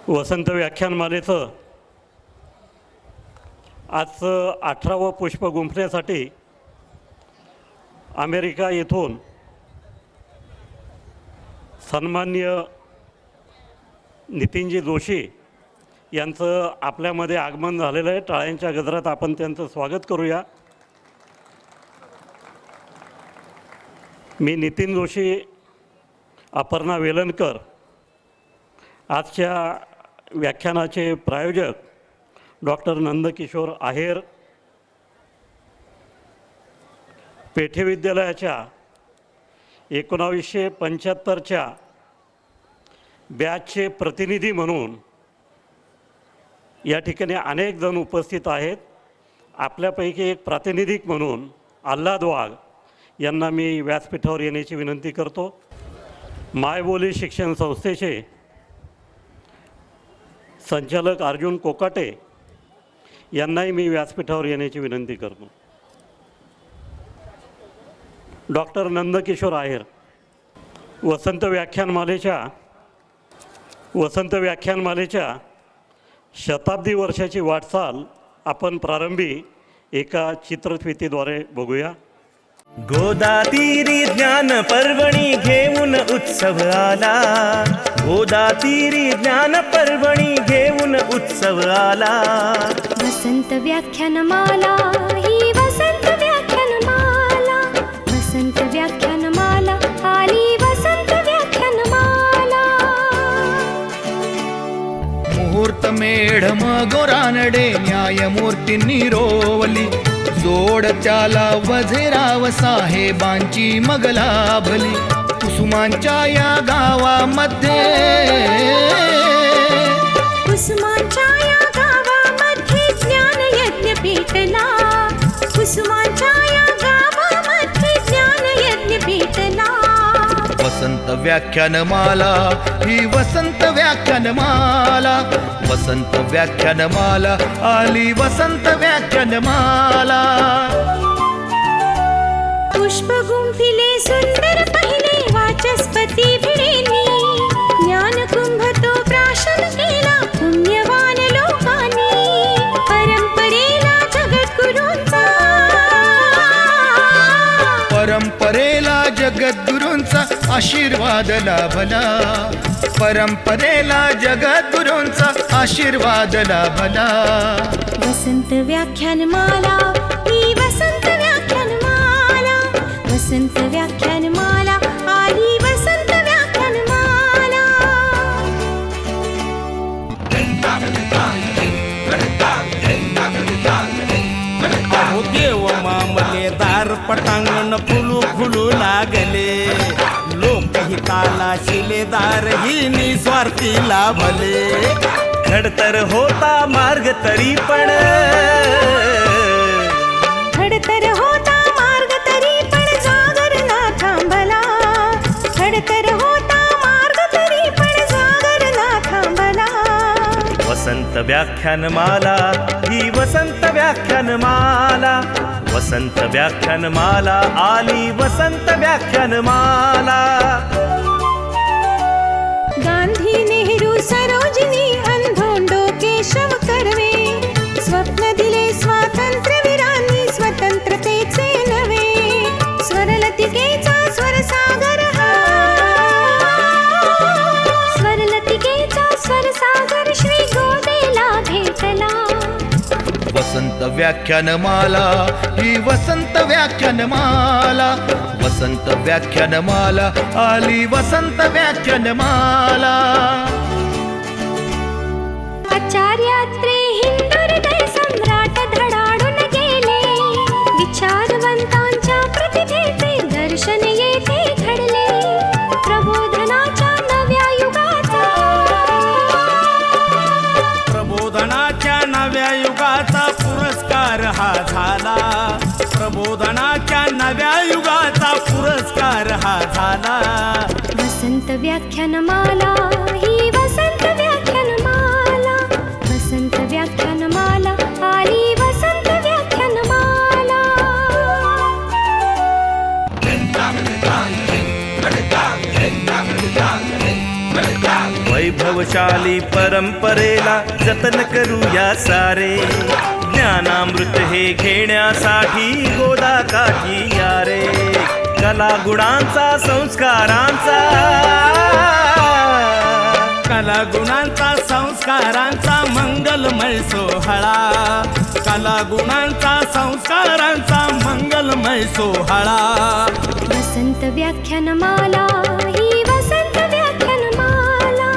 वसंत व्याख्यानमालेचं आजचं 18वं पुष्प गुंफण्यासाठी अमेरिका येथून सन्माननीय नितीनजी जोशी यांचं आपल्यामध्ये आगमन झालेलं आहे. टाळ्यांच्या गजरात आपण त्यांचं स्वागत करूया. मी नितीन जोशी, अपर्णा वेलणकर, आजच्या व्याख्यानाचे प्रायोजक डॉक्टर नंदकिशोर आहेर, पेठे विद्यालयाच्या 1975च्या बॅचचे प्रतिनिधी म्हणून या ठिकाणी अनेक जण उपस्थित आहेत. आपल्यापैकी एक प्रातिनिधिक म्हणून आल्हाद वाघ यांना मी व्यासपीठावर येण्याची विनंती करतो. मायबोली शिक्षण संस्थेचे संचालक अर्जुन कोकाटे यांनाही मी व्यासपीठावर येण्याची विनंती करतो. डॉक्टर नंदकिशोर आहेर. वसंत व्याख्यानमालेच्या शताब्दी वर्षाची वाटचाल आपण प्रारंभी एका चित्रफितीद्वारे बघूया. गोदातीरी ज्ञान पर्वणी घेऊन उत्सव आला, गोदातीरी ज्ञान पर्वणी घेऊन उत्सव आला. वसंत व्याख्यानमाला ही वसंत व्याख्यानमाला, वसंत व्याख्यानमाला आली वसंत व्याख्यानमाला. मुहूर्त मेढम गोरानडे न्यायमूर्तींनी रोवली, जोड त्याला वझेराव साहेबांची मग लाभली. कुसुमांच्या या गावामध्ये, कुसुमांच्या या गावामध्ये ज्ञान यज्ञ पेटला, कुसुमांच्या या गावामध्ये ज्ञान यज्ञ पेटला. वसंत व्याख्यानमाला ही वसंत व्याख्यानमाला, वसंत व्याख्यानमाला आली वसंत व्याख्यानमाला. पुष्प गुंफिले सुंदर पहिले वाचस्पती भिडेनी, ज्ञान कुंभ तो प्राशन केला पुण्यवान लोकांनी. परंपरेला जगद्गुरूंचा, परंपरेला जगद्गुरूंचा आशीर्वाद लाभला, परंपरेला जगद्गुरूंचा आशीर्वाद लाभला. वसंत व्याख्यानमाला ही वसंत व्याख्यानमाला, वसंत व्याख्यानमाला आली वसंत व्याख्यानमाला. अहो देव मामले दार पटांगण फुलू फुलू लागले, लोकहिताला शिलेदार ही निस्वार्थी लाभले. खडतर होता मार्ग तरी पण, खडतर होता मार्ग तरी पण जागर ना थांबला, खडतर होता मार्ग तरी पण जागर ना थांबला. वसंत व्याख्यानमाला ही वसंत व्याख्यानमाला, वसंत व्याख्यानमाला आली वसंत व्याख्यानमाला. गांधी, नेहरू, सरोजिनी, अंधोंडो, केशव कर्वे, स्वप्न दिले स्वातंत्र्यवीरांनी स्वतंत्रतेचे नवे. स्वरलतिकेचा स्वरसागर हा, स्वरलतिकेचा स्वरसागर श्री गोदेला भेटला. वसंत व्याख्यानमाला ही वसंत व्याख्यानमाला, वसंत व्याख्यानमाला आली वसंत व्याख्यानमाला. आचार्यात्रे हिंदुहृदय सम्राट धडाडून गेले, विचारवंतांच्या प्रतिभेचे दर्शन येथे घडले. प्रबोधनाच्या नव्या युगाचा, प्रबोधनाच्या नव्या युगाचा पुरस्कार हा झाला, प्रबोधनाच्या नव्या युगाचा पुरस्कार हा झाला. वसंत व्याख्यानमाला ही वसंत व्याख्यानमाला, वसंत व्याख्यानमाला आली वसंत व्याख्यानमाला. वैभव वैभवशाली परंपरेला जतन करूया सारे. ज्ञानामृत हे घेण्यासाठी गोदा काठी या रे. कला गुणांचा संस्कारांचा, कला गुणांचा संस्कारांचा मंगलमय सोहळा. कला गुणांचा संस्कारांचा मंगलमय सोहळा. वसंत व्याख्यानमाला ही वसंत व्याख्यानमाला.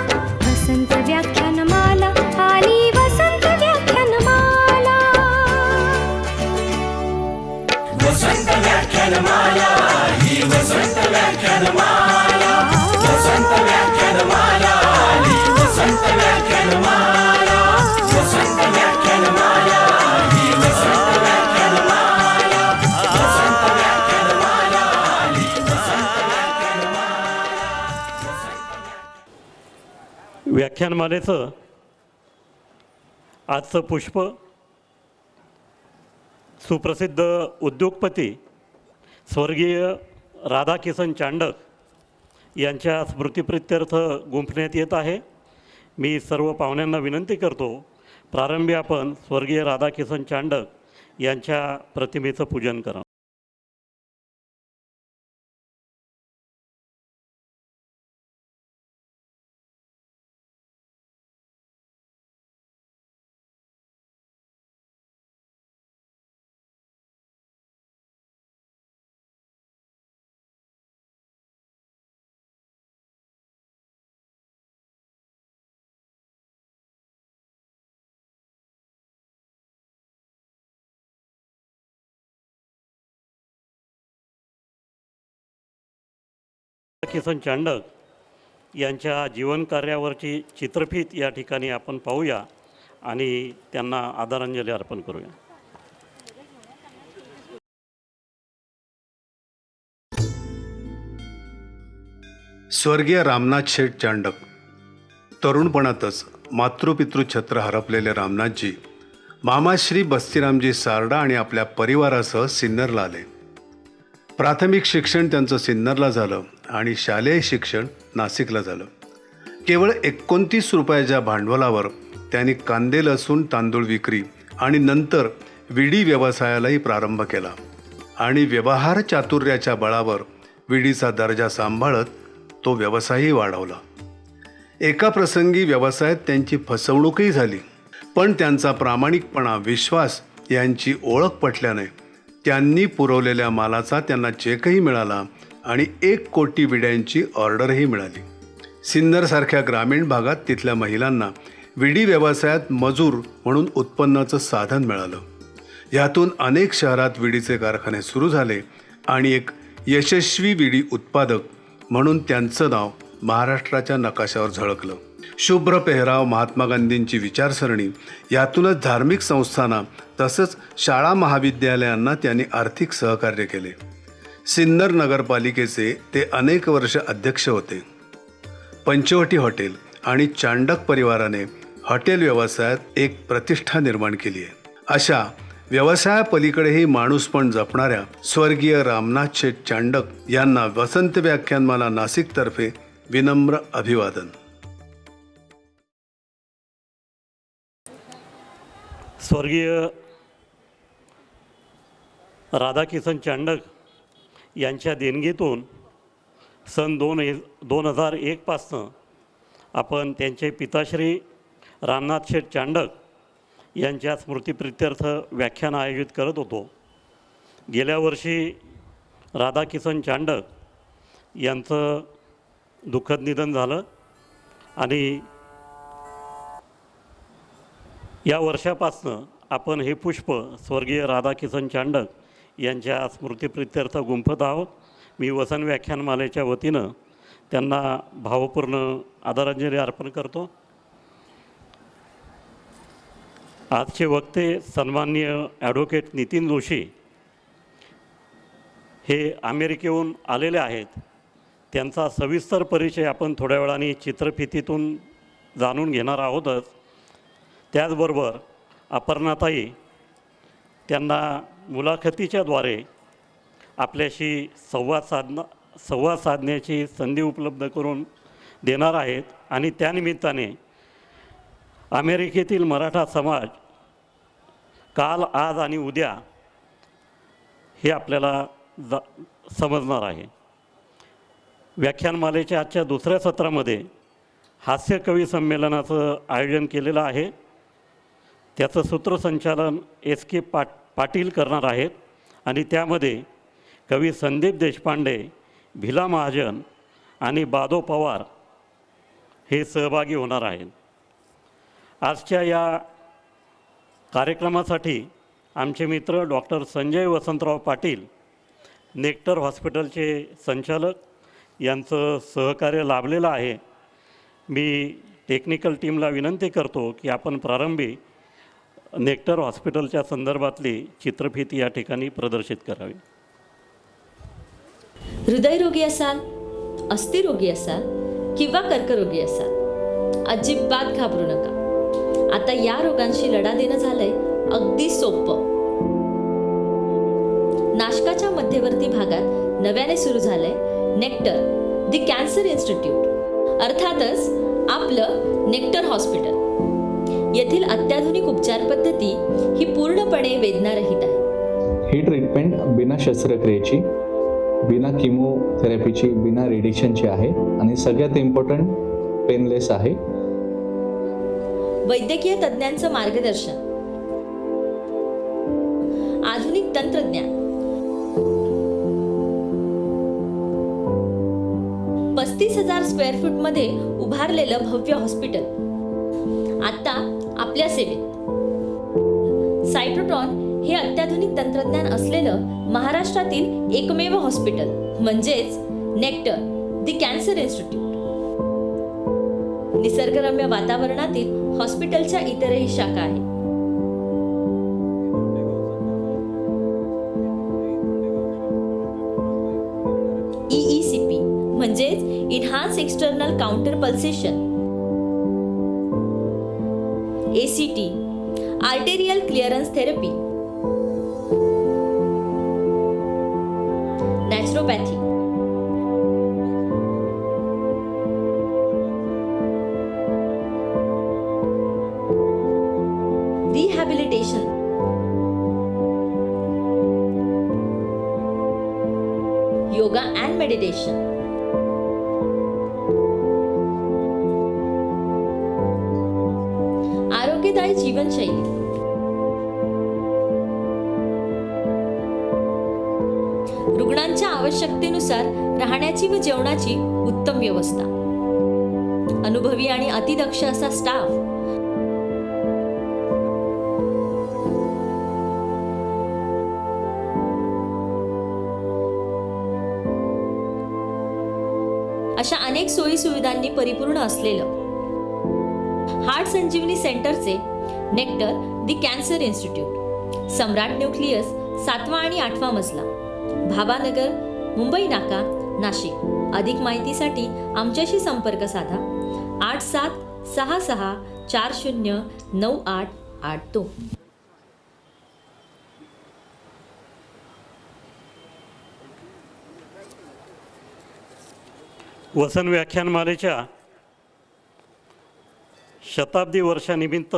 वसंत व्याख्यानमाला आली वसंत व्याख्यानमाला. वसंत व्याख्यानमाला ही वसंत व्याख्यानमाला. वसंत व्याख्यानमाला ही वसंत व्याख्यानमाला. वसंत व्याख्यानमाला ही वसंत व्याख्यानमाला. वसंत व्याख्यानमाला ही वसंत व्याख्यानमाला. व्याख्यानमालेचं आजचं पुष्प सुप्रसिद्ध उद्योगपती स्वर्गीय राधाकिसन चांडक यांच्या स्मृतिप्रित्यर्थ गुंफण्यात येत आहे. मी सर्व पाहुण्यांना विनंती करतो, प्रारंभी आपण स्वर्गीय राधाकिसन चांडक यांच्या प्रतिमेचं पूजन करा. किसन चांडक यांच्या जीवनकार्यावरची चित्रफीत या ठिकाणी आपण पाहूया आणि त्यांना आदरांजली अर्पण करूया. स्वर्गीय रामनाथ शेठ चांडक. तरुणपणातच मातृपितृ छत्र हरपलेले रामनाथजी मामाश्री बस्तीरामजी सारडा आणि आपल्या परिवारासह सिन्नरला आले. प्राथमिक शिक्षण त्यांचं सिन्नरला झालं आणि शालेय शिक्षण नाशिकला झालं. केवळ 29 रुपयाच्या भांडवलावर त्यांनी कांदे लसूण तांदूळ विक्री आणि नंतर विडी व्यवसायालाही प्रारंभ केला आणि व्यवहार चातुर्याच्या बळावर विडीचा दर्जा सांभाळत तो व्यवसायही वाढवला. एका प्रसंगी व्यवसायात त्यांची फसवणूकही झाली, पण त्यांचा प्रामाणिकपणा, विश्वास यांची ओळख पटल्याने त्यांनी पुरवलेल्या मालाचा त्यांना चेकही मिळाला आणि 1 कोटी विड्यांची ऑर्डरही मिळाली. सिन्नरसारख्या ग्रामीण भागात तिथल्या महिलांना विडी व्यवसायात मजूर म्हणून उत्पन्नाचं साधन मिळालं. यातून अनेक शहरात विडीचे कारखाने सुरू झाले आणि एक यशस्वी विडी उत्पादक म्हणून त्यांचं नाव महाराष्ट्राच्या नकाशावर झळकलं. शुभ्र पेहराव, महात्मा गांधींची विचारसरणी, यातूनच धार्मिक संस्थांना तसंच शाळा महाविद्यालयांना त्यांनी आर्थिक सहकार्य केले. सिन्नर नगरपालिकेचे ते अनेक वर्ष अध्यक्ष होते. पंचवटी हॉटेल आणि चांडक परिवाराने हॉटेल व्यवसायात एक प्रतिष्ठा निर्माण केली आहे. अशा व्यवसायापलीकडेही माणूसपण जपणाऱ्या स्वर्गीय रामनाथ शेठ चांडक यांना वसंत व्याख्यानमाला नाशिकतर्फे विनम्र अभिवादन. स्वर्गीय राधाकिसन चांडक यांच्या देणगीतून सन 2001 पासनं आपण त्यांचे पिताश्री रामनाथ शेठ चांडक यांच्या स्मृतिप्रित्यर्थ व्याख्यान आयोजित करत होतो. गेल्या वर्षी राधाकिसन चांडक यांचं दुःखद निधन झालं आणि या वर्षापासनं आपण हे पुष्प स्वर्गीय राधाकिसन चांडक यांच्या स्मृतिप्रित्यर्थ गुंफत आहोत. मी वसंत व्याख्यानमालेच्या वतीनं त्यांना भावपूर्ण आदरांजली अर्पण करतो. आजचे वक्ते सन्माननीय ॲडव्होकेट नितीन जोशी हे अमेरिकेहून आलेले आहेत. त्यांचा सविस्तर परिचय आपण थोड्या वेळाने चित्रफितीतून जाणून घेणार आहोतच. त्याचबरोबर अपर्णाताई त्यांना मुलाखतीच्याद्वारे आपल्याशी संवाद साधण्याची संधी उपलब्ध करून देणार आहेत आणि त्यानिमित्ताने अमेरिकेतील मराठा समाज काल, आज आणि उद्या हे आपल्याला समजणार आहे. व्याख्यानमालेच्या आजच्या दुसऱ्या सत्रामध्ये हास्यकवी संमेलनाचं आयोजन केलेलं आहे. त्याचं सूत्रसंचालन SK पाटील करणार आहेत आणि त्यामध्ये कवी संदीप देशपांडे, भिला महाजन आणि बादो पवार हे सहभागी होणार आहेत. आजच्या या कार्यक्रमासाठी आमचे मित्र डॉक्टर संजय वसंतराव पाटील, नेक्टर हॉस्पिटलचे संचालक, यांचं सहकार्य लाभलेलं आहे. मी टेक्निकल टीमला विनंती करतो की आपण प्रारंभी नेक्टर हॉस्पिटलच्या संदर्भातली चित्रफित या ठिकाणी प्रदर्शित करावी. हृदयरोगी असाल, अस्थिरोगी असाल किंवा कर्करोगी असाल, अजिबात घाबरू नका. आता या रोगांशी लढा देणं झालंय अगदी सोपं. नाशकाच्या मध्यवर्ती भागात नव्याने सुरू झालंय नेक्टर दी कॅन्सर इन्स्टिट्यूट, अर्थातच आपलं नेक्टर हॉस्पिटल. येथील अत्याधुनिक उपचार पद्धती ही पूर्णपणे वेदनारहित आहे. ही ट्रीटमेंट बिना शस्त्रक्रियेची, बिना किमोथेरपीची, बिना रेडिएशनची आहे आणि सगळ्यात इम्पॉर्टंट पेनलेस आहे. वैद्यकीय तज्ज्ञांचं मार्गदर्शन, आधुनिक तंत्रज्ञान, 35,000 स्क्वेअर फूट मध्ये उभारलेलं भव्य हॉस्पिटल आता आपल्या सेवेत. सायटोट्रॉन हे अत्याधुनिक तंत्रज्ञान असलेलं महाराष्ट्रातील एकमेव हॉस्पिटल म्हणजेच नेक्टर दी कॅन्सर इन्स्टिट्यूट. निसर्गरम्य वातावरणातील हॉस्पिटलच्या इतरही शाखा आहेत. EECP म्हणजेच enhance external counter pulsation, ACT arterial clearance therapy, naturopathy, rehabilitation, yoga and meditation, आरोग्यदायी जीवनशैली, रुग्णांच्या आवश्यकतेनुसार राहण्याची व जेवणाची उत्तम व्यवस्था, अनुभवी आणि अतिदक्ष असा स्टाफ, अशा अनेक सोयी सुविधांनी परिपूर्ण असलेलं हार्ट संजीवनी सेंटरचे नेक्टर दी कॅन्सर इन्स्टिट्यूट, सम्राट न्यूक्लियस 7वा आणि 8वा मजला, भाबानगर, मुंबई नाका, नाशिक. अधिक माहितीसाठी आमच्याशी संपर्क साधा 8766409882. वसन व्याख्यानमालेच्या शताब्दी वर्षानिमित्त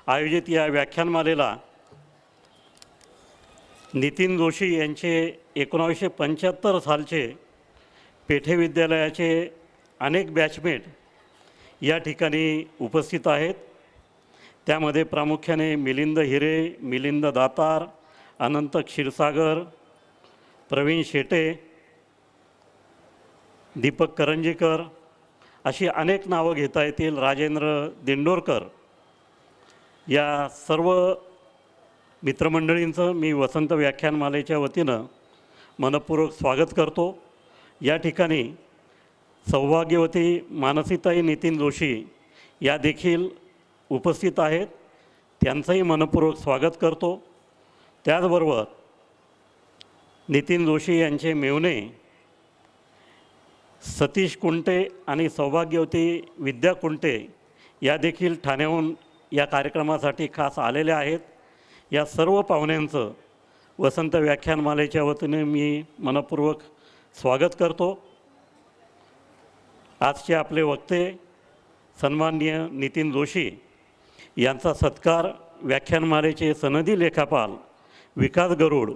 आयोजित या व्याख्यानमालेला नितीन जोशी यांचे 1975 सालचे पेठे विद्यालयाचे अनेक बॅचमेट या ठिकाणी उपस्थित आहेत. त्यामध्ये प्रामुख्याने मिलिंद हिरे, मिलिंद दातार, अनंत क्षीरसागर, प्रवीण शेटे, दीपक करंजीकर अशी अनेक नावं घेता येतील. राजेंद्र दिंडोरकर या सर्व मित्रमंडळींचं मी वसंत व्याख्यानमालेच्या वतीनं मनपूर्वक स्वागत करतो. या ठिकाणी सौभाग्यवती मानसीताई नितीन जोशी या देखील उपस्थित आहेत. त्यांचंही मनपूर्वक स्वागत करतो. त्याचबरोबर नितीन जोशी यांचे मेव्हणे सतीश कुंटे आणि सौभाग्यवती विद्या कुंटे या देखील ठाण्याहून या कार्यक्रमासाठी खास आलेल्या आहेत. या सर्व पाहुण्यांचं वसंत व्याख्यानमालेच्या वतीने मी मनपूर्वक स्वागत करतो. आजचे आपले वक्ते सन्माननीय नितीन जोशी यांचा सत्कार व्याख्यानमालेचे सनदी लेखापाल विकास गरुड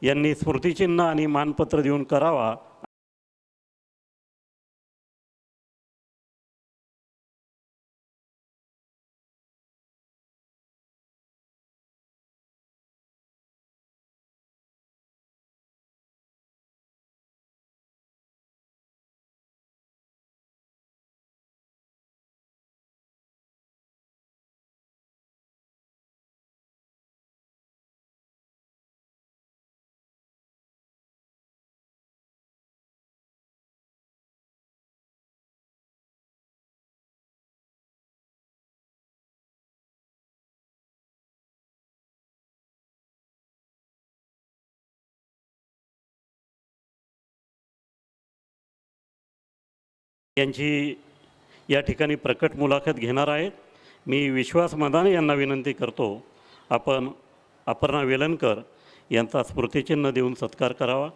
यांनी स्मृतिचिन्ह आणि मानपत्र देऊन करावा. यांची या ठिकाणी प्रकट मुलाखत घेणार आहेत. मी विश्वास मदाने यांना विनंती करतो, आपण अपर्णा वेलणकर यांचा स्मृतिचिन्ह देऊन सत्कार करावा.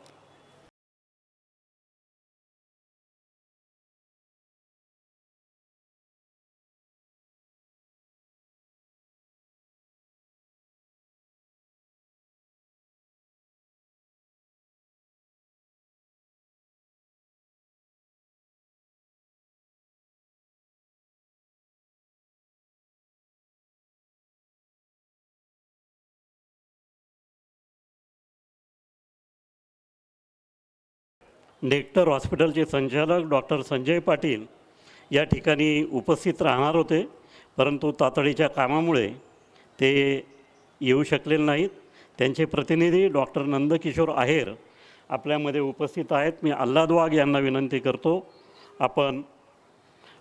नेक्टर हॉस्पिटलचे संचालक डॉक्टर संजय पाटील या ठिकाणी उपस्थित राहणार होते, परंतु तातडीच्या कामामुळे ते येऊ शकलेले नाहीत. त्यांचे प्रतिनिधी डॉक्टर नंदकिशोर आहेर आपल्यामध्ये उपस्थित आहेत. मी आल्हाद वाघ यांना विनंती करतो, आपण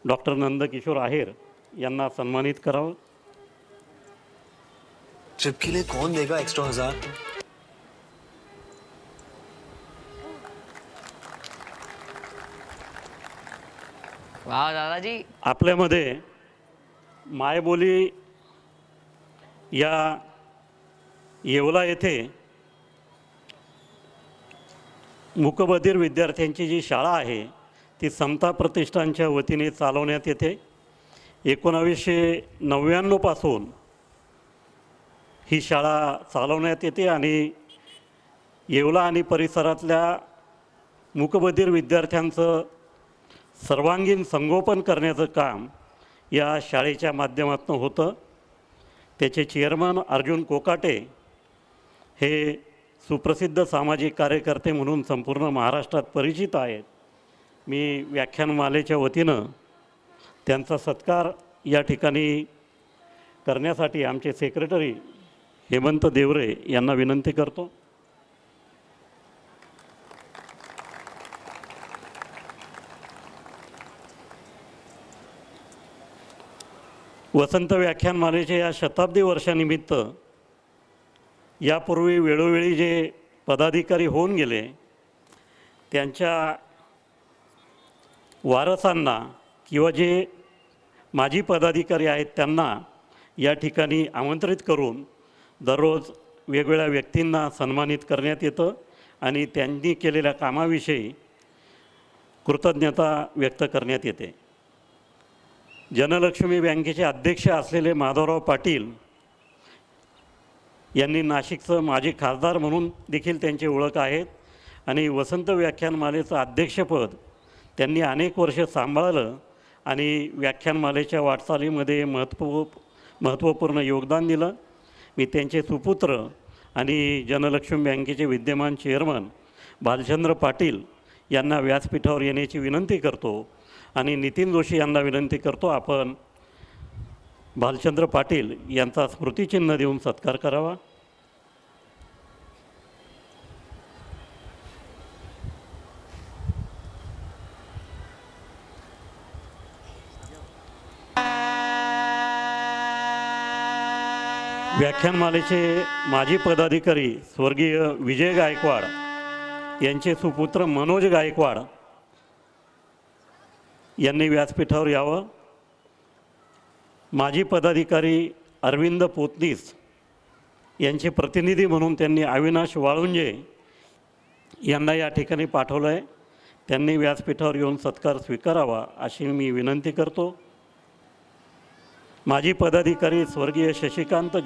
डॉक्टर नंदकिशोर आहेर यांना सन्मानित करावं. ट्रिप के लिए कौन देगा एक्स्ट्रा 1000? वाह दादाजी. आपल्यामध्ये मायबोली या येवला येथे मूकबधिर विद्यार्थ्यांची जी शाळा आहे ती समता प्रतिष्ठानच्या वतीने चालवण्यात येते. 1999 पासून ही शाळा चालवण्यात येते आणि येवला आणि परिसरातल्या मूकबधिर विद्यार्थ्यांचं सर्वांगीण संगोपन करण्याचं काम या शाळेच्या माध्यमातून होतं. त्याचे चेअरमन अर्जुन कोकाटे हे सुप्रसिद्ध सामाजिक कार्यकर्ते म्हणून संपूर्ण महाराष्ट्रात परिचित आहेत. मी व्याख्यानमालेच्या वतीनं त्यांचा सत्कार या ठिकाणी करण्यासाठी आमचे सेक्रेटरी हेमंत देवरे यांना विनंती करतो. वसंत व्याख्यानमालेच्या या शताब्दी वर्षानिमित्त यापूर्वी वेळोवेळी जे पदाधिकारी होऊन गेले त्यांच्या वारसांना किंवा जे माजी पदाधिकारी आहेत त्यांना या ठिकाणी आमंत्रित करून दररोज वेगवेगळ्या व्यक्तींना सन्मानित करण्यात येतं आणि त्यांनी केलेल्या कामाविषयी कृतज्ञता व्यक्त करण्यात येते. जनलक्ष्मी बँकेचे अध्यक्ष असलेले माधवराव पाटील यांनी नाशिकचं माजी खासदार म्हणून देखील त्यांची ओळख आहेत आणि वसंत व्याख्यानमालेचं अध्यक्षपद त्यांनी अनेक वर्ष सांभाळलं आणि व्याख्यानमालेच्या वाटचालीमध्ये महत्त्वपूर्ण योगदान दिलं. मी त्यांचे सुपुत्र आणि जनलक्ष्मी बँकेचे विद्यमान चेअरमन भालचंद्र पाटील यांना व्यासपीठावर येण्याची विनंती करतो आणि नितीन जोशी यांना विनंती करतो, आपण भालचंद्र पाटील यांचा स्मृतिचिन्ह देऊन सत्कार करावा. व्याख्यानमालेचे माजी पदाधिकारी स्वर्गीय विजय गायकवाड यांचे सुपुत्र मनोज गायकवाड यांनी व्यासपीठावर यावं. माजी पदाधिकारी अरविंद पोतनीस यांचे प्रतिनिधी म्हणून त्यांनी अविनाश वाळुंजे यांना या ठिकाणी पाठवलं आहे. त्यांनी व्यासपीठावर येऊन सत्कार स्वीकारावा अशी मी विनंती करतो. माजी पदाधिकारी स्वर्गीय शशिकांत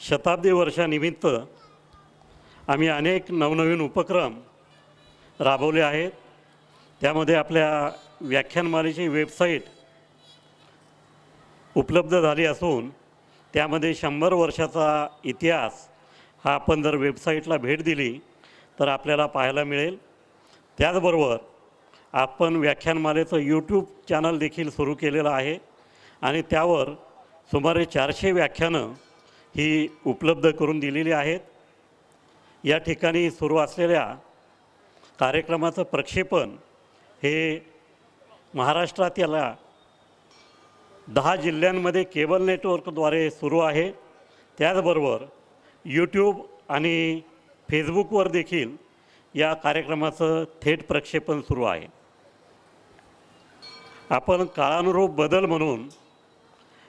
शताब्दी वर्षानिमित्त आम्ही अनेक नवनवीन उपक्रम राबवले आहेत. त्यामध्ये आपल्या व्याख्यानमालेची वेबसाईट उपलब्ध झाली असून त्यामध्ये 100 वर्षाचा इतिहास हा आपण जर वेबसाईटला भेट दिली तर आपल्याला पाहायला मिळेल. त्याचबरोबर आपण व्याख्यानमालेचं यूट्यूब चॅनल देखील सुरू केलेलं आहे आणि त्यावर सुमारे 400 व्याख्यानं ही उपलब्ध करून दिलेली आहेत. या ठिकाणी सुरू असलेल्या कार्यक्रमाचं प्रक्षेपण हे महाराष्ट्रातील 10 जिल्ह्यांमध्ये केबल नेटवर्कद्वारे सुरू आहे. त्याचबरोबर यूट्यूब आणि फेसबुकवर देखील या कार्यक्रमाचं थेट प्रक्षेपण सुरू आहे. आपण काळानुरूप बदल म्हणून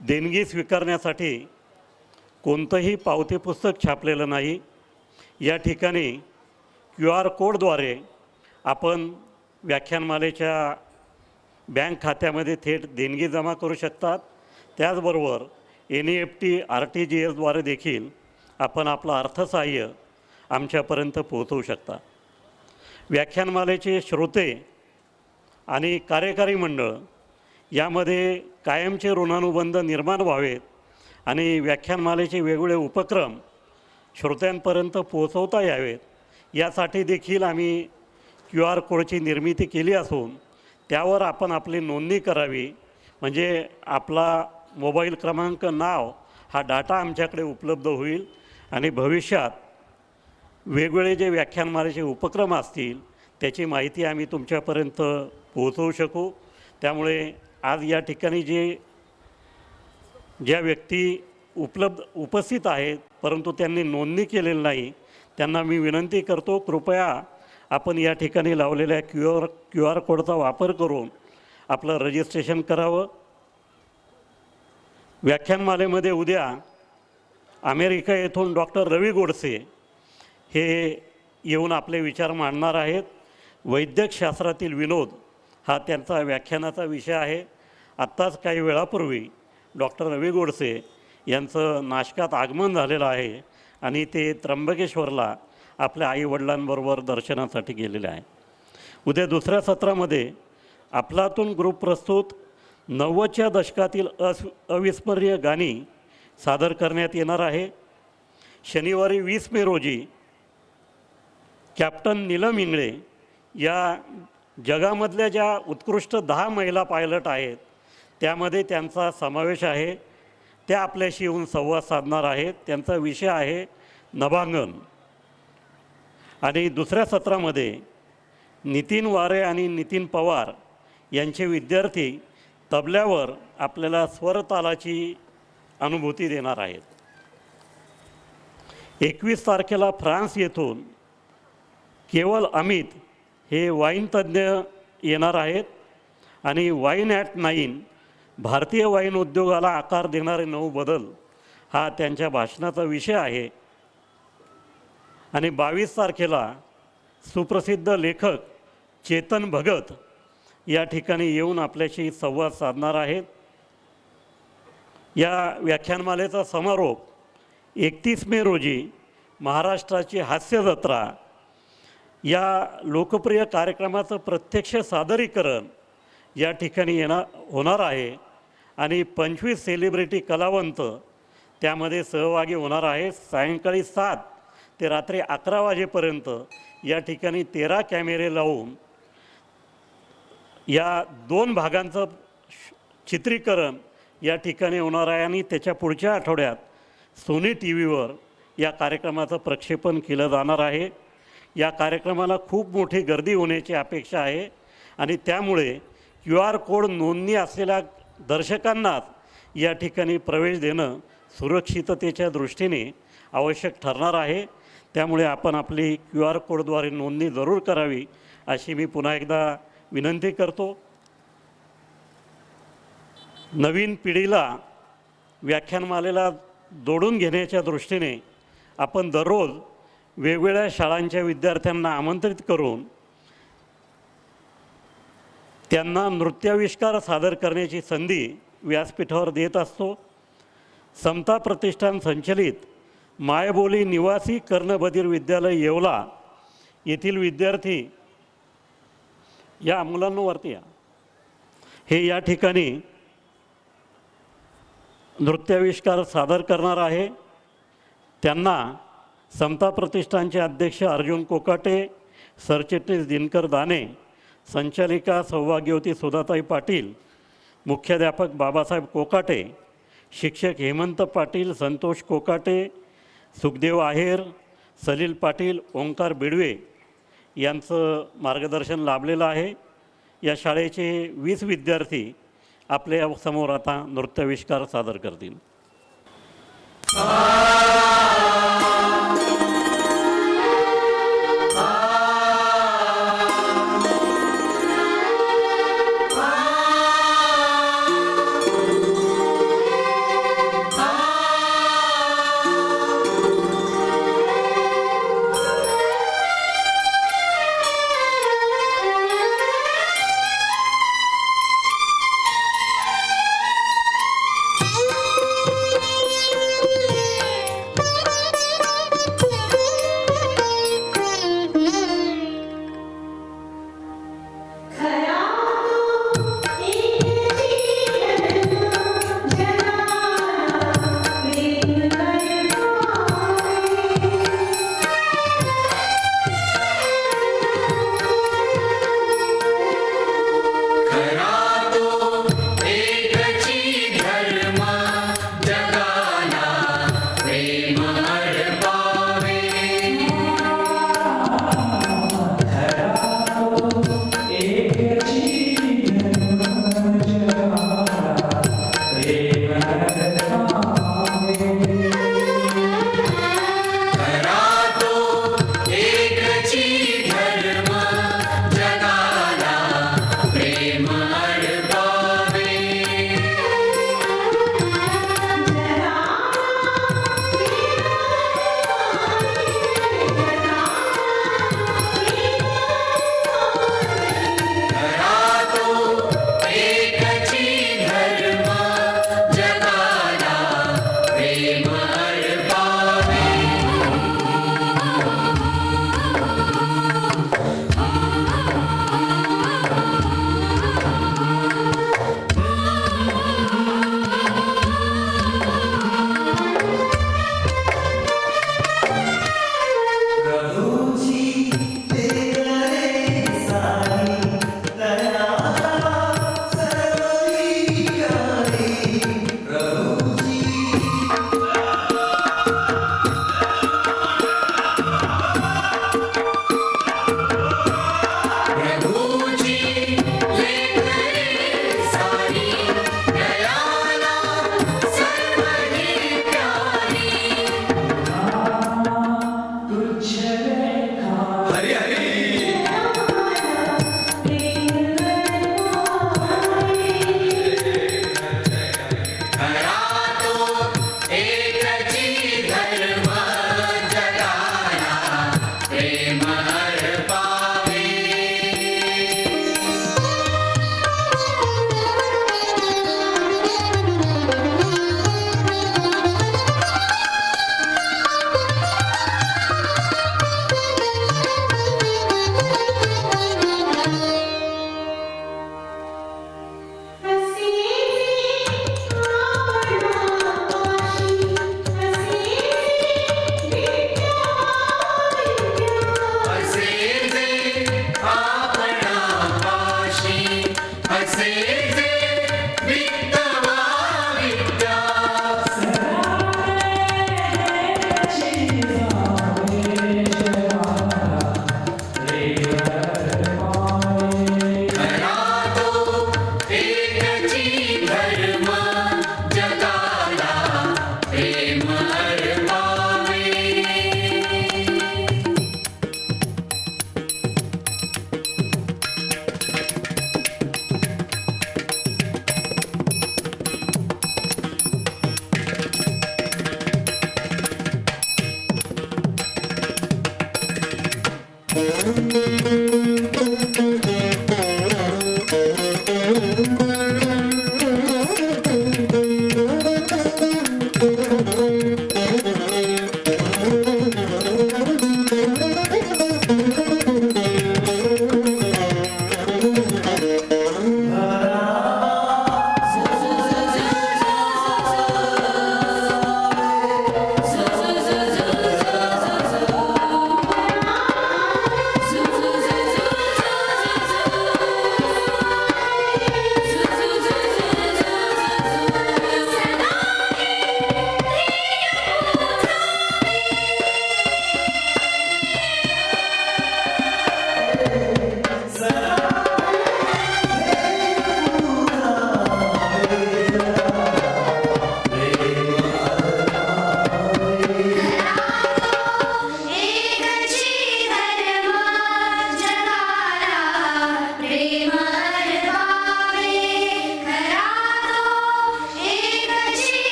देणगी स्वीकारण्यासाठी कोणतंही पावती पुस्तक छापलेलं नाही. या ठिकाणी QR कोडद्वारे आपण व्याख्यानमालेच्या बँक खात्यामध्ये थेट देणगी जमा करू शकतात. त्याचबरोबर NEFT RTGSद्वारे देखील आपण आपलं अर्थसहाय्य आमच्यापर्यंत पोहोचवू शकता. व्याख्यानमालेचे श्रोते आणि कार्यकारी मंडळ यामध्ये कायमचे ऋणानुबंध निर्माण व्हावेत आणि व्याख्यानमालेचे वेगवेगळे उपक्रम श्रोत्यांपर्यंत पोहोचवता यावेत यासाठी देखील आम्ही QR कोडची निर्मिती केली असून त्यावर आपण आपली नोंदणी करावी. म्हणजे आपला मोबाईल क्रमांक, नाव हा डाटा आमच्याकडे उपलब्ध होईल आणि भविष्यात वेगवेगळे जे व्याख्यानमालेचे उपक्रम असतील त्याची माहिती आम्ही तुमच्यापर्यंत पोहोचवू शकू. त्यामुळे आज या ठिकाणी ज्या व्यक्ती उपस्थित आहेत परंतु त्यांनी नोंदणी केलेली नाही त्यांना मी विनंती करतो, कृपया आपण या ठिकाणी लावलेल्या QR कोडचा वापर करून आपलं रजिस्ट्रेशन करावं. व्याख्यानमालेमध्ये उद्या अमेरिका येथून डॉक्टर रवी गोडसे हे येऊन आपले विचार मांडणार आहेत. वैद्यकशास्त्रातील विनोद हा त्यांचा व्याख्यानाचा विषय आहे. आत्ताच काही वेळापूर्वी डॉक्टर रवी गोडसे यांचं नाशकात आगमन झालेलं आहे आणि ते त्र्यंबकेश्वरला आपल्या आईवडिलांबरोबर दर्शनासाठी गेलेले आहे. उद्या दुसऱ्या सत्रामध्ये अफलातून ग्रुप प्रस्तुत 90च्या दशकातील अविस्मरणीय गाणी सादर करण्यात येणार आहे. शनिवारी 20 मे रोजी कॅप्टन नीलम इंगळे या जगामधल्या ज्या उत्कृष्ट 10 महिला पायलट आहेत त्यामध्ये त्यांचा समावेश आहे त्या आपल्याशी येऊन संवाद साधणार आहेत. त्यांचा विषय आहे नभांगण. आणि दुसऱ्या सत्रामध्ये नितीन वारे आणि नितीन पवार यांचे विद्यार्थी तबल्यावर आपल्याला स्वरतालाची अनुभूती देणार आहेत. 21 तारखेला फ्रान्स येथून केवल अमित हे वाईन तज्ज्ञ येणार आहेत. आणि वाईन ॲट 9 भारतीय वाईन उद्योगाला आकार देणारे 9 बदल हा त्यांच्या भाषणाचा विषय आहे. आणि 22 तारखेला सुप्रसिद्ध लेखक चेतन भगत या ठिकाणी येऊन आपल्याशी संवाद साधणार आहेत. या व्याख्यानमालेचा समारोप 31 मे रोजी महाराष्ट्राची हास्य जत्रा या लोकप्रिय कार्यक्रमाचं प्रत्यक्ष सादरीकरण या ठिकाणी होणार आहे. आणि 25 सेलिब्रिटी कलावंत त्यामध्ये सहभागी होणार आहे. सायंकाळी 7 ते रात्री 11 वाजेपर्यंत या ठिकाणी 13 कॅमेरे लावून या 2 भागांचं चित्रीकरण या ठिकाणी होणार आहे. आणि त्याच्या पुढच्या आठवड्यात सोनी टी व्हीवर या कार्यक्रमाचं प्रक्षेपण केलं जाणार आहे. या कार्यक्रमाला खूप मोठी गर्दी होण्याची अपेक्षा आहे. आणि त्यामुळे QR कोड नोंदणी असलेल्या दर्शकांनाच या ठिकाणी प्रवेश देणं सुरक्षिततेच्या दृष्टीने आवश्यक ठरणार आहे. त्यामुळे आपण आपली QR कोडद्वारे नोंदणी जरूर करावी अशी मी पुन्हा एकदा विनंती करतो. नवीन पिढीला व्याख्यानमालेला जोडून घेण्याच्या दृष्टीने आपण दररोज वेगवेगळ्या शाळांच्या विद्यार्थ्यांना आमंत्रित करून त्यांना नृत्याविष्कार सादर करण्याची संधी व्यासपीठावर देत असतो. समता प्रतिष्ठान संचलित मायबोली निवासी कर्णबधीर विद्यालय येवला येथील विद्यार्थी या मुलांवरती हे या ठिकाणी नृत्याविष्कार सादर करणार आहे. त्यांना समता प्रतिष्ठानचे अध्यक्ष अर्जुन कोकाटे, सरचिटणीस दिनकर दाने, संचालिका सौभाग्यवती सुधाताई पाटील, मुख्याध्यापक बाबासाहेब कोकाटे, शिक्षक हेमंत पाटील, संतोष कोकाटे, सुखदेव आहेर, सलील पाटील, ओंकार बिडवे यांचं मार्गदर्शन लाभलेलं आहे. या शाळेचे 20 विद्यार्थी आपल्या समोर आता नृत्याविष्कार सादर करतील.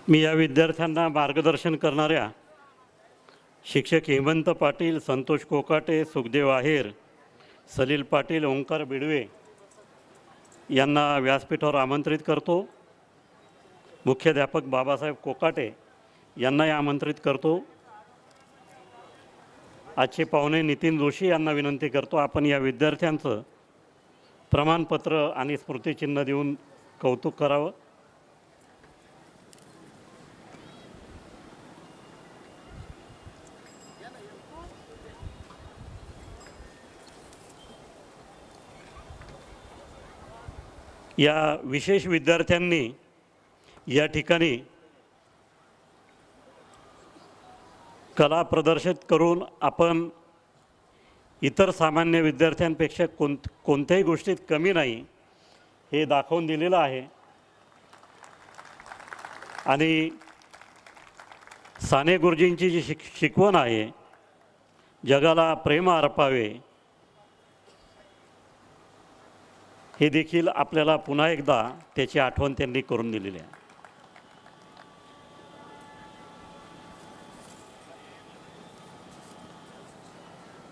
मी या विद्यार्थ्यांना मार्गदर्शन करणाऱ्या शिक्षक हेमंत पाटील, संतोष कोकाटे, सुखदेव आहेर, सलील पाटील, ओंकार बिडवे यांना व्यासपीठावर आमंत्रित करतो. मुख्याध्यापक बाबासाहेब कोकाटे यांनाही आमंत्रित करतो. आजचे पाहुणे नितीन जोशी यांना विनंती करतो आपण या विद्यार्थ्यांचं प्रमाणपत्र आणि स्मृतिचिन्ह देऊन कौतुक करावं. या विशेष विद्यार्थ्यांनी या ठिकाणी कला प्रदर्शित करून आपण इतर सामान्य विद्यार्थ्यांपेक्षा कोणत्याही गोष्टीत कमी नाही हे दाखवून दिलेलं आहे. आणि साने गुरुजींची जी शिकवण आहे, जगाला प्रेम अर्पावे, हे देखील आपल्याला पुन्हा एकदा त्याची आठवण त्यांनी करून दिलेली आहे.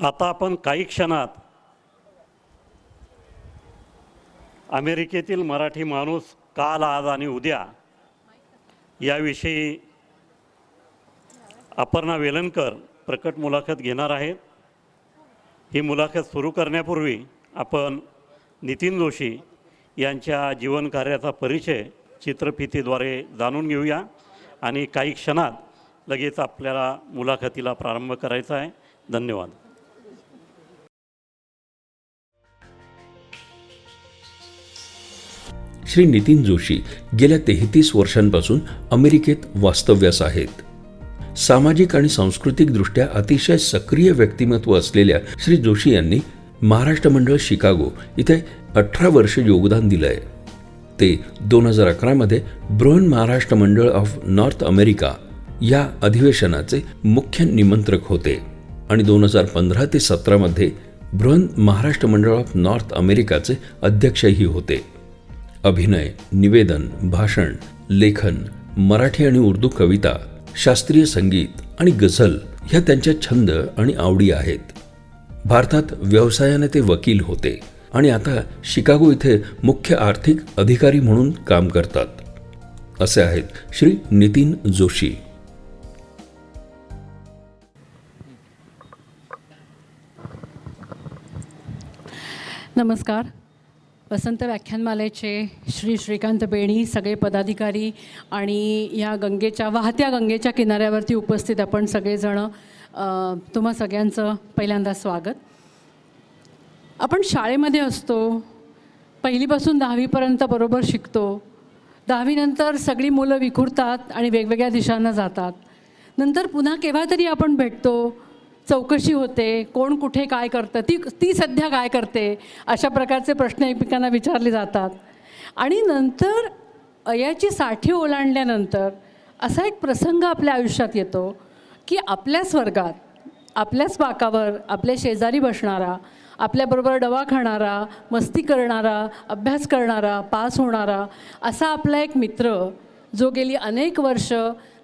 आता आपण काही क्षणात अमेरिकेतील मराठी माणूस काल, आज आणि उद्या याविषयी अपर्णा वेलणकर प्रकट मुलाखत घेणार आहेत. ही मुलाखत सुरू करण्यापूर्वी आपण नितीन जोशी यांच्या जीवनकार्याचा परिचय चित्रफितीद्वारे जाणून घेऊया आणि काही क्षणात लगेच आपल्याला मुलाखतीला प्रारंभ करायचा आहे. धन्यवाद. श्री नितीन जोशी गेल्या 33 वर्षांपासून अमेरिकेत वास्तव्यास आहेत. सामाजिक आणि सांस्कृतिक दृष्ट्या अतिशय सक्रिय व्यक्तिमत्व असलेल्या श्री जोशी यांनी महाराष्ट्र मंडळ शिकागो इथे 18 वर्ष योगदान दिलं आहे. ते 2011 मध्ये बृहन महाराष्ट्र मंडळ ऑफ नॉर्थ अमेरिका या अधिवेशनाचे मुख्य निमंत्रक होते आणि 2015 ते 17 मध्ये बृहन महाराष्ट्र मंडळ ऑफ नॉर्थ अमेरिकाचे अध्यक्षही होते. अभिनय, निवेदन, भाषण, लेखन, मराठी आणि उर्दू कविता, शास्त्रीय संगीत आणि गझल ह्या त्यांच्या छंद आणि आवडी आहेत. भारतात व्यवसायाने ते वकील होते आणि आता शिकागो इथे मुख्य आर्थिक अधिकारी म्हणून काम करतात. असे आहेत श्री नितीन जोशी. नमस्कार. वसंत व्याख्यानमालेचे श्री श्रीकांत बेणी, सगळे पदाधिकारी आणि या वाहत्या गंगेच्या किनाऱ्यावरती उपस्थित आपण सगळेजणं, तुम्हा सगळ्यांचं पहिल्यांदा स्वागत. आपण शाळेमध्ये असतो, पहिलीपासून 10वीपर्यंत बरोबर शिकतो. 10वीनंतर सगळी मुलं विखुरतात आणि वेगवेगळ्या दिशांना जातात. नंतर पुन्हा केव्हा तरी आपण भेटतो, चौकशी होते, कोण कुठे काय करतं, ती सध्या काय करते, अशा प्रकारचे प्रश्न एकमेकांना विचारले जातात. आणि नंतर वयाची 60 ओलांडल्यानंतर असा एक प्रसंग आपल्या आयुष्यात येतो की आपल्याच वर्गात, आपल्याच बाकावर आपल्या शेजारी बसणारा, आपल्याबरोबर डवा खाणारा, मस्ती करणारा, अभ्यास करणारा, पास होणारा असा आपला एक मित्र, जो गेली अनेक वर्ष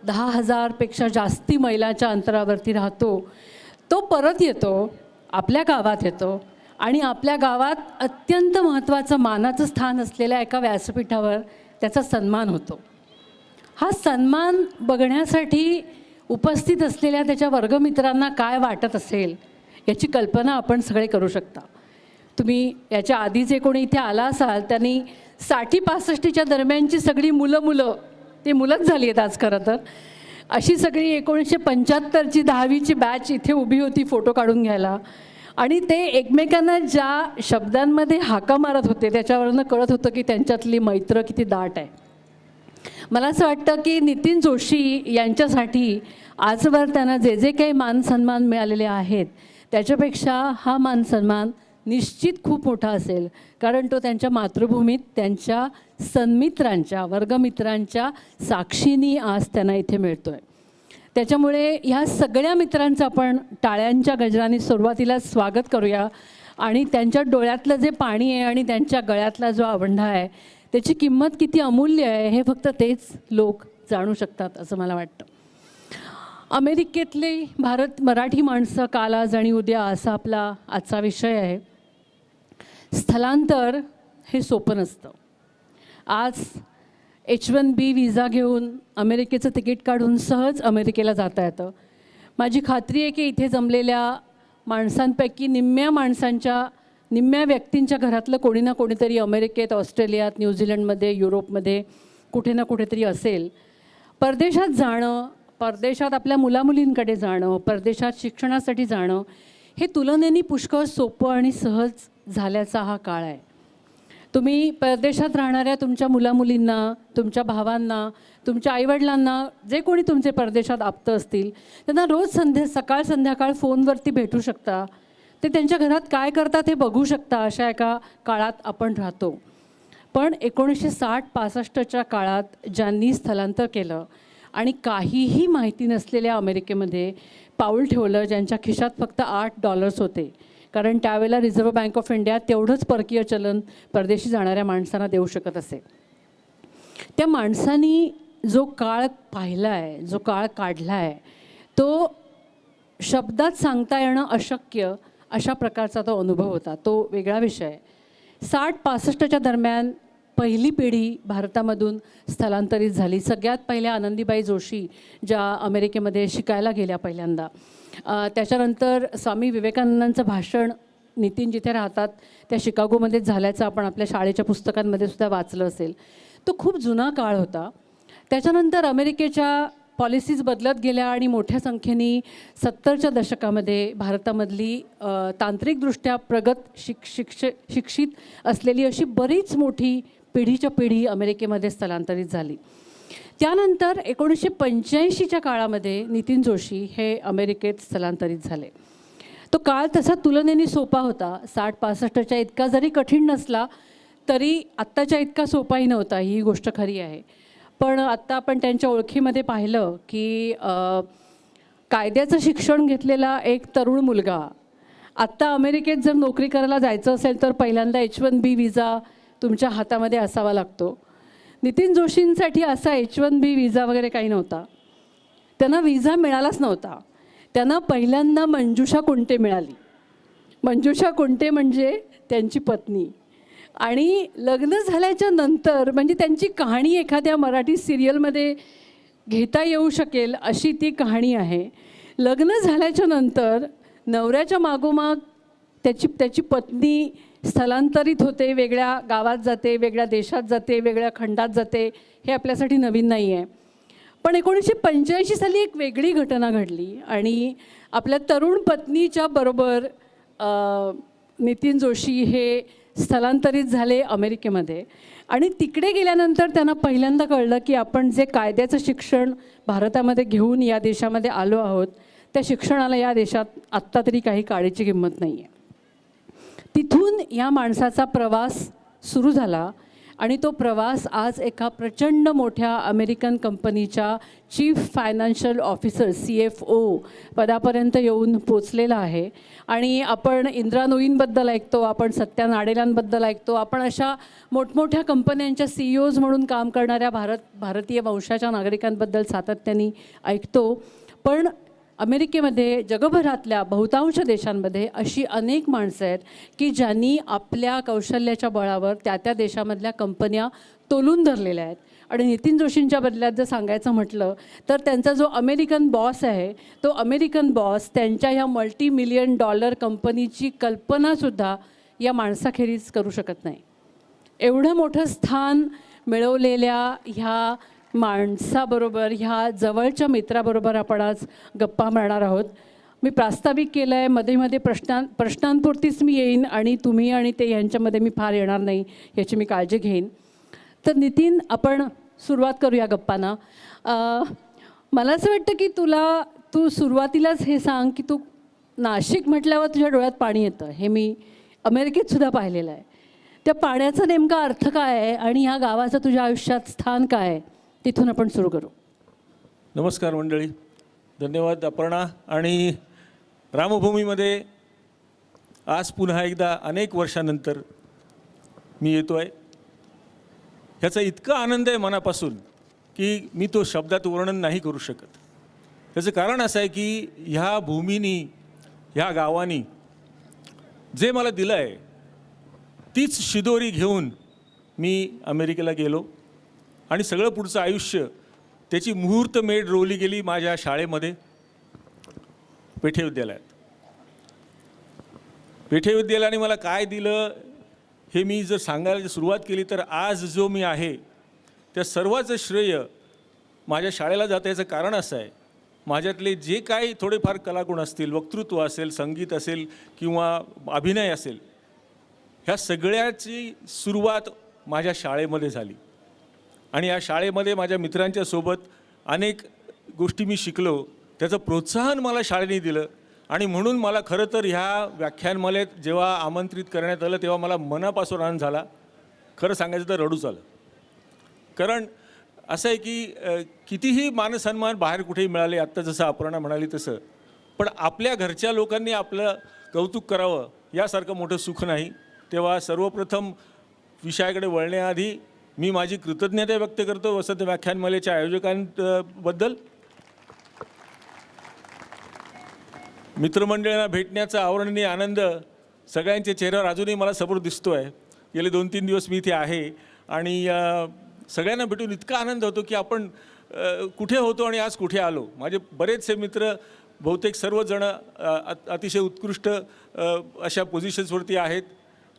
10,000पेक्षा जास्ती मैलाच्या अंतरावरती राहतो, तो परत येतो, आपल्या गावात येतो आणि आपल्या गावात अत्यंत महत्त्वाचं मानाचं स्थान असलेल्या एका व्यासपीठावर त्याचा सन्मान होतो. हा सन्मान बघण्यासाठी उपस्थित असलेल्या त्याच्या वर्गमित्रांना काय वाटत असेल याची कल्पना आपण सगळे करू शकता. तुम्ही याच्या आधी जे कोणी इथे आला असाल त्यांनी 60-65च्या दरम्यानची सगळी मुलं ते मुलंच झाली आहेत आज खरं तर, अशी सगळी 1975ची 10वीची बॅच इथे उभी होती फोटो काढून घ्यायला. आणि ते एकमेकांना ज्या शब्दांमध्ये हाका मारत होते त्याच्यावरनं कळत होतं की त्यांच्यातली मैत्र किती दाट आहे. मला असं वाटतं की नितीन जोशी यांच्यासाठी आजवर त्यांना जे जे काही मान सन्मान मिळालेले आहेत त्याच्यापेक्षा हा मान सन्मान निश्चित खूप मोठा असेल, कारण तो त्यांच्या मातृभूमीत त्यांच्या सन्मित्रांच्या, वर्गमित्रांच्या साक्षीनी आज त्यांना इथे मिळतो आहे. त्याच्यामुळे ह्या सगळ्या मित्रांचं आपण टाळ्यांच्या गजराने सुरुवातीला स्वागत करूया आणि त्यांच्या डोळ्यातलं जे पाणी आहे आणि त्यांच्या गळ्यातला जो आवंढा आहे त्याची किंमत किती अमूल्य आहे हे फक्त तेच लोक जाणू शकतात असं मला वाटतं. अमेरिकेतले मराठी माणसं काल, आज आणि उद्या असा आपला आजचा विषय आहे. स्थलांतर हे सोपं नसतं. आज H-1B विजा घेऊन अमेरिकेचं तिकीट काढून सहज अमेरिकेला जाता येतं. माझी खात्री आहे की इथे जमलेल्या माणसांपैकी निम्म्या व्यक्तींच्या घरातलं कोणी ना कोणीतरी अमेरिकेत, ऑस्ट्रेलियात, न्यूझीलंडमध्ये, युरोपमध्ये कुठे ना कुठेतरी असेल. परदेशात जाणं, परदेशात आपल्या मुलामुलींकडे जाणं, परदेशात शिक्षणासाठी जाणं हे तुलनेने पुष्कळ सोपं आणि सहज झाल्याचा हा काळ आहे. तुम्ही परदेशात राहणाऱ्या तुमच्या मुलामुलींना, तुमच्या भावांना, तुमच्या आईवडिलांना, जे कोणी तुमचे परदेशात आप्त असतील त्यांना रोज सकाळ संध्याकाळ फोनवरती भेटू शकता. ते त्यांच्या घरात काय करतात हे बघू शकता. अशा एका काळात आपण राहतो. पण 1960-65च्या काळात ज्यांनी स्थलांतर केलं आणि काहीही माहिती नसलेल्या अमेरिकेमध्ये पाऊल ठेवलं, ज्यांच्या खिशात फक्त $8 होते, कारण त्यावेळेला रिझर्व्ह बँक ऑफ इंडिया तेवढंच परकीय चलन परदेशी जाणाऱ्या माणसांना देऊ शकत असे. त्या माणसांनी जो काळ पाहिला आहे, जो काळ काढला आहे, तो शब्दात सांगता येणं अशक्य अशा प्रकारचा तो अनुभव होता. तो वेगळा विषय आहे. 60-65च्या दरम्यान पहिली पिढी भारतामधून स्थलांतरित झाली. सगळ्यात पहिल्या आनंदीबाई जोशी ज्या अमेरिकेमध्ये शिकायला गेल्या पहिल्यांदा. त्याच्यानंतर स्वामी विवेकानंदांचं भाषण नितीन जिथे राहतात त्या शिकागोमध्येच झाल्याचं आपण आपल्या शाळेच्या पुस्तकांमध्ये सुद्धा वाचलं असेल. तो खूप जुना काळ होता. त्याच्यानंतर अमेरिकेच्या पॉलिसीज बदलत गेल्या आणि मोठ्या संख्येने 70च्या दशकामध्ये भारतामधली तांत्रिकदृष्ट्या प्रगत शिक्षित असलेली अशी बरीच मोठी पिढीच्या पिढी अमेरिकेमध्ये स्थलांतरित झाली. त्यानंतर 1985च्या काळामध्ये नितीन जोशी हे अमेरिकेत स्थलांतरित झाले. तो काळ तसा तुलनेने सोपा होता. 60-65च्या इतका जरी कठीण नसला तरी आत्ताच्या इतका सोपाही नव्हता, ही गोष्ट खरी आहे. पण आत्ता आपण त्यांच्या ओळखीमध्ये पाहिलं की कायद्याचं शिक्षण घेतलेला एक तरुण मुलगा आत्ता अमेरिकेत जर नोकरी करायला जायचं असेल तर पहिल्यांदा H-1B विजा तुमच्या हातामध्ये असावा लागतो. नितीन जोशींसाठी असा H-1B विजा वगैरे काही नव्हता. त्यांना विजा मिळालाच नव्हता. त्यांना पहिल्यांदा मंजुषा कुंटे मिळाली. मंजुषा कुंटे म्हणजे त्यांची पत्नी. आणि लग्न झाल्याच्या नंतर म्हणजे त्यांची कहाणी एखाद्या मराठी सिरियलमध्ये घेता येऊ शकेल अशी ती कहाणी आहे. लग्न झाल्याच्या नंतर नवऱ्याच्या मागोमाग त्याची पत्नी स्थलांतरित होते, वेगळ्या गावात जाते, वेगळ्या देशात जाते, वेगळ्या खंडात जाते. हे आपल्यासाठी नवीन नाही आहे. पण 1985 साली एक वेगळी घटना घडली आणि आपल्या तरुण पत्नीच्या बरोबर नितीन जोशी हे स्थलांतरित झाले अमेरिकेमध्ये. आणि तिकडे गेल्यानंतर त्यांना पहिल्यांदा कळलं की आपण जे कायद्याचं शिक्षण भारतामध्ये घेऊन या देशामध्ये आलो आहोत त्या शिक्षणाला या देशात आत्ता तरी काही काळीची किंमत नाही आहे. तिथून या माणसाचा प्रवास सुरू झाला आणि तो प्रवास आज एका प्रचंड मोठ्या अमेरिकन कंपनीच्या चीफ फायनान्शियल ऑफिसर CFO पदापर्यंत येऊन पोचलेला आहे. आणि आपण इंदिरा नोईंबद्दल ऐकतो, आपण सत्या नाडेलांबद्दल ऐकतो, आपण अशा मोठमोठ्या कंपन्यांच्या CEOज म्हणून काम करणाऱ्या भारतीय वंशाच्या नागरिकांबद्दल सातत्याने ऐकतो. पण अमेरिकेमध्ये जगभरातल्या बहुतांश देशांमध्ये अशी अनेक माणसं आहेत की ज्यांनी आपल्या कौशल्याच्या बळावर त्या देशामधल्या कंपन्या तोलून धरलेल्या आहेत. आणि नितीन जोशींच्या बदल्यात जर सांगायचं म्हटलं तर त्यांचा जो अमेरिकन बॉस आहे तो अमेरिकन बॉस त्यांच्या ह्या $multi-million कंपनीची कल्पनासुद्धा या माणसाखेरीज करू शकत नाही. एवढं मोठं स्थान मिळवलेल्या ह्या माणसाबरोबर, ह्या जवळच्या मित्राबरोबर आपण आज गप्पा मारणार आहोत. मी प्रास्ताविक केलं आहे, मध्ये मध्ये प्रश्नांपुरतीच मी येईन आणि तुम्ही आणि ते यांच्यामध्ये मी फार येणार नाही याची मी काळजी घेईन. तर नितीन, आपण सुरुवात करूया गप्पांना. मला असं वाटतं की तू सुरुवातीलाच हे सांग की तू नाशिक म्हटल्यावर तुझ्या डोळ्यात पाणी येतं. हे मी अमेरिकेतसुद्धा पाहिलेलं आहे. त्या पाण्याचा नेमका अर्थ काय आहे आणि ह्या गावाचं तुझ्या आयुष्यात स्थान काय आहे, तिथून आपण सुरू करू. नमस्कार मंडळी, धन्यवाद अपर्णा. आणि रामभूमीमध्ये आज पुन्हा एकदा अनेक वर्षानंतर मी येतो आहे. ह्याचा इतका आनंद आहे मनापासून की मी तो शब्दात वर्णन नाही करू शकत. त्याचं कारण असं आहे की ह्या भूमीनी, ह्या गावानी जे मला दिलं आहे तीच शिदोरी घेऊन मी अमेरिकेला गेलो आणि सगळं पुढचं आयुष्य त्याची मुहूर्तमेढ रोवली गेली माझ्या शाळेमध्ये, पेठे विद्यालयात. पेठे विद्यालयाने मला काय दिलं हे मी जर सांगायला सुरुवात केली तर आज जो मी आहे त्या सर्वाचं श्रेय माझ्या शाळेला जातं. याचं कारण असं आहे, माझ्यातले जे काही थोडेफार कलागुण असतील, वक्तृत्व असेल, संगीत असेल किंवा अभिनय असेल, ह्या सगळ्याची सुरुवात माझ्या शाळेमध्ये झाली. आणि या शाळेमध्ये माझ्या मित्रांच्या सोबत अनेक गोष्टी मी शिकलो. त्याचं प्रोत्साहन मला शाळेने दिलं. आणि म्हणून मला खरं तर ह्या व्याख्यानमालेत जेव्हा आमंत्रित करण्यात आलं तेव्हा मला मनापासून आनंद झाला. खरं सांगायचं तर रडूच आलं. कारण असं आहे की कितीही मानसन्मान बाहेर कुठेही मिळाले, आत्ता जसं अपर्णा म्हणाली तसं, पण आपल्या घरच्या लोकांनी आपलं कौतुक करावं यासारखं मोठं सुख नाही. तेव्हा सर्वप्रथम विषयाकडे वळण्याआधी मी माझी कृतज्ञता व्यक्त करतो वसंत व्याख्यानमालेच्या आयोजकांबद्दल. मित्रमंडळींना भेटण्याचा आवरणीय आनंद सगळ्यांच्या चेहऱ्यावर अजूनही मला समोर दिसतो आहे. गेले 2-3 दिवस मी इथे आहे आणि सगळ्यांना भेटून इतका आनंद होतो की आपण कुठे होतो आणि आज कुठे आलो. माझे बरेचसे मित्र, बहुतेक सर्वजण अतिशय उत्कृष्ट अशा पोझिशन्सवरती आहेत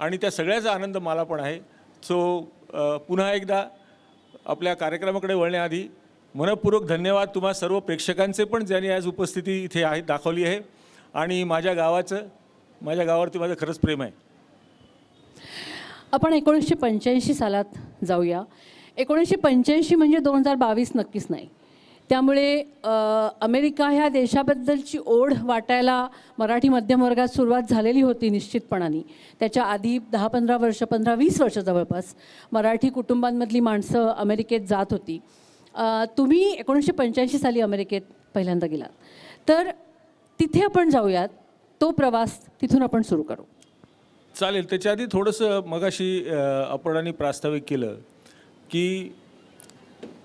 आणि त्या सगळ्याचा आनंद मला पण आहे. सो पुन्हा एकदा आपल्या कार्यक्रमाकडे वळण्याआधी मनपूर्वक धन्यवाद तुम्हा सर्व प्रेक्षकांचे पण, ज्यांनी आज उपस्थिती इथे आहे दाखवली आहे. आणि माझ्या गावावरती माझं खरंच प्रेम आहे. आपण 1985 सालात जाऊया. 1985 म्हणजे 2022 नक्कीच नाही. त्यामुळे अमेरिका ह्या देशाबद्दलची ओढ वाटायला मराठी मध्यमवर्गात सुरुवात झालेली होती निश्चितपणाने. त्याच्या आधी 10-15 वर्ष, 15-20 वर्ष जवळपास मराठी कुटुंबांमधली माणसं अमेरिकेत जात होती. तुम्ही 1985 साली अमेरिकेत पहिल्यांदा गेलात, तर तिथे आपण जाऊयात. तो प्रवास तिथून आपण सुरू करू. चालेल. त्याच्या आधी थोडंसं मगाशी अपर्णाने प्रास्ताविक केलं की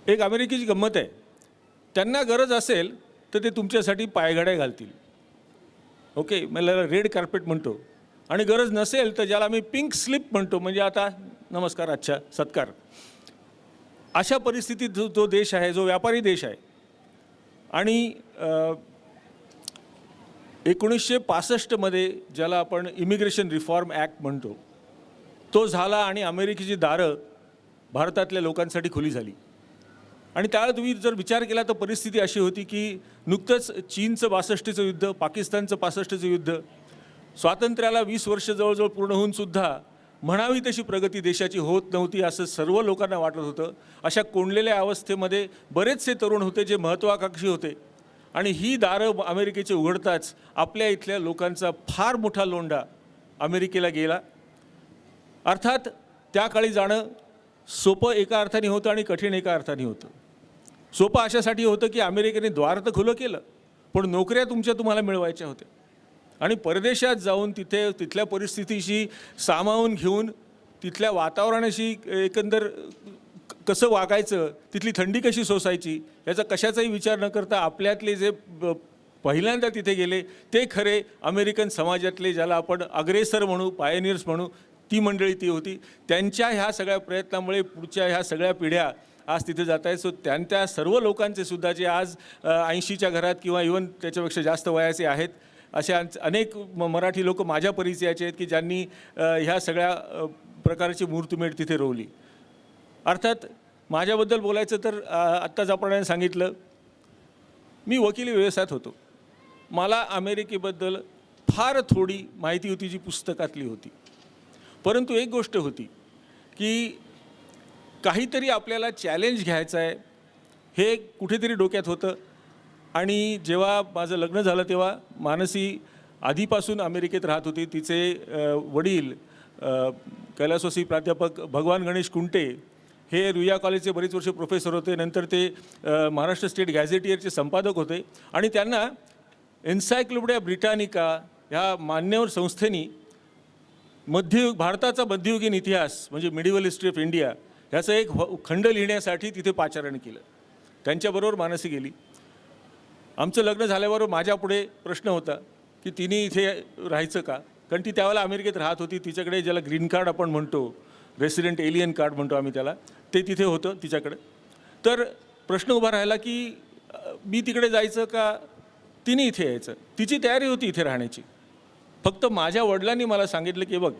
एक अमेरिकेची गंमत आहे त्यांना गरज असेल तर ते तुमच्यासाठी पायघड्या घालतील, ओके, मला रेड कार्पेट म्हणतो. आणि गरज नसेल तर ज्याला मी पिंक स्लिप म्हणतो, म्हणजे आता नमस्कार, अच्छा, सत्कार. अशा परिस्थितीत जो देश आहे, जो व्यापारी देश आहे. आणि 1965मध्ये ज्याला आपण इमिग्रेशन रिफॉर्म ॲक्ट म्हणतो तो झाला आणि अमेरिकेची दारं भारतातल्या लोकांसाठी खुली झाली. आणि त्यावेळेला तुम्ही जर विचार केला तर परिस्थिती अशी होती की नुकतंच चीनचं 62चं युद्ध, पाकिस्तानचं 65चं युद्ध, स्वातंत्र्याला 20 वर्ष जवळजवळ पूर्ण होऊनसुद्धा म्हणावी तशी प्रगती देशाची होत नव्हती असं सर्व लोकांना वाटत होतं. अशा कोंडलेल्या अवस्थेमध्ये बरेचसे तरुण होते जे महत्त्वाकांक्षी होते. आणि ही दारं अमेरिकेचे उघडताच आपल्या इथल्या लोकांचा फार मोठा लोंढा अमेरिकेला गेला. अर्थात त्या काळी जाणं सोपं एका अर्थाने होतं आणि कठीण एका अर्थाने होतं. सोपं अशासाठी होतं की अमेरिकेने द्वार तर खुलं केलं, पण नोकऱ्या तुम्हाला मिळवायच्या होत्या. आणि परदेशात जाऊन तिथल्या परिस्थितीशी सामावून घेऊन तिथल्या वातावरणाशी एकंदर कसं वागायचं, तिथली थंडी कशी सोसायची याचा कशाचाही विचार न करता आपल्यातले जे पहिल्यांदा तिथे गेले ते खरे अमेरिकन समाजातले, ज्याला आपण अग्रेसर म्हणू, पायनियर्स म्हणू, ती मंडळी ती होती. त्यांच्या ह्या सगळ्या प्रयत्नामुळे पुढच्या ह्या सगळ्या पिढ्या आज तिथे जात आहेत. सो त्या सर्व लोकांचे सुद्धा जे आज 80च्या घरात किंवा इवन त्याच्यापेक्षा जास्त वयाचे आहेत, अशा अनेक मराठी लोक माझ्या परिचयाचे आहेत की ज्यांनी ह्या सगळ्या प्रकारची मुहूर्तमेढ तिथे रोवली. अर्थात माझ्याबद्दल बोलायचं तर आत्ताच आपण सांगितलं, मी वकिली व्यवसायात होतो. मला अमेरिकेबद्दल फार थोडी माहिती होती जी पुस्तकातली होती. परंतु एक गोष्ट होती की काहीतरी आपल्याला चॅलेंज घ्यायचं आहे हे कुठेतरी डोक्यात होतं. आणि जेव्हा माझं लग्न झालं तेव्हा मानसी आधीपासून अमेरिकेत राहत होती. तिचे वडील कैलासवासी प्राध्यापक भगवान गणेश कुंटे हे रुईया कॉलेजचे बरीच वर्ष प्रोफेसर होते. नंतर ते महाराष्ट्र स्टेट गॅझेटियरचे संपादक होते. आणि त्यांना एन्सायक्लोपीडिया ब्रिटानिका ह्या मान्यवर संस्थेनी भारताचा मध्ययुगीन इतिहास म्हणजे मिडिवल हिस्ट्री ऑफ इंडिया ह्याचं एक खंड लिहिण्यासाठी तिथे पाचारण केलं. त्यांच्याबरोबर मानसी गेली. आमचं लग्न झाल्यावर माझ्यापुढे प्रश्न होता की तिने इथे राहायचं का, कारण ती त्यावेळेला अमेरिकेत राहत होती. तिच्याकडे ज्याला ग्रीन कार्ड आपण म्हणतो, रेसिडेंट एलियन कार्ड म्हणतो आम्ही त्याला, ते तिथे होतं तिच्याकडे. तर प्रश्न उभा राहिला की मी तिकडे जायचं का तिने इथे यायचं. तिची तयारी होती इथे राहण्याची. फक्त माझ्या वडिलांनी मला सांगितलं की बघ,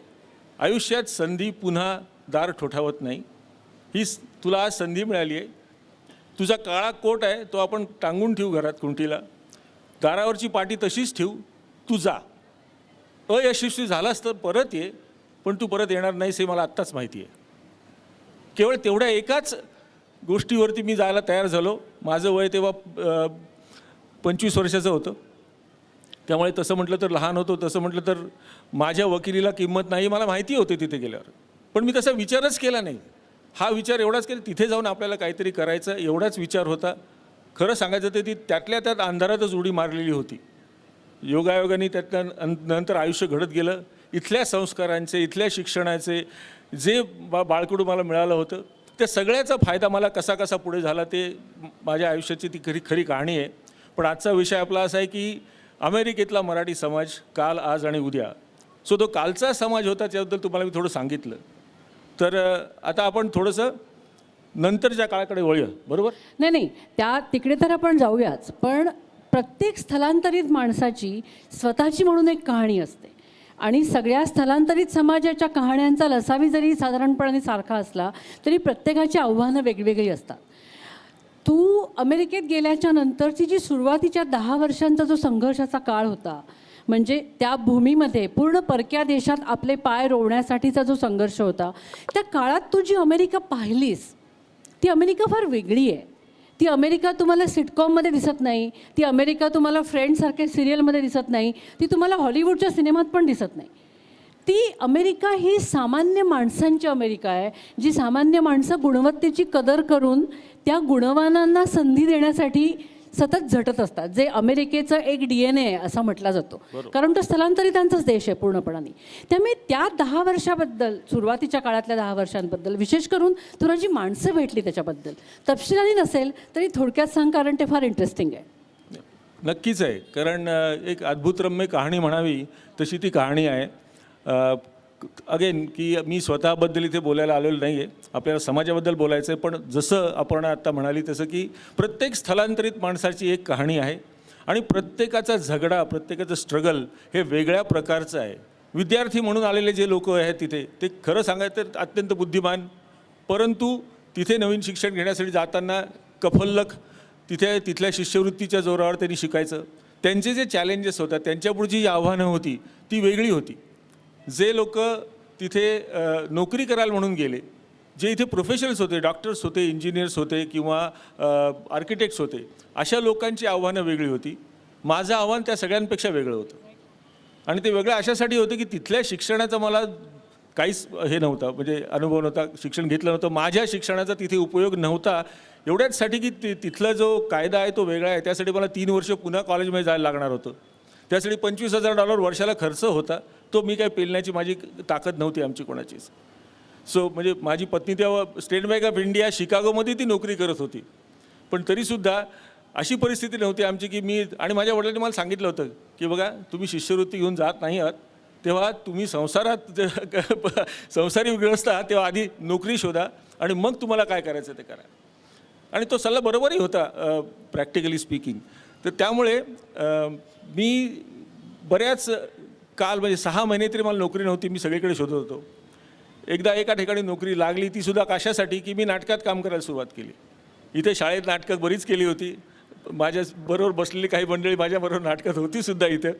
आयुष्यात संधी पुन्हा दार ठोठावत नाही. ही तुला आज संधी मिळाली आहे. तुझा काळा कोट आहे तो आपण टांगून ठेवू घरात कुंटीला, दारावरची पाटी तशीच ठेवू, तू जा. अयशस्वी झालास तर परत ये, पण तू परत येणार नाहीस हे मला आत्ताच माहिती आहे. केवळ तेवढ्या एकाच गोष्टीवरती मी जायला तयार झालो. माझं वय तेव्हा 25 वर्षाचं होतं. त्यामुळे तसं म्हटलं तर लहान होतो, तसं म्हटलं तर माझ्या वकिलीला किंमत नाही मला माहिती होते तिथे गेल्यावर. पण मी तसा विचारच केला नाही. हा विचार एवढाच केला तिथे जाऊन आपल्याला काहीतरी करायचं एवढाच विचार होता. खरं सांगायचं तर ती त्यातल्या त्यात अंधारातच उडी मारलेली होती. योगायोगाने त्यातनं नंतर आयुष्य घडत गेलं. इथल्या संस्कारांचे, इथल्या शिक्षणाचे जे बाळकडू मला मिळालं होतं त्या सगळ्याचा फायदा मला कसा कसा पुढे झाला ते माझ्या आयुष्याची ती खरी कहाणी आहे. पण आजचा विषय आपला असा आहे की अमेरिकेतला मराठी समाज काल, आज आणि उद्या. सो तो कालचा समाज होता त्याबद्दल तुम्हाला मी थोडं सांगितलं. तर आता आपण थोडंसं नंतरच्या काळाकडे वळूया, बरोबर? नाही, तिकडे तर आपण जाऊयाच. पण प्रत्येक स्थलांतरित माणसाची स्वतःची म्हणून एक कहाणी असते. आणि सगळ्या स्थलांतरित समाजाच्या कहाण्यांचा लसावी जरी साधारणपणे सारखा असला तरी प्रत्येकाची आव्हानं वेगवेगळी असतात. तू अमेरिकेत गेल्याच्या नंतरची जी सुरुवातीच्या 10 वर्षांचा जो संघर्षाचा काळ होता, म्हणजे त्या भूमीमध्ये पूर्ण परक्या देशात आपले पाय रोवण्यासाठीचा जो संघर्ष होता, त्या काळात तू जी अमेरिका पाहिलीस ती अमेरिका फार वेगळी आहे. ती अमेरिका तुम्हाला सिटकॉममध्ये दिसत नाही, ती अमेरिका तुम्हाला फ्रेंड्ससारख्या सिरियलमध्ये दिसत नाही, ती तुम्हाला हॉलिवूडच्या सिनेमात पण दिसत नाही. ती अमेरिका ही सामान्य माणसांची अमेरिका आहे, जी सामान्य माणसं गुणवत्तेची कदर करून त्या गुणवानांना संधी देण्यासाठी सतत झटत असतात, जे अमेरिकेचं एक DNA आहे असा म्हटला जातो, कारण तो स्थलांतरितांचाच देश आहे पूर्णपणाने. त्यामुळे त्या 10 वर्षाबद्दल, सुरुवातीच्या काळातल्या 10 वर्षांबद्दल, विशेष करून तुला जी माणसं भेटली त्याच्याबद्दल तपशिलाने नसेल तरी थोडक्यात सांग, कारण ते फार इंटरेस्टिंग आहे. नक्कीच आहे, कारण एक अद्भुतरम्य कहाणी म्हणावी तशी ती कहाणी आहे. अगेन की मी स्वतःबद्दल इथे बोलायला आलेलो नाही आहे, आपल्याला समाजाबद्दल बोलायचं आहे. पण जसं आपण आत्ता म्हणाली तसं की प्रत्येक स्थलांतरित माणसाची एक कहाणी आहे आणि प्रत्येकाचा झगडा, प्रत्येकाचं स्ट्रगल हे वेगळ्या प्रकारचं आहे. विद्यार्थी म्हणून आलेले जे लोक आहेत तिथे, ते खरं सांगायचं तर अत्यंत बुद्धिमान, परंतु तिथे नवीन शिक्षण घेण्यासाठी जाताना कफल्लक, तिथल्या शिष्यवृत्तीच्या जोरावर त्यांनी शिकायचं. त्यांचे जे चॅलेंजेस होतात, त्यांच्यापुढची जी आव्हानं होती ती वेगळी होती. जे लोक तिथे नोकरी करायला म्हणून गेले, जे इथे प्रोफेशनल्स होते, डॉक्टर्स होते, इंजिनियर्स होते किंवा आर्किटेक्ट्स होते, अशा लोकांची आव्हानं वेगळी होती. माझं आव्हान त्या सगळ्यांपेक्षा वेगळं होतं आणि ते वेगळं अशासाठी होतं की तिथल्या शिक्षणाचा मला काहीच हे नव्हता, म्हणजे अनुभव नव्हता, शिक्षण घेतलं नव्हतं, माझ्या शिक्षणाचा तिथे उपयोग नव्हता. एवढ्याचसाठी की तिथला जो कायदा आहे तो वेगळा आहे, त्यासाठी मला 3 वर्ष पुन्हा कॉलेजमध्ये जायला लागणार होतं. त्यासाठी $25,000 वर्षाला खर्च होता, तो मी काय पेलण्याची माझी ताकद नव्हती आमची कोणाचीच. सो म्हणजे माझी पत्नी तेव्हा स्टेट बँक ऑफ इंडिया शिकागोमध्ये ती नोकरी करत होती, पण तरीसुद्धा अशी परिस्थिती नव्हती आमची की मी, आणि माझ्या वडिलांनी मला सांगितलं होतं की बघा, तुम्ही शिष्यवृत्ती घेऊन जात नाही आहात, तेव्हा तुम्ही संसारी गृहस्थ आहात, तेव्हा आधी नोकरी शोधा आणि मग तुम्हाला काय करायचं ते करा. आणि तो सल्ला बरोबरही होता प्रॅक्टिकली स्पीकिंग. तर त्यामुळे मी बऱ्याच काल, म्हणजे 6 महिने तरी मला नोकरी नव्हती, मी सगळीकडे शोधत होतो. एकदा एका ठिकाणी नोकरी लागली, तीसुद्धा कशासाठी की मी नाटकात काम करायला सुरुवात केली. इथे शाळेत नाटकं बरीच केली होती, माझ्याबरोबर बसलेली काही मंडळी माझ्याबरोबर नाटकात होतीसुद्धा इथे.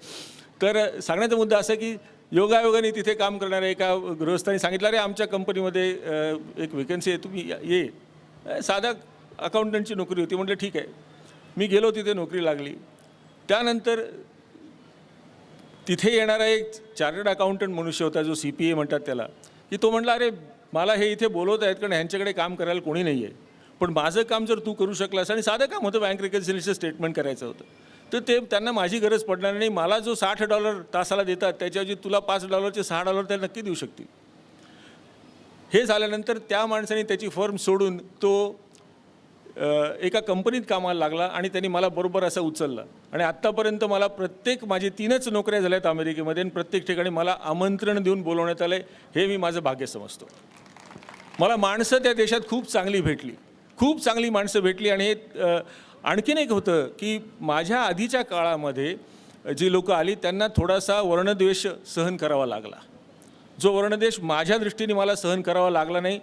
तर सांगण्याचा मुद्दा असा की योगायोगाने तिथे काम करणाऱ्या एका गृहस्थांनी सांगितलं, अरे आमच्या कंपनीमध्ये एक वेकन्सी आहे, तुम्ही ये. साधा अकाउंटंटची नोकरी होती. म्हटलं ठीक आहे. मी गेलो, तिथे नोकरी लागली. त्यानंतर तिथे येणारा एक चार्टर्ड अकाउंटंट मनुष्य होता, जो CPA म्हणतात त्याला, की तो म्हटला, अरे मला हे इथे बोलवत आहेत कारण ह्यांच्याकडे काम करायला कोणी नाही आहे, पण माझं काम जर तू करू शकलास, आणि साधं काम होतं, बँक रिकन्सिलिएशन स्टेटमेंट करायचं होतं, तर ते त्यांना माझी गरज पडणार नाही. मला जो $60 तासाला देतात त्याच्याऐवजी तुला $5चे $6 त्या नक्की देऊ शकतील. हे झाल्यानंतर त्या माणसाने त्याची फर्म सोडून तो एका कंपनीत कामाला लागला आणि त्यांनी मला बरोबर असं उचललं. आणि आत्तापर्यंत मला माझी 3च नोकऱ्या झाल्यात अमेरिकेमध्ये, आणि प्रत्येक ठिकाणी मला आमंत्रण देऊन बोलवण्यात आलं आहे. हे मी माझं भाग्य समजतो. मला माणसं त्या देशात खूप चांगली भेटली, खूप चांगली माणसं भेटली. आणि हे आणखीन एक होतं की माझ्या आधीच्या काळामध्ये जी लोकं आली त्यांना थोडासा वर्णद्वेष सहन करावा लागला. जो वर्णद्वेष माझ्या दृष्टीने मला सहन करावा लागला नाही,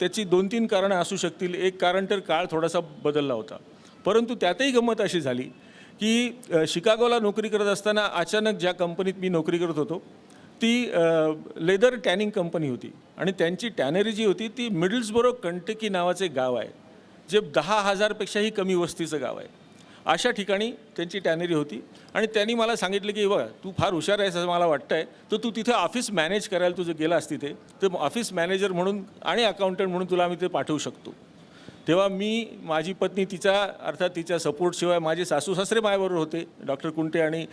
त्याची 2-3 कारणं असू शकतील. एक कारण तर काळ थोडासा बदलला होता, परंतु त्यातही गंमत अशी झाली की शिकागोला नोकरी करत असताना अचानक ज्या कंपनीत मी नोकरी करत होतो ती लेदर टॅनिंग कंपनी होती, आणि त्यांची टॅनरी जी होती ती मिडल्सबरो कंटकी नावाचे गाव आहे, जे 10,000पेक्षाही कमी वस्तीचं गाव आहे. अशा ठिकाणी त्यांची टॅनरी होती. आणि त्यांनी मला सांगितलं की बघा, तू फार हुशार आहेस असं मला वाटतं आहे, तर तू तिथे ऑफिस मॅनेज करायला तुझं गेलास तिथे, तर ऑफिस मॅनेजर म्हणून आणि अकाउंटंट म्हणून तुला आम्ही ते पाठवू शकतो. तेव्हा मी, माझी पत्नी, अर्थात तिच्या सपोर्टशिवाय माझे सासू सासरे माझ्याबरोबर होते, डॉक्टर कुंटे आणि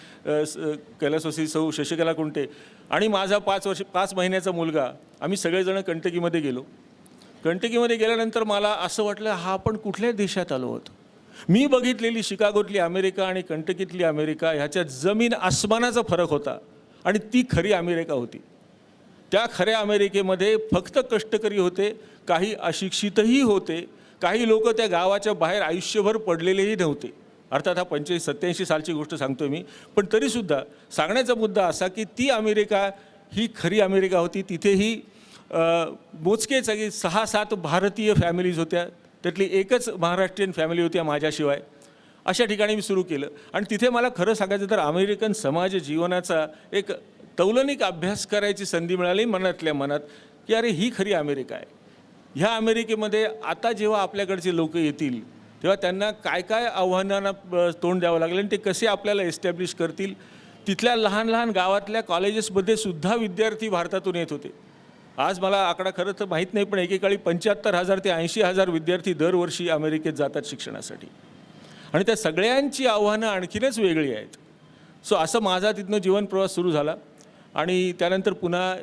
कैलासवासी सौ शशिकला कुंटे, आणि माझा 5 महिन्याचा मुलगा. आम्ही सगळेजण कंटकीमध्ये गेलो. कंटकीमध्ये गेल्यानंतर मला असं वाटलं, हा आपण कुठल्या देशात आलो होतो. मी बघितलेली शिकागोतली अमेरिका आणि कंटकीतली अमेरिका ह्याच्यात जमीन आसमानाचा फरक होता, आणि ती खरी अमेरिका होती. त्या खऱ्या अमेरिकेमध्ये फक्त कष्टकरी होते, काही अशिक्षितही होते, काही लोक त्या गावाच्या बाहेर आयुष्यभर पडलेलेही नव्हते. अर्थात हा 85-87 सालची गोष्ट सांगतो मी, पण तरीसुद्धा सांगण्याचा मुद्दा असा की ती अमेरिका ही खरी अमेरिका होती. तिथेही मोजकेच 6-7 भारतीय फॅमिलीज होत्या, त्यातली एकच महाराष्ट्रीयन फॅमिली होती माझ्याशिवाय. अशा ठिकाणी मी सुरू केलं, आणि तिथे मला खरं सांगायचं तर अमेरिकन समाज जीवनाचा एक तौलनिक अभ्यास करायची संधी मिळाली मनातल्या मनात, की अरे ही खरी अमेरिका आहे. ह्या अमेरिकेमध्ये आता जेव्हा आपल्याकडचे लोक येतील तेव्हा त्यांना काय काय आव्हानांना तोंड द्यावं लागेल, आणि ते कसे आपल्याला एस्टॅब्लिश करतील. तिथल्या लहान लहान गावातल्या कॉलेजेसमध्ये सुद्धा विद्यार्थी भारतातून येत होते. आज मला आकडा खरं तर माहीत नाही, पण एकेकाळी 75,000 ते 80,000 विद्यार्थी दरवर्षी अमेरिकेत जातात शिक्षणासाठी. आणि त्या सगळ्यांची आव्हानं आणखीनच वेगळी आहेत. सो असं माझा तिथनं जीवन प्रवास सुरू झाला. आणि त्यानंतर पुन्हा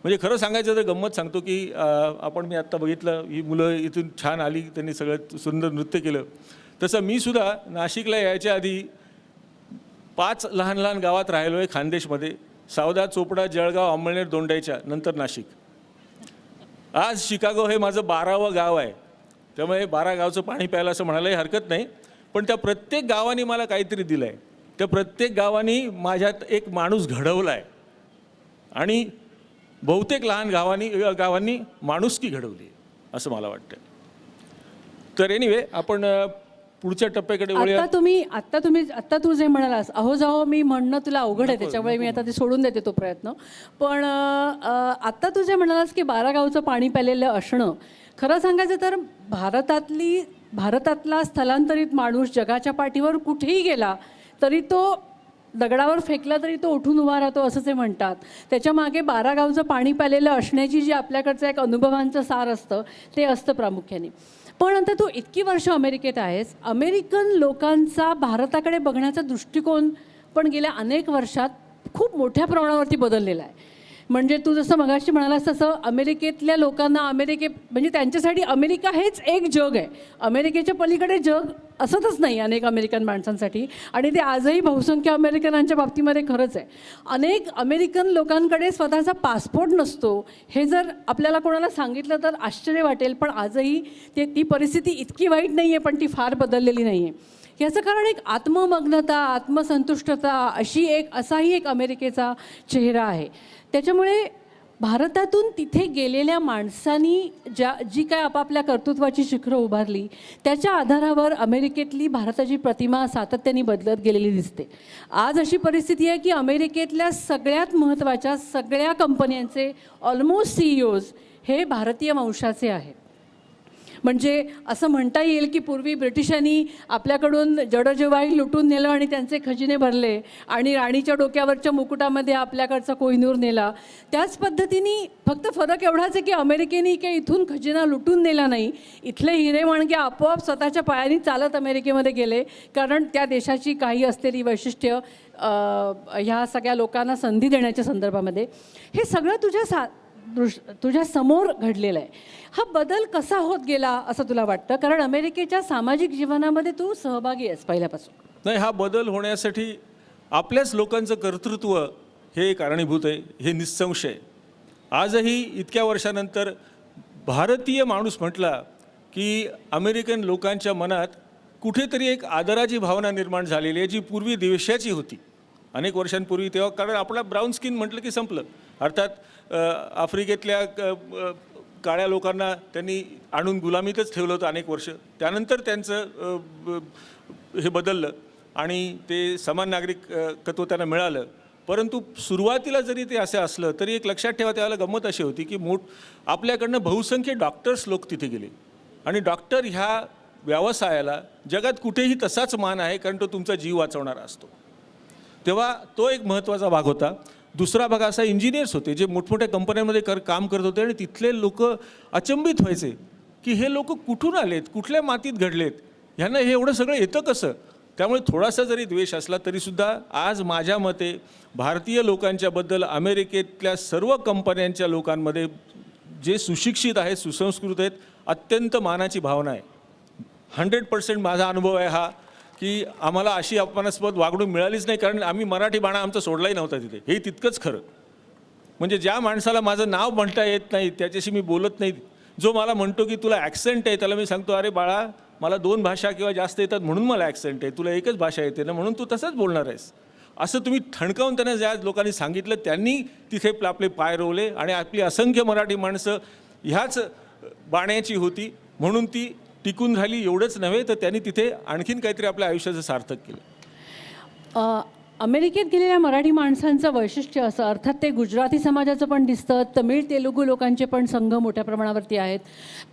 म्हणजे खरं सांगायचं तर गंमत सांगतो की मी आत्ता बघितलं ही मुलं इथून छान आली, त्यांनी सगळं सुंदर नृत्य केलं. तसं मी सुद्धा नाशिकला यायच्या आधी 5 लहान लहान गावात राहिलो आहे खानदेशमध्ये. सावदा, चोपडा, जळगाव, अंमळनेर, दोंडाईच्या नंतर नाशिक. आज शिकागो हे माझं 12वं गाव आहे. त्यामुळे 12 गावचं पाणी प्यायला असं म्हणायलाही हरकत नाही. पण त्या प्रत्येक गावाने मला काहीतरी दिलं आहे. त्या प्रत्येक गावाने माझ्यात एक माणूस घडवला आहे आणि बहुतेक लहान गावांनी माणुसकी घडवली असं मला वाटतं. तर एनिवे आपण पुढच्या टप्प्याकडे वळूया. आत्ता तू जे म्हणालास अहो जाओ मी म्हणणं तुला अवघड आहे, त्याच्यामुळे मी आता ते सोडून देते तो प्रयत्न. पण आत्ता तू जे म्हणालास की 12 गावचं पाणी प्यालेलं असणं, खरं सांगायचं तर भारतातला स्थलांतरित माणूस जगाच्या पाठीवर कुठेही गेला तरी तो दगडावर फेकला तरी तो उठून उभा राहतो असं ते म्हणतात. त्याच्यामागे 12 गावचं पाणी प्यालेलं असण्याची जी आपल्याकडचं एक अनुभवांचं सार असतं ते असतं प्रामुख्याने. पण नंतर तू इतकी वर्ष अमेरिकेत आहेस, अमेरिकन लोकांचा भारताकडे बघण्याचा दृष्टिकोन पण गेल्या अनेक वर्षात खूप मोठ्या प्रमाणावरती बदललेला आहे. म्हणजे तू जसं मगाशी म्हणालास तसं अमेरिकेतल्या लोकांना म्हणजे त्यांच्यासाठी अमेरिका हेच एक जग आहे. अमेरिकेच्या पलीकडे जग असतच नाही अनेक अमेरिकन माणसांसाठी. आणि ते आजही बहुसंख्य अमेरिकनांच्या बाबतीमध्ये खरंच आहे. अनेक अमेरिकन लोकांकडे स्वतःचा पासपोर्ट नसतो. हे जर आपल्याला कोणाला सांगितलं तर आश्चर्य वाटेल, पण आजही ती परिस्थिती इतकी वाईट नाही आहे, पण ती फार बदललेली नाही आहे. याचं कारण एक आत्ममग्नता, आत्मसंतुष्टता असाही एक अमेरिकेचा चेहरा आहे. त्याच्यामुळे भारतातून तिथे गेलेल्या माणसांनी जी काय आपापल्या कर्तृत्वाची शिखरं उभारली त्याच्या आधारावर अमेरिकेतली भारताची प्रतिमा सातत्याने बदलत गेलेली दिसते. आज अशी परिस्थिती आहे की अमेरिकेतल्या सगळ्यात महत्त्वाच्या सगळ्या कंपन्यांचे ऑलमोस्ट CEOs हे भारतीय वंशाचे आहेत. म्हणजे असं म्हणता येईल की पूर्वी ब्रिटिशांनी आपल्याकडून जडोजवाई लुटून नेलं आणि त्यांचे खजिने भरले आणि राणीच्या डोक्यावरच्या मुकुटामध्ये आपल्याकडचा कोहिनूर नेला. त्याच पद्धतीने फक्त फरक एवढाच आहे की अमेरिकेने काही इथून खजिना लुटून नेला नाही, इथले हिरे माणके आपोआप स्वतःच्या पायाने चालत अमेरिकेमध्ये गेले, कारण त्या देशाची काही असलेली वैशिष्ट्य ह्या सगळ्या लोकांना संधी देण्याच्या संदर्भामध्ये हे सगळं तुझ्या समोर घडलेलं आहे. हा बदल कसा होत गेला असं तुला वाटतं? कारण अमेरिकेच्या सामाजिक जीवनामध्ये तू सहभागी आहेस पहिल्यापासून. नाही, हा बदल होण्यासाठी आपल्याच लोकांचं कर्तृत्व हे कारणीभूत आहे, हे निस्संशय. आजही इतक्या वर्षानंतर भारतीय माणूस म्हटला की अमेरिकन लोकांच्या मनात कुठेतरी एक आदराची भावना निर्माण झालेली आहे, जी पूर्वी द्वेषाची होती अनेक वर्षांपूर्वी. तेव्हा कारण आपला ब्राऊन स्किन म्हटलं की संपलं. अर्थात आफ्रिकेतल्या काळ्या लोकांना त्यांनी आणून गुलामीतच ठेवलं होतं अनेक वर्ष. त्यानंतर त्यांचं हे बदललं आणि ते समान नागरिकत्व त्यांना मिळालं. परंतु सुरुवातीला जरी ते असं असलं तरी एक लक्षात ठेवा, त्यावेळेला गंमत अशी होती की आपल्याकडनं बहुसंख्य डॉक्टर्स लोक तिथे गेले आणि डॉक्टर ह्या व्यवसायाला जगात कुठेही तसाच मान आहे, कारण तो तुमचा जीव वाचवणारा असतो. तेव्हा तो एक महत्त्वाचा भाग होता. दुसरा भाग असा, इंजिनियर्स होते जे मोठमोठ्या कंपन्यांमध्ये काम करत होते आणि तिथले लोक अचंबित व्हायचे की हे लोक कुठून आलेत, कुठल्या मातीत घडलेत, ह्यांना हे एवढं सगळं येतं कसं. त्यामुळे थोडासा जरी द्वेष असला तरीसुद्धा आज माझ्या मते भारतीय लोकांच्याबद्दल अमेरिकेतल्या सर्व कंपन्यांच्या लोकांमध्ये जे सुशिक्षित आहेत, सुसंस्कृत आहेत, अत्यंत मानाची भावना आहे. 100% माझा अनुभव आहे हा की आम्हाला अशी अपमानास्पद वागणूक मिळालीच नाही, कारण आम्ही मराठी बाणा आमचा सोडलाही नव्हता तिथे. हे तितकंच खरं. म्हणजे ज्या माणसाला माझं नाव म्हणता येत नाही त्याच्याशी मी बोलत नाही. जो मला म्हणतो की तुला ॲक्सेंट आहे त्याला मी सांगतो, अरे बाळा मला 2 भाषा किंवा जास्त येतात म्हणून मला ॲक्सेंट आहे, तुला एकच भाषा येते ना म्हणून तू तसंच बोलणार आहेस. असं तुम्ही ठणकावून त्यांना ज्या लोकांनी सांगितलं त्यांनी तिथे आपले पाय रोवले आणि आपली असंख्य मराठी माणसं ह्याच बाण्याची होती म्हणून ती टिकून राहिली. एवढंच नव्हे तर त्यांनी तिथे आणखीन काहीतरी आपल्या आयुष्याचं सार्थक केलं. अमेरिकेत गेलेल्या मराठी माणसांचं वैशिष्ट्य असं, अर्थात ते गुजराती समाजाचं पण दिसतं, तमिळ तेलुगू लोकांचे पण संघ मोठ्या प्रमाणावरती आहेत.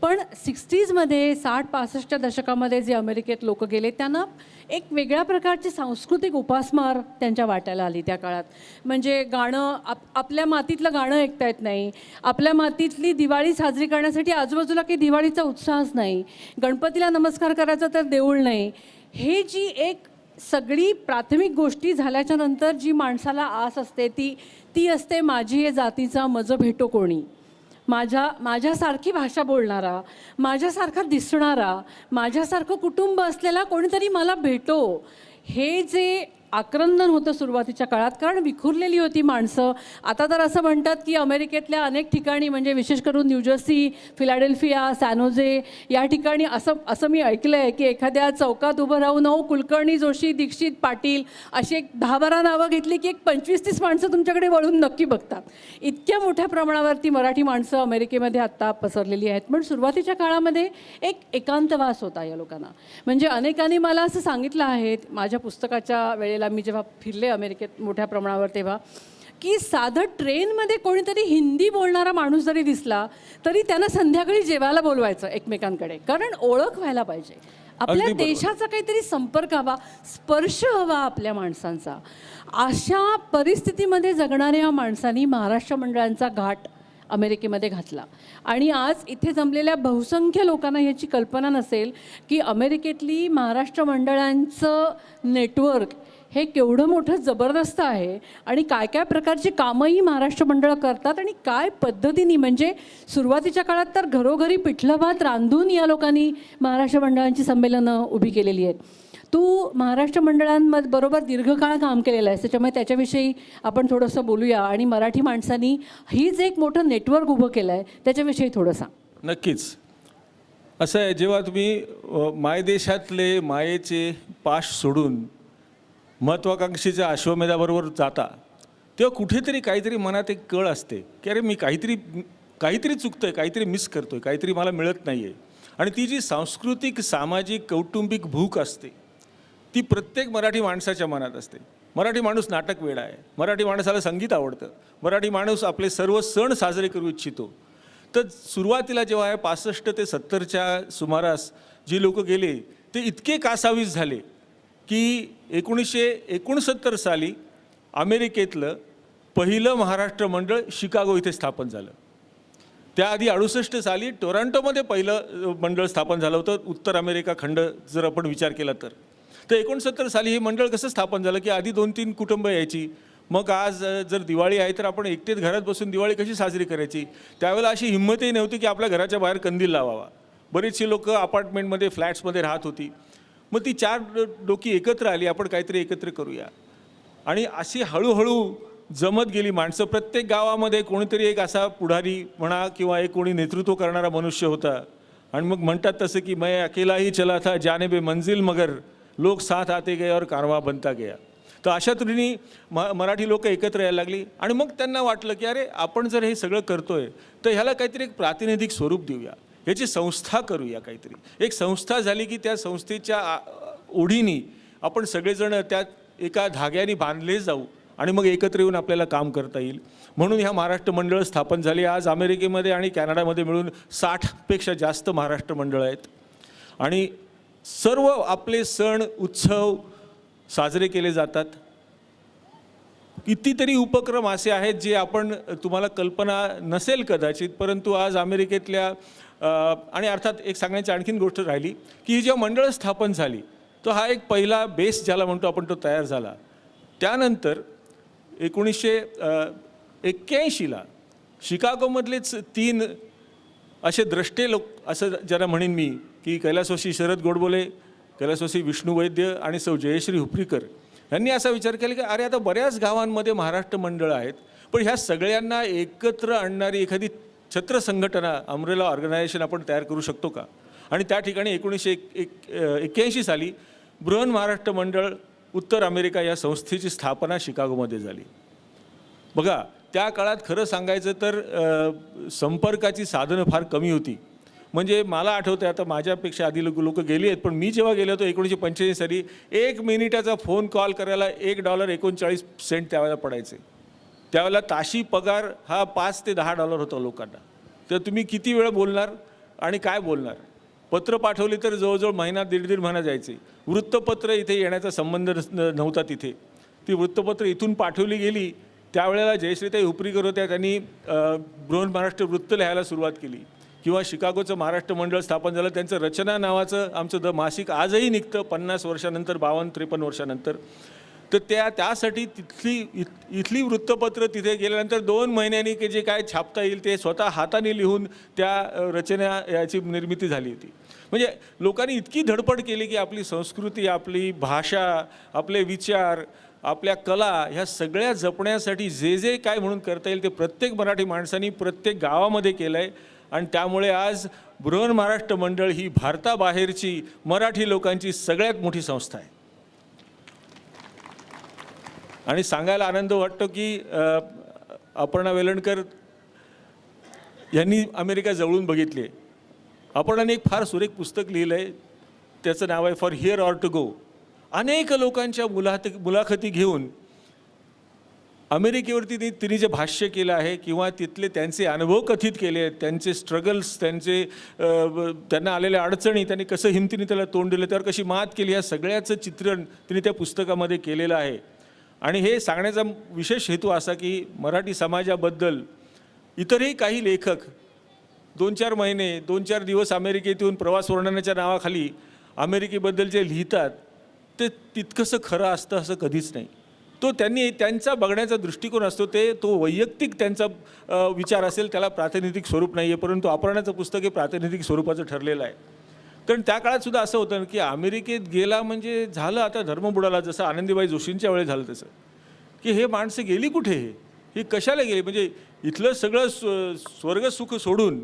पण 60sमध्ये 60-65च्या दशकामध्ये जे अमेरिकेत लोक गेले त्यांना एक वेगळ्या प्रकारची सांस्कृतिक उपासमार त्यांच्या वाट्याला आली त्या काळात. म्हणजे गाणं आपल्या मातीतलं गाणं ऐकता येत नाही, आपल्या मातीतली दिवाळी साजरी करण्यासाठी आजूबाजूला काही दिवाळीचा उत्साहच नाही, गणपतीला नमस्कार करायचा तर देऊळ नाही. हे जी एक सगळी प्राथमिक गोष्टी झाल्याच्या नंतर जी माणसाला आस असते ती असते, माझी हे जातीचा मज भेटो कोणी, माझ्यासारखी भाषा बोलणारा, माझ्यासारखा दिसणारा, माझ्यासारखं कुटुंब असलेला कोणीतरी मला भेटो. हे जे आक्रंदन होतं सुरुवातीच्या काळात, कारण विखुरलेली होती माणसं. आता तर असं म्हणतात की अमेरिकेतल्या अनेक ठिकाणी, म्हणजे विशेष करून न्यूजर्सी, फिलाडेल्फिया, सॅनोजे या ठिकाणी असं मी ऐकलं आहे की एखाद्या चौकात उभं राहून कुलकर्णी, जोशी, दीक्षित, पाटील अशी एक 10-12 नावं घेतली की एक 25-30 माणसं तुमच्याकडे वळून नक्की बघतात. इतक्या मोठ्या प्रमाणावरती मराठी माणसं अमेरिकेमध्ये आत्ता पसरलेली आहेत. पण सुरुवातीच्या काळामध्ये एक एकांतवास होता या लोकांना. म्हणजे अनेकांनी मला असं सांगितलं आहे माझ्या पुस्तकाच्या वेळेला, मी जेव्हा फिरले अमेरिकेत मोठ्या प्रमाणावर, तेव्हा की साधं ट्रेनमध्ये कोणीतरी हिंदी बोलणारा माणूस जरी दिसला तरी त्यांना संध्याकाळी जेवायला बोलवायचं एकमेकांकडे, कारण ओळख व्हायला पाहिजे. आपल्या देशाचा काहीतरी संपर्क हवा, स्पर्श हवा आपल्या माणसांचा. अशा परिस्थितीमध्ये जगणाऱ्या माणसांनी महाराष्ट्र मंडळांचा घाट अमेरिकेमध्ये घातला. आणि आज इथे जमलेल्या बहुसंख्य लोकांना ह्याची कल्पना नसेल की अमेरिकेतली महाराष्ट्र मंडळांचं नेटवर्क हे केवढं मोठं जबरदस्त आहे आणि काय काय प्रकारची कामंही महाराष्ट्र मंडळं करतात आणि काय पद्धतीने. म्हणजे सुरुवातीच्या काळात तर घरोघरी पिठलं भात रांधून या लोकांनी महाराष्ट्र मंडळांची संमेलनं उभी केलेली आहेत. तू महाराष्ट्र मंडळांबरोबर दीर्घकाळ काम केलेलं आहे, त्याच्यामुळे त्याच्याविषयी आपण थोडंसं बोलूया. आणि मराठी माणसांनी हीच एक मोठं नेटवर्क उभं केलं आहे, त्याच्याविषयी थोडं सांग. नक्कीच. असं आहे, जेव्हा तुम्ही मायदेशातले मायेचे पाश सोडून महत्त्वाकांक्षीच्या अश्वमेधाबरोबर जाता, तेव्हा कुठेतरी काहीतरी मनात एक कळ असते की अरे मी काहीतरी चुकतोय, काहीतरी मिस करतोय, काहीतरी मला मिळत नाही आहे. आणि ती जी सांस्कृतिक, सामाजिक, कौटुंबिक भूक असते ती प्रत्येक मराठी माणसाच्या मनात असते. मराठी माणूस नाटक वेडा आहे, मराठी माणसाला संगीत आवडतं, मराठी माणूस आपले सर्व सण साजरे करू इच्छितो. तर सुरुवातीला जेव्हा 65 ते 70च्या सुमारास जी लोक गेले ते इतके कासावीस झाले की 1969 साली अमेरिकेतलं पहिलं महाराष्ट्र मंडळ शिकागो इथे स्थापन झालं. त्याआधी 68 साली टोरंटोमध्ये पहिलं मंडळ स्थापन झालं होतं, उत्तर अमेरिका खंड जर आपण विचार केला तर. 69 साली हे मंडळ कसं स्थापन झालं की आधी 2-3 कुटुंब यायची. मग आज जर दिवाळी आहे तर आपण एकटेच घरात बसून दिवाळी कशी साजरी करायची. त्यावेळेला अशी हिंमतही नव्हती की आपल्या घराच्या बाहेर कंदील लावावा. बरीचशी लोक अपार्टमेंटमध्ये, फ्लॅट्समध्ये राहत होती. मग ती 4 डोकी एकत्र आली, आपण काहीतरी एकत्र करूया. आणि अशी हळूहळू जमत गेली माणसं. प्रत्येक गावामध्ये कोणीतरी एक असा पुढारी म्हणा किंवा एक कोणी नेतृत्व करणारा मनुष्य होता. आणि मग म्हणतात तसं की मैं अकेला ही चला था जानेबे मंजिल मगर लोक साथ आते गए और कारवा बनता गया. तर अशा तऱ्हेने मराठी लोक एकत्र यायला लागली. आणि मग त्यांना वाटलं की अरे आपण जर हे सगळं करतोय तर ह्याला काहीतरी एक प्रातिनिधिक स्वरूप देऊया, ह्याची संस्था करूया. काहीतरी एक संस्था झाली की त्या संस्थेच्या ओढीने आपण सगळेजण त्यात एका धाग्याने बांधले जाऊ आणि मग एकत्र येऊन आपल्याला काम करता येईल. म्हणून ह्या महाराष्ट्र मंडळं स्थापन झाली. आज अमेरिकेमध्ये आणि कॅनडामध्ये मिळून 60पेक्षा जास्त महाराष्ट्र मंडळं आहेत. आणि सर्व आपले सण उत्सव साजरे केले जातात. कितीतरी उपक्रम असे आहेत जे आपण, तुम्हाला कल्पना नसेल कदाचित, परंतु आज अमेरिकेतल्या आणि अर्थात एक सांगण्याची आणखीन गोष्ट राहिली की ही जेव्हा मंडळं स्थापन झाली तो हा एक पहिला बेस ज्याला म्हणतो आपण तो तयार झाला. त्यानंतर 1981ला शिकागोमधलेच 3 असे द्रष्टे लोक, असं ज्यांना म्हणेन मी, की कैलासवासी शरद गोडबोले, कैलासवासी विष्णू वैद्य आणि सौ जयश्री हुपरीकर यांनी असा विचार केला की अरे आता बऱ्याच गावांमध्ये महाराष्ट्र मंडळं आहेत, पण ह्या सगळ्यांना एकत्र आणणारी एखादी छत्र संघटना, अम्ब्रेला ऑर्गनायझेशन आपण तयार करू शकतो का. आणि त्या ठिकाणी 1981 साली बृहन महाराष्ट्र मंडळ उत्तर अमेरिका या संस्थेची स्थापना शिकागोमध्ये झाली. बघा, त्या काळात खरं सांगायचं तर संपर्काची साधनं फार कमी होती. म्हणजे मला आठवतं, आता माझ्यापेक्षा आधी लोक गेली आहेत, पण मी जेव्हा गेलो होतो 1985 साली 1 मिनिटाचा फोन कॉल करायला $1.39 त्यावेळेला पडायचे. त्यावेळेला ताशी पगार हा $5 ते $10 होता लोकांना. तर तुम्ही किती वेळ बोलणार आणि काय बोलणार. पत्र पाठवली तर जवळजवळ महिना, दीड महिना जायचे. वृत्तपत्र इथे येण्याचा संबंध नव्हता तिथे. ती वृत्तपत्र इथून पाठवली गेली. त्यावेळेला जयश्रीताई हुपरीकर होत्या, त्यांनी बृहन महाराष्ट्र वृत्त लिहायला सुरुवात केली. किंवा शिकागोचं महाराष्ट्र मंडळ स्थापन झालं, त्यांचं रचना नावाचं आमचं मासिक आजही निघतं 50 वर्षानंतर, 52-53 वर्षानंतर. तर त्यासाठी इथली वृत्तपत्र तिथे गेल्यानंतर 2 महिन्यांनी की जे काय छापता येईल ते स्वतः हाताने लिहून त्या रचना याची निर्मिती झाली होती. म्हणजे लोकांनी इतकी धडपड केली की आपली संस्कृती, आपली भाषा, आपले विचार, आपल्या कला ह्या सगळ्या जपण्यासाठी जे जे काय म्हणून करता येईल ते प्रत्येक मराठी माणसांनी प्रत्येक गावामध्ये केलं आहे. आणि त्यामुळे आज बृहन्महाराष्ट्र मंडळ ही भारताबाहेरची मराठी लोकांची सगळ्यात मोठी संस्था आहे. आणि सांगायला आनंद वाटतो की अपर्णा वेलणकर यांनी अमेरिका जवळून बघितली आहे. अपर्णाने एक फार सुरेख पुस्तक लिहिलं आहे, त्याचं नाव आहे for here or to go. अनेक लोकांच्या मुलाखती घेऊन अमेरिकेवरती तिने जे भाष्य केलं आहे किंवा तिथले त्यांचे अनुभव कथित केले आहेत, त्यांचे स्ट्रगल्स, त्यांना आलेल्या अडचणी, त्यांनी कसं हिमतीने त्याला तोंड दिलं, त्यावर कशी मात केली, या सगळ्याचं चित्रण तिने त्या पुस्तकामध्ये केलेलं आहे. आणि हे सांगण्याचा विशेष हेतू असा की मराठी समाजाबद्दल इतरही काही लेखक 2-4 महिने 2-4 दिवस अमेरिकेत येऊन प्रवास वर्णनाच्या नावाखाली अमेरिकेबद्दल जे लिहितात ते तितकंसं खरं असतं असं कधीच नाही. त्यांचा बघण्याचा दृष्टिकोन असतो, तो वैयक्तिक त्यांचा विचार असेल, त्याला प्रातिनिधिक स्वरूप नाही आहे. परंतु अपर्णाचं पुस्तक हे प्रातिनिधिक स्वरूपाचं ठरलेलं आहे. कारण त्या काळात सुद्धा असं होतं की अमेरिकेत गेला म्हणजे झालं आता धर्म बुडाला, जसं आनंदीबाई जोशींच्या वेळी झालं तसं, की हे माणसं गेली कुठे, हे कशाला गेली, म्हणजे इथलं सगळं स्वर्गसुख सोडून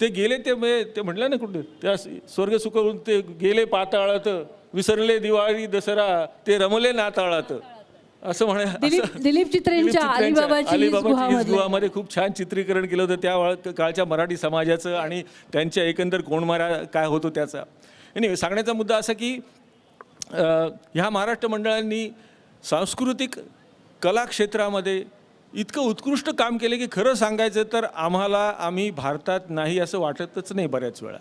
ते गेले. ते म्हटलं ना कुठे, त्या स्वर्गसुख ते गेले पाताळात, विसरले दिवाळी दसरा, ते रमले नाताळात, असं दिलीप चित्रेंच्या अलिबाबाची गुहामध्ये खूप छान चित्रीकरण केलं होतं त्या काळच्या मराठी समाजाचं आणि त्यांच्या एकंदर कोंडमारा काय होतो त्याचा. आणि सांगण्याचा मुद्दा असा की ह्या महाराष्ट्र मंडळांनी सांस्कृतिक कला क्षेत्रामध्ये इतकं उत्कृष्ट काम केले की खरं सांगायचं तर आम्ही भारतात नाही असं वाटतच नाही बऱ्याच वेळा.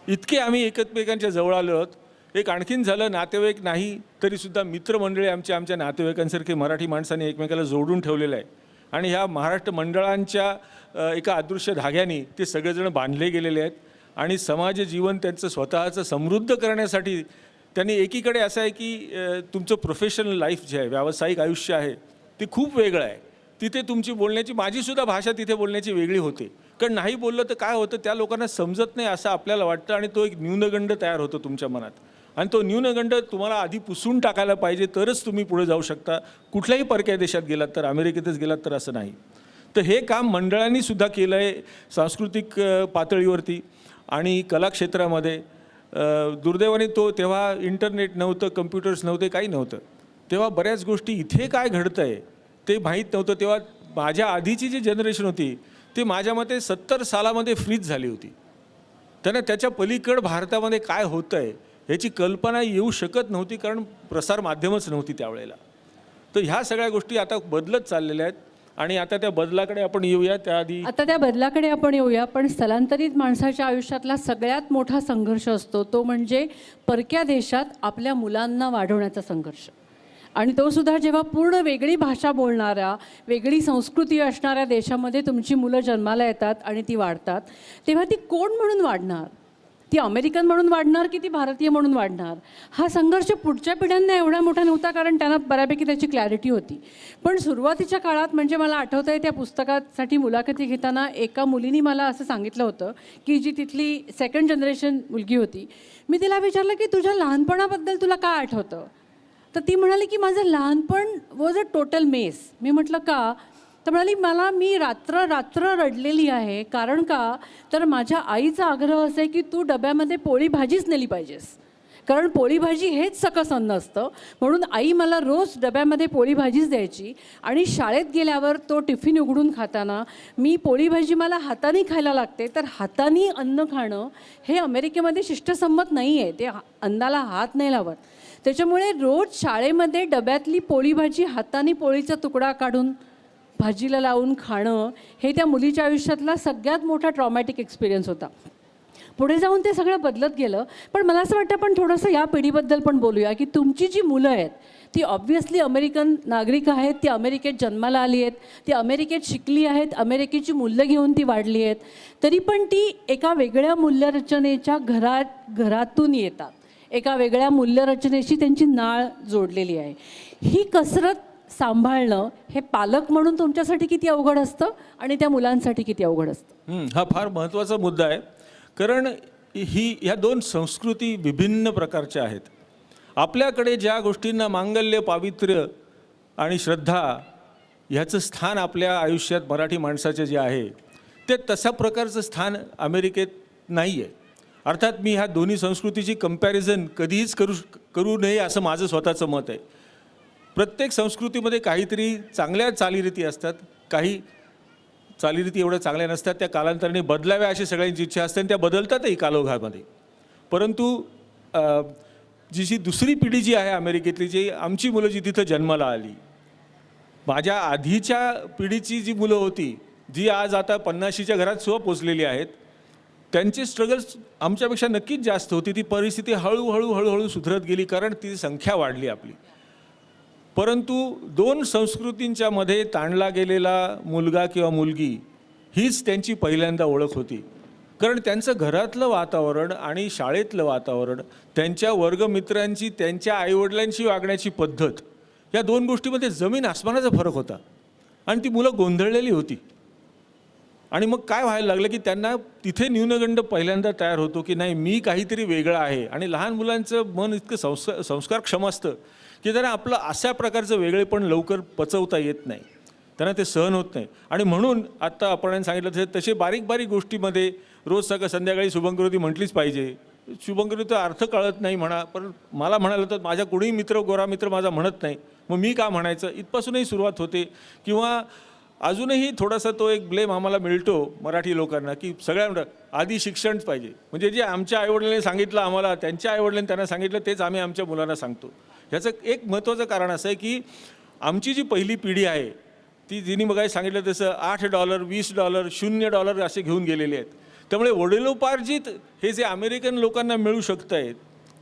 इतके आम्ही एकमेकांच्या जवळ आलो आहोत. एक आणखीन झालं, नातेवाईक नाही तरीसुद्धा मित्रमंडळी आमच्या नातेवाईकांसारखे मराठी माणसांनी एकमेकाला जोडून ठेवलेलं आहे. आणि ह्या महाराष्ट्र मंडळांच्या एका अदृश्य धाग्याने ते सगळेजण बांधले गेलेले आहेत. आणि समाज जीवन त्यांचं स्वतःचं समृद्ध करण्यासाठी त्यांनी एकीकडे असं आहे की तुमचं प्रोफेशनल लाईफ जे आहे, व्यावसायिक आयुष्य आहे, ते खूप वेगळं आहे. तिथे तुमची बोलण्याची, माझीसुद्धा भाषा तिथे बोलण्याची वेगळी होते. कारण नाही बोललं तर काय होतं, त्या लोकांना समजत नाही असं आपल्याला वाटतं आणि तो एक न्यूनगंड तयार होतो तुमच्या मनात. आणि तो न्यूनगंड तुम्हाला आधी पुसून टाकायला पाहिजे, तरच तुम्ही पुढे जाऊ शकता. कुठल्याही परक्या देशात गेलात तर, अमेरिकेतच गेलात तर असं नाही. तर हे काम मंडळांनी सुद्धा केलं आहे सांस्कृतिक पातळीवरती आणि कलाक्षेत्रामध्ये. दुर्दैवाने तेव्हा इंटरनेट नव्हतं, कम्प्युटर्स नव्हते, काही नव्हतं. तेव्हा बऱ्याच गोष्टी इथे काय घडतं आहे ते माहीत नव्हतं. तेव्हा माझ्या आधीची जी जनरेशन होती ती माझ्या मते 70 सालामध्ये फ्रीज झाली होती. त्यांना त्याच्या पलीकड भारतामध्ये काय होतं आहे ह्याची कल्पना येऊ शकत नव्हती, कारण प्रसार माध्यमच नव्हती त्यावेळेला. तर ह्या सगळ्या गोष्टी आता बदलत चाललेल्या आहेत आणि आता त्या बदलाकडे आपण येऊया. त्या बदलाकडे आपण येऊया. पण स्थलांतरित माणसाच्या आयुष्यातला सगळ्यात मोठा संघर्ष असतो तो म्हणजे परक्या देशात आपल्या मुलांना वाढवण्याचा संघर्ष. आणि तो सुद्धा जेव्हा पूर्ण वेगळी भाषा बोलणाऱ्या, वेगळी संस्कृती असणाऱ्या देशामध्ये तुमची मुलं जन्माला येतात आणि ती वाढतात, तेव्हा ती कोण म्हणून वाढणार, ती अमेरिकन म्हणून वाढणार की ती भारतीय म्हणून वाढणार, हा संघर्ष पुढच्या पिढ्यांना एवढा मोठा नव्हता, कारण त्यांना बऱ्यापैकी त्याची क्लॅरिटी होती. पण सुरुवातीच्या काळात म्हणजे मला आठवतं आहे त्या पुस्तकासाठी मुलाखती घेताना एका मुलीने मला असं सांगितलं होतं की जी तिथली 2nd जनरेशन मुलगी होती. मी तिला विचारलं की तुझ्या लहानपणाबद्दल तुला काय आठवतं, तर ती म्हणाली की माझं लहानपण वॉज अ टोटल मेस. मी म्हटलं का, तर म्हणाली मी रात्र रडलेली आहे. कारण का, तर माझ्या आईचा आग्रह असा आहे की तू डब्यामध्ये पोळी भाजीच नेली पाहिजेस, कारण पोळी भाजी हेच सकस अन्न असतं. म्हणून आई मला रोज डब्यामध्ये पोळी भाजीच द्यायची आणि शाळेत गेल्यावर तो टिफिन उघडून खाताना मी पोळी भाजी मला हाताने खायला लागते. तर हाताने अन्न खाणं हे अमेरिकेमध्ये शिष्टसंमत नाही आहे, ते अन्नाला हात नाही लावत. त्याच्यामुळे रोज शाळेमध्ये डब्यातली पोळी भाजी हाताने पोळीचा तुकडा काढून भाजीला लावून खाणं हे त्या मुलीच्या आयुष्यातला सगळ्यात मोठा ट्रॉमॅटिक एक्सपिरियन्स होता. पुढे जाऊन ते सगळं बदलत गेलं. पण मला असं वाटतं आपण थोडंसं या पिढीबद्दल पण बोलूया की तुमची जी मुलं आहेत ती ऑब्व्हियसली अमेरिकन नागरिक आहेत, ती अमेरिकेत जन्माला आली आहेत, ती अमेरिकेत शिकली आहेत, अमेरिकेची मूल्य घेऊन ती वाढली आहेत, तरी पण ती एका वेगळ्या मूल्यरचनेच्या घरातून येतात. एका वेगळ्या मूल्यरचनेशी त्यांची नाळ जोडलेली आहे. ही कसरत सांभाळणं हे पालक म्हणून तुमच्यासाठी किती अवघड असतं आणि त्या मुलांसाठी किती अवघड असतं? हा फार महत्त्वाचा मुद्दा आहे. कारण ह्या दोन संस्कृती विभिन्न प्रकारच्या आहेत. आपल्याकडे ज्या गोष्टींना मांगल्य, पावित्र्य आणि श्रद्धा ह्याचं स्थान आपल्या आयुष्यात मराठी माणसाचे जे आहे ते तशा प्रकारचं स्थान अमेरिकेत नाही आहे. अर्थात मी ह्या दोन्ही संस्कृतीची कंपॅरिझन कधीच करू नये असं माझं स्वतःचं मत आहे. प्रत्येक संस्कृतीमध्ये काहीतरी चांगल्या चालीरीती असतात, काही चालीरीती एवढ्या चांगल्या नसतात, त्या कालांतराने बदलाव्या अशी सगळ्यांची इच्छा असते आणि त्या बदलतातही कालोघामध्ये. परंतु जी दुसरी पिढी जी आहे अमेरिकेतली, जी आमची मुलं जी तिथं जन्माला आली, माझ्या आधीच्या पिढीची जी मुलं होती जी आज आता 50च्या घरात सुद्धा पोचलेली आहेत, त्यांची स्ट्रगल्स आमच्यापेक्षा नक्कीच जास्त होती. ती परिस्थिती हळूहळू सुधरत गेली कारण ती संख्या वाढली आपली. परंतु दोन संस्कृतींच्या मध्ये ताणला गेलेला मुलगा किंवा मुलगी हीच त्यांची पहिल्यांदा ओळख होती. कारण त्यांचं घरातलं वातावरण आणि शाळेतलं वातावरण, त्यांच्या वर्गमित्रांची, त्यांच्या आईवडिलांची वागण्याची पद्धत, या दोन गोष्टीमध्ये जमीन आसमानाचा फरक होता आणि ती मुलं गोंधळलेली होती. आणि मग काय व्हायला लागलं की त्यांना तिथे न्यूनगंड पहिल्यांदा तयार होतो की नाही, मी काहीतरी वेगळं आहे. आणि लहान मुलांचं मन इतकं संस्कारक्षम असतं की त्यांना आपलं अशा प्रकारचं वेगळेपण लवकर पचवता येत नाही, त्यांना ते सहन होत नाही. आणि म्हणून आत्ता आपण सांगितलं तसे बारीक बारीक गोष्टीमध्ये रोज सकाळ संध्याकाळी शुभंकरोती म्हटलीच पाहिजे. शुभंकरोतीचा अर्थ कळत नाही म्हणा, पण मला म्हणालं तर माझ्या कोणीही मित्र, गोरा मित्र माझा म्हणत नाही, मग मी का म्हणायचं, इथपासूनही सुरुवात होते. किंवा अजूनही थोडासा तो एक ब्लेम आम्हाला मिळतो मराठी लोकांना की सगळ्यांना आधी शिक्षणच पाहिजे. म्हणजे जे आमच्या आईवडिलांनी सांगितलं आम्हाला, त्यांच्या आईवडिलांनी त्यांना सांगितलं तेच आम्ही आमच्या मुलांना सांगतो. ह्याचं एक महत्त्वाचं कारण असं आहे की आमची जी पहिली पिढी आहे ती जिनी मगाशी सांगितलं तसं $8, $20, $0 असे घेऊन गेलेले आहेत. त्यामुळे वडिलोपार्जित हे जे अमेरिकन लोकांना मिळू शकतं आहे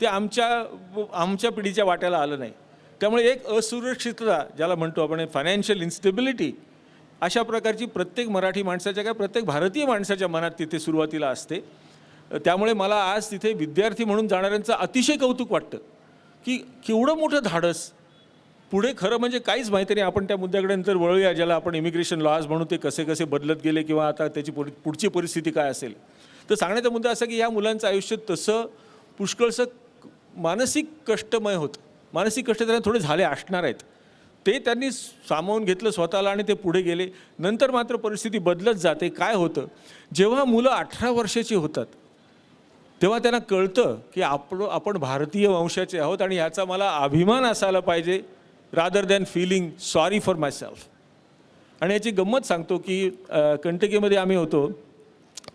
ते आमच्या पिढीच्या वाट्याला आलं नाही. त्यामुळे एक असुरक्षितता ज्याला म्हणतो आपण, फायनान्शियल इन्स्टेबिलिटी, अशा प्रकारची प्रत्येक मराठी माणसाच्या, काय प्रत्येक भारतीय माणसाच्या मनात तिथे सुरुवातीला असते. त्यामुळे मला आज तिथे विद्यार्थी म्हणून जाणाऱ्यांचं अतिशय कौतुक वाटतं की केवढं मोठं धाडस. पुढे खरं म्हणजे काहीच माहिती नाही. आपण त्या मुद्द्याकडे नंतर वळूया, ज्याला आपण इमिग्रेशन लॉज म्हणून, ते कसे कसे बदलत गेले किंवा आता त्याची पुढची परिस्थिती काय असेल. तर सांगण्याचा मुद्दा असा की या मुलांचं आयुष्य तसं पुष्कळसं मानसिक कष्टमय होतं. मानसिक कष्ट त्यांना थोडे झाले असणार आहेत, ते त्यांनी सामावून घेतलं स्वतःला आणि ते पुढे गेले. नंतर मात्र परिस्थिती बदलत जाते. काय होतं, जेव्हा मुलं 18 वर्षाची होतात तेव्हा त्यांना कळतं की आपण भारतीय वंशाचे आहोत आणि याचा मला अभिमान असायला पाहिजे, rather than feeling sorry for my self. आणि याची गंमत सांगतो की कंटकीमध्ये आम्ही होतो.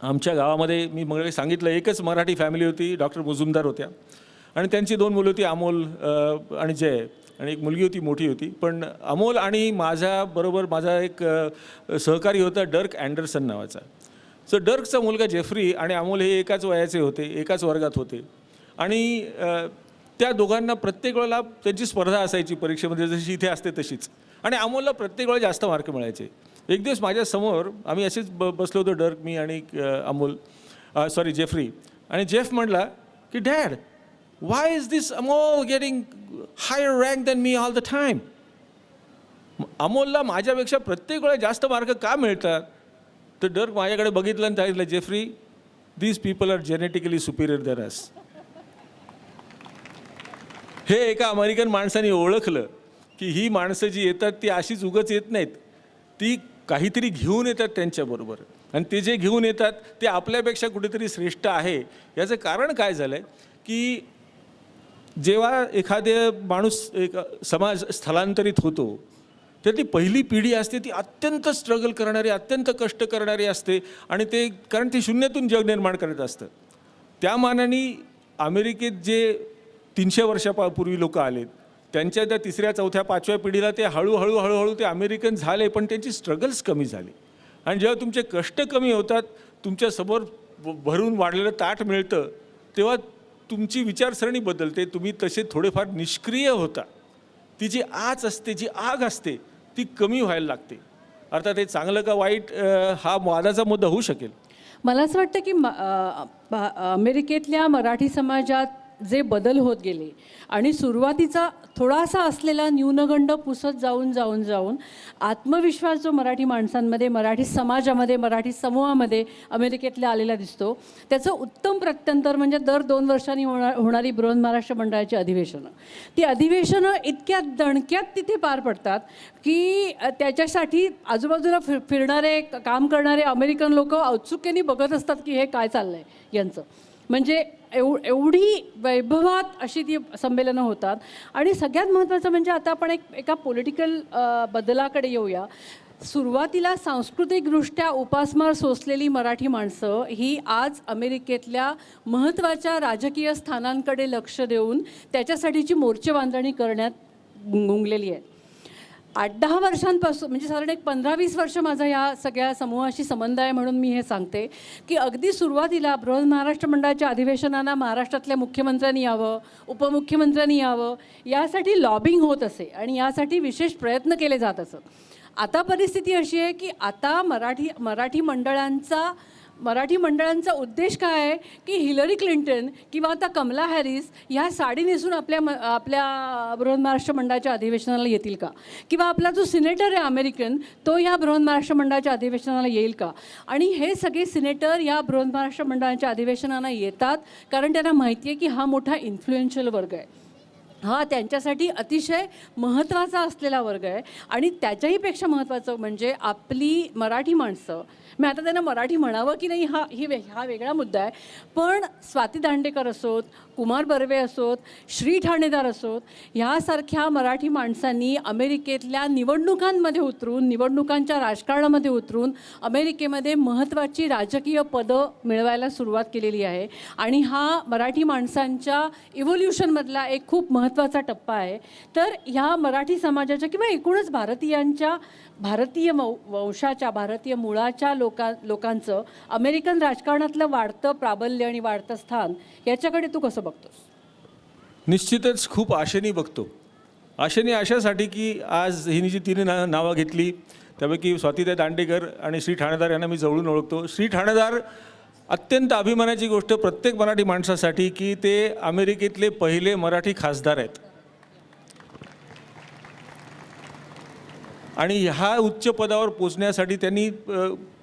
आमच्या गावामध्ये मी मग सांगितलं एकच मराठी फॅमिली होती, डॉक्टर मुजुमदार होत्या आणि त्यांची 2 मुलं होती, अमोल आणि जय, आणि एक मुलगी होती, मोठी होती. पण अमोल आणि माझ्याबरोबर माझा एक सहकारी होता डर्क अँडरसन नावाचा. सो डर्कचा मुलगा जेफ्री आणि अमोल हे एकाच वयाचे होते, एकाच वर्गात होते. आणि त्या दोघांना प्रत्येक वेळेला त्यांची स्पर्धा असायची परीक्षेमध्ये, जशी इथे असते तशीच. आणि अमोलला प्रत्येक वेळेला जास्त मार्क मिळायचे. एक दिवस माझ्यासमोर आम्ही असेच बसलो होतो, डर्क, मी आणि जेफ्री. आणि जेफ म्हटला की dad, why is this Amol getting higher rank than me all the time? अमोलला माझ्यापेक्षा प्रत्येक वेळा जास्त मार्क का मिळतात? तर डर्क माझ्याकडे बघितलं आणि सांगितलं, Jeffrey, these people are genetically superior than us. हे एका अमेरिकन माणसाने ओळखलं की ही माणसं जी येतात ती अशीच उगाच येत नाहीत, ती काहीतरी घेऊन येतात त्यांच्याबरोबर. आणि ते जे घेऊन येतात ते आपल्यापेक्षा कुठेतरी श्रेष्ठ आहे. याचं कारण काय झालं आहे की जेव्हा एखादे माणूस एक समाज स्थलांतरित होतो तर ती पहिली पिढी असते ती अत्यंत स्ट्रगल करणारी, अत्यंत कष्ट करणारी असते. आणि ते कारण ती शून्यातून जग निर्माण करत असतं. त्या मानाने अमेरिकेत जे 300 वर्षापूर्वी लोक आलेत त्यांच्या त्या 3ऱ्या, 4थ्या, 5व्या पिढीला ते हळूहळू ते अमेरिकन झाले, पण त्यांची स्ट्रगल्स कमी झाली. आणि जेव्हा तुमचे कष्ट कमी होतात, तुमच्यासमोर भरून वाढलेलं ताट मिळतं, तेव्हा तुमची विचारसरणी बदलते. तुम्ही तसे थोडेफार निष्क्रिय होता. ती जी आच असते, जी आग असते, ती कमी व्हायला लागते. अर्थात हे चांगलं का वाईट हा वादाचा मुद्दा होऊ शकेल. मला असं वाटतं की अमेरिकेतल्या मराठी समाजात जे बदल होत गेले आणि सुरुवातीचा थोडासा असलेला न्यूनगंड पुसत जाऊन आत्मविश्वास जो मराठी माणसांमध्ये, मराठी समाजामध्ये, मराठी समूहामध्ये अमेरिकेतल्या आलेला दिसतो, त्याचं उत्तम प्रत्यंतर म्हणजे दर 2 वर्षांनी होणारी बृहन महाराष्ट्र मंडळाची अधिवेशनं. ती अधिवेशनं इतक्या दणक्यात तिथे पार पडतात की त्याच्यासाठी आजूबाजूला फिरणारे, काम करणारे अमेरिकन लोक औत्सुक्याने बघत असतात की हे काय चाललं आहे यांचं. म्हणजे एवढी वैभवात अशी ती संमेलनं होतात. आणि सगळ्यात महत्त्वाचं म्हणजे आता आपण एका पॉलिटिकल बदलाकडे येऊया. सुरुवातीला सांस्कृतिकदृष्ट्या उपासमार सोसलेली मराठी माणसं ही आज अमेरिकेतल्या महत्त्वाच्या राजकीय स्थानांकडे लक्ष देऊन त्याच्यासाठीची मोर्चे बांधणी करण्यात गुंगलेली आहे. 8-10 वर्षांपासून म्हणजे साधारण एक 15-20 वर्ष माझा या सगळ्या समूहाशी संबंध आहे, म्हणून मी हे सांगते की अगदी सुरुवातीला बृहन महाराष्ट्र मंडळाच्या अधिवेशनांना महाराष्ट्रातल्या मुख्यमंत्र्यांनी यावं, उपमुख्यमंत्र्यांनी यावं यासाठी लॉबिंग होत असे आणि यासाठी विशेष प्रयत्न केले जात असत. आता परिस्थिती अशी आहे की आता मराठी मंडळांचा उद्देश काय आहे की हिलरी क्लिंटन किंवा आता कमला हॅरिस ह्या साडी नेसून आपल्या बृहन महाराष्ट्र मंडळाच्या अधिवेशनाला येतील का, किंवा आपला जो सिनेटर आहे अमेरिकन तो ह्या बृहन महाराष्ट्र मंडळाच्या अधिवेशनाला येईल का. आणि हे सगळे सिनेटर या बृहन महाराष्ट्र मंडळाच्या अधिवेशनाला येतात कारण त्यांना माहिती आहे की हा मोठा इन्फ्लुएन्शियल वर्ग आहे, हा त्यांच्यासाठी अतिशय महत्त्वाचा असलेला वर्ग आहे. आणि त्याच्याहीपेक्षा महत्त्वाचं म्हणजे आपली मराठी माणसं, मी आता त्यांना मराठी म्हणावं की नाही हा वेगळा मुद्दा आहे, पण स्वाती दांडेकर असोत, कुमार बर्वे असोत, श्री ठाणेदार असोत, ह्यासारख्या मराठी माणसांनी अमेरिकेतल्या निवडणुकांमध्ये उतरून, निवडणुकांच्या राजकारणामध्ये उतरून अमेरिकेमध्ये महत्त्वाची राजकीय पदं मिळवायला सुरुवात केलेली आहे. आणि हा मराठी माणसांच्या इव्होल्युशनमधला एक खूप महत्त्वाचा टप्पा आहे. तर ह्या मराठी समाजाच्या किंवा एकूणच भारतीयांच्या, भारतीय वंशाच्या, भारतीय मुळाच्या लोकांचं अमेरिकन राजकारणातलं वाढतं प्राबल्य आणि वाढतं स्थान याच्याकडे तू कसं बघतोस? निश्चितच खूप आशेने बघतो. आशेने अशासाठी की आज हिनी जी तिने नावं घेतली त्यापैकी स्वातीताई दांडेकर आणि श्री ठाणेदार यांना मी जवळून ओळखतो. श्री ठाणेदार अत्यंत अभिमानाची गोष्ट प्रत्येक मराठी माणसासाठी की ते अमेरिकेतले पहिले मराठी खासदार आहेत. आणि ह्या उच्च पदावर पोचण्यासाठी त्यांनी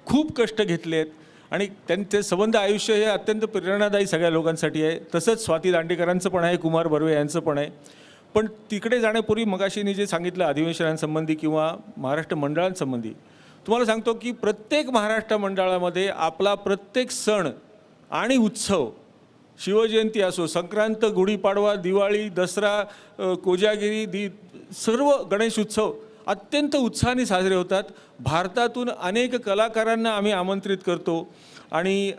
खूप कष्ट घेतले आहेत आणि त्यांचे संबंध आयुष्य हे अत्यंत प्रेरणादायी सगळ्या लोकांसाठी आहे. तसंच स्वाती दांडेकरांचं पण आहे, कुमार बर्वे यांचं पण आहे. पण तिकडे जाण्यापूर्वी मगाशीनी जे सांगितलं अधिवेशनांसंबंधी किंवा महाराष्ट्र मंडळांसंबंधी, तुम्हाला सांगतो की प्रत्येक महाराष्ट्र मंडळामध्ये आपला प्रत्येक सण आणि उत्सव, शिवजयंती असो, संक्रांत, गुढीपाडवा, दिवाळी, दसरा, कोजागिरी, सर्व गणेश उत्सव अत्यंत उत्साहाने साजरे होतात. भारतातून अनेक कलाकारांना आम्ही आमंत्रित करतो आणि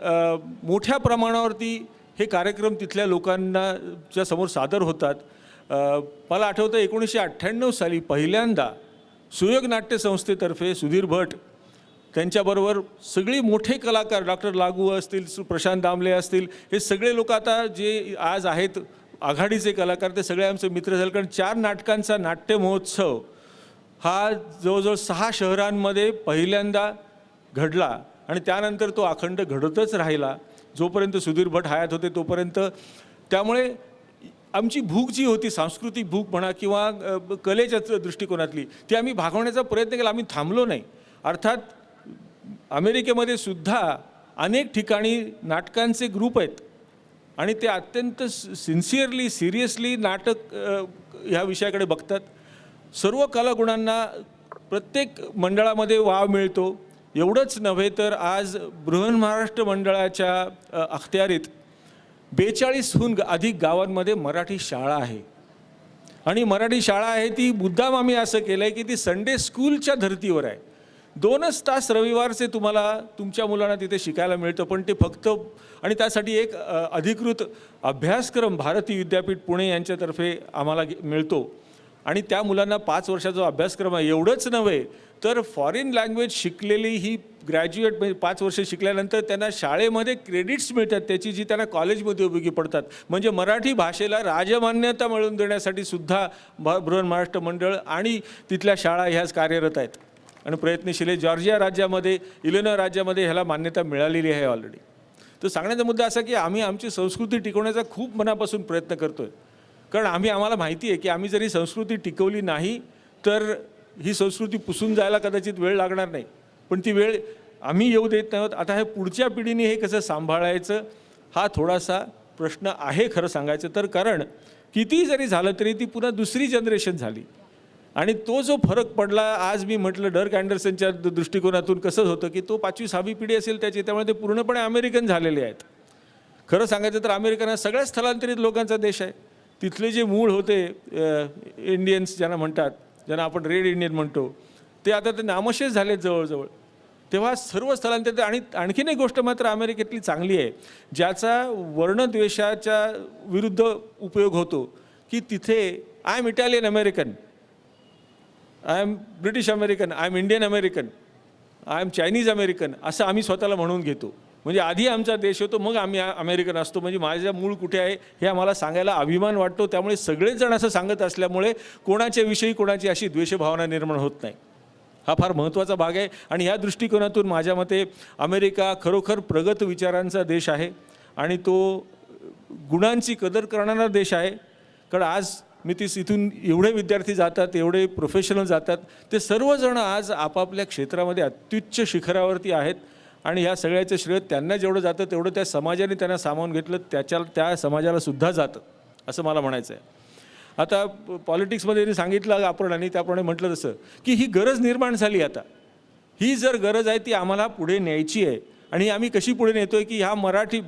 मोठ्या प्रमाणावरती हे कार्यक्रम तिथल्या लोकांच्या समोर सादर होतात. मला आठवतं 1998 साली पहिल्यांदा सुयोग नाट्य संस्थेतर्फे सुधीर भट त्यांच्याबरोबर सगळी मोठे कलाकार, डॉक्टर लागू असतील, प्रशांत दामले असतील, हे सगळे लोक आता जे आज आहेत आघाडीचे कलाकार ते सगळे आमचे मित्र झाले. कारण 4 नाटकांचा नाट्य महोत्सव हा जवळजवळ 6 शहरांमध्ये पहिल्यांदा घडला आणि त्यानंतर तो अखंड घडतच राहिला जोपर्यंत सुधीर भट हयात होते तोपर्यंत. त्यामुळे आमची भूक जी होती, सांस्कृतिक भूक म्हणा किंवा कलेच्या दृष्टिकोनातली, ती आम्ही भागवण्याचा प्रयत्न केला, आम्ही थांबलो नाही. अर्थात अमेरिकेमध्ये सुद्धा अनेक ठिकाणी नाटकांचे ग्रुप आहेत आणि ते अत्यंत सिन्सिअरली, सिरियसली नाटक ह्या विषयाकडे बघतात. सर्व कलागुणांना प्रत्येक मंडळामध्ये वाव मिळतो. एवढंच नव्हे तर आज बृहन महाराष्ट्र मंडळाच्या अखत्यारीत 42हून अधिक गावांमध्ये मराठी शाळा आहे. आणि मराठी शाळा आहे ती मुद्दाम आम्ही असं केलं आहे की ती संडे स्कूलच्या धर्तीवर आहे. 2च तास रविवारचे तुम्हाला तुमच्या मुलांना तिथे शिकायला मिळतं, पण ते फक्त आणि त्यासाठी एक अधिकृत अभ्यासक्रम भारती विद्यापीठ पुणे यांच्यातर्फे आम्हाला मिळतो आणि त्या मुलांना 5 वर्षाचा अभ्यासक्रम आहे. एवढंच नव्हे तर फॉरेन लँग्वेज शिकलेली ही ग्रॅज्युएट म्हणजे 5 वर्ष शिकल्यानंतर त्यांना शाळेमध्ये क्रेडिट्स मिळतात त्याची, जी त्यांना कॉलेजमध्ये उपयोगी पडतात. म्हणजे मराठी भाषेला राजमान्यता मिळवून देण्यासाठी सुद्धा बृहन्महाराष्ट्र मंडळ आणि तिथल्या शाळा ह्याच कार्यरत आहेत आणि प्रयत्नशील आहे. जॉर्जिया राज्यामध्ये, इलिनॉय राज्यामध्ये ह्याला मान्यता मिळालेली आहे ऑलरेडी. तर सांगण्याचा मुद्दा असा की आम्ही आमची संस्कृती टिकवण्याचा खूप मनापासून प्रयत्न करतो आहे. कारण आम्हाला माहिती आहे की आम्ही जरी संस्कृती टिकवली नाही तर ही संस्कृती पुसून जायला कदाचित वेळ लागणार नाही, पण ती वेळ आम्ही येऊ देत नाही. आता हे पुढच्या पिढीने हे कसं सांभाळायचं हा थोडासा प्रश्न आहे खरं सांगायचं तर. कारण कितीही जरी झालं तरी ती पुन्हा दुसरी जनरेशन झाली आणि तो जो फरक पडला, आज मी म्हटलं डर्क अँडरसनच्या दृष्टिकोनातून कसं होतं की तो 5वी-6वी पिढी असेल त्याची, त्यामुळे ते पूर्णपणे अमेरिकन झालेले आहेत. खरं सांगायचं तर अमेरिकन हा सगळ्यात स्थलांतरित लोकांचा देश आहे. तिथले जे मूळ होते इंडियन्स ज्यांना म्हणतात, ज्यांना आपण रेड इंडियन म्हणतो, ते आता ते नामशेष झालेत जवळजवळ. तेव्हा सर्व स्थलांतरित. आणि आणखीन एक गोष्ट मात्र अमेरिकेतली चांगली आहे, ज्याचा वर्णद्वेषाच्या विरुद्ध उपयोग होतो, की तिथे I am Italian American, I am British American, I am Indian American, I am Chinese American असं आम्ही स्वतःला म्हणून घेतो. म्हणजे आधी आमचा देश होतो मग आम्ही अमेरिकन असतो. म्हणजे माझ्या मूळ कुठे आहे हे आम्हाला सांगायला अभिमान वाटतो. त्यामुळे सगळेच जण असं सांगत असल्यामुळे कोणाच्या विषयी कोणाची अशी द्वेषभावना निर्माण होत नाही. हा फार महत्त्वाचा भाग आहे. आणि ह्या दृष्टिकोनातून माझ्या मते अमेरिका खरोखर प्रगत विचारांचा देश आहे आणि तो गुणांची कदर करणारा देश आहे. कारण आज मी इथून एवढे विद्यार्थी जातात, एवढे प्रोफेशनल जातात, ते सर्वजण आज आपापल्या क्षेत्रामध्ये अत्युच्च शिखरावरती आहेत. आणि ह्या सगळ्याचं श्रेय त्यांना जेवढं जातं तेवढं त्या समाजाने त्यांना सामावून घेतलं, त्या समाजाला सुद्धा जातं असं मला म्हणायचं आहे. आता पॉलिटिक्समध्ये सांगितलं आपण आणि त्याप्रमाणे म्हटलं तसं की ही गरज निर्माण झाली. आता ही जर गरज आहे ती आम्हाला पुढे न्यायची आहे. आणि आम्ही कशी पुढे नेतो आहे की ह्या मराठी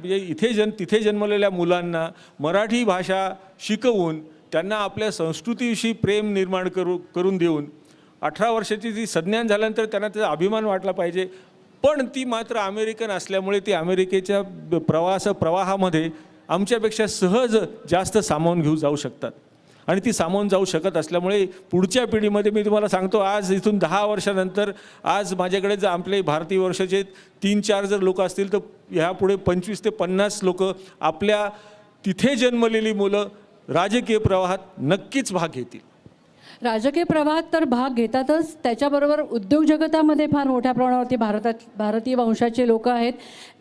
तिथे जन्मलेल्या मुलांना मराठी भाषा शिकवून त्यांना आपल्या संस्कृतीविषयी प्रेम निर्माण करून देऊन 18 वर्षाची जी संज्ञान झाल्यानंतर त्यांना त्याचा अभिमान वाटला पाहिजे. पण ती मात्र अमेरिकन असल्यामुळे ती अमेरिकेच्या प्रवाहामध्ये आमच्यापेक्षा सहज जास्त सामावून घेऊ जाऊ शकतात. आणि ती सामावून जाऊ शकत असल्यामुळे पुढच्या पिढीमध्ये मी तुम्हाला सांगतो, आज इथून 10 वर्षानंतर आज माझ्याकडे जर आपले भारतीय वर्षाचे 3-4 जर लोक असतील तर ह्यापुढे 25 ते 50 लोक आपल्या तिथे जन्मलेली मुलं राजकीय प्रवाहात नक्कीच भाग घेतील. राजकीय प्रवाहात तर भाग घेतातच, त्याच्याबरोबर उद्योग जगतामध्ये फार मोठ्या प्रमाणावरती भारतीय वंशाचे लोक आहेत.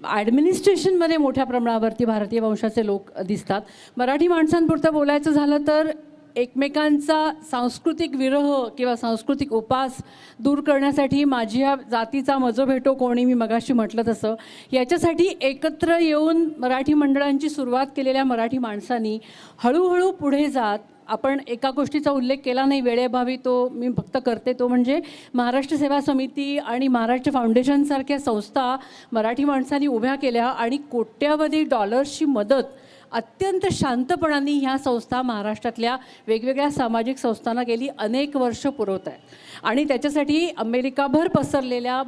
ॲडमिनिस्ट्रेशनमध्ये मोठ्या प्रमाणावरती भारतीय वंशाचे लोक दिसतात. मराठी माणसांपुरतं बोलायचं झालं तर एकमेकांचा सांस्कृतिक विरह किंवा सांस्कृतिक उपास दूर करण्यासाठी माझी या जातीचा मजो भेटो कोणी, मी मगाशी म्हटलं तसं, याच्यासाठी एकत्र येऊन मराठी मंडळांची सुरुवात केलेल्या मराठी माणसांनी हळूहळू पुढे जात, आपण एका गोष्टीचा उल्लेख केला नाही वेळेअभावी, तो मी फक्त करते, तो म्हणजे महाराष्ट्र सेवा समिती आणि महाराष्ट्र फाउंडेशनसारख्या संस्था मराठी माणसांनी उभ्या केल्या आणि कोट्यावधी डॉलर्सची मदत अत्यंत शांतपणाने ह्या संस्था महाराष्ट्रातल्या वेगवेगळ्या सामाजिक संस्थांना गेली अनेक वर्ष पुरवत आहेत. आणि त्याच्यासाठी अमेरिकाभर पसरलेल्या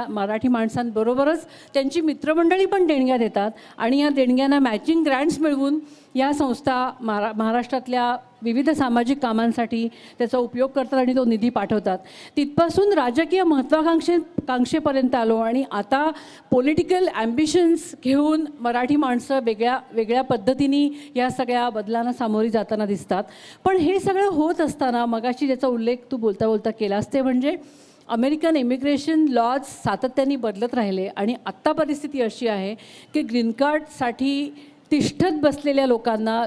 मराठी माणसांबरोबरच त्यांची मित्रमंडळी पण देणग्या देतात आणि या देणग्यांना मॅचिंग ग्रँट्स मिळवून या संस्था महाराष्ट्रातल्या विविध सामाजिक कामांसाठी त्याचा उपयोग करतात आणि तो निधी पाठवतात. तिथपासून राजकीय महत्त्वाकांक्षेपर्यंत आलो आणि आता पॉलिटिकल ॲम्बिशन्स घेऊन मराठी माणसं वेगळ्या पद्धतीने या सगळ्या बदलांना सामोरी जाताना दिसतात. पण हे सगळं होत असताना मगाशी ज्याचा उल्लेख तू बोलता बोलता केलास ते म्हणजे अमेरिकन इमिग्रेशन लॉज सातत्याने बदलत राहिले आणि आत्ता परिस्थिती अशी आहे की ग्रीन कार्डसाठी तिष्ठत बसलेल्या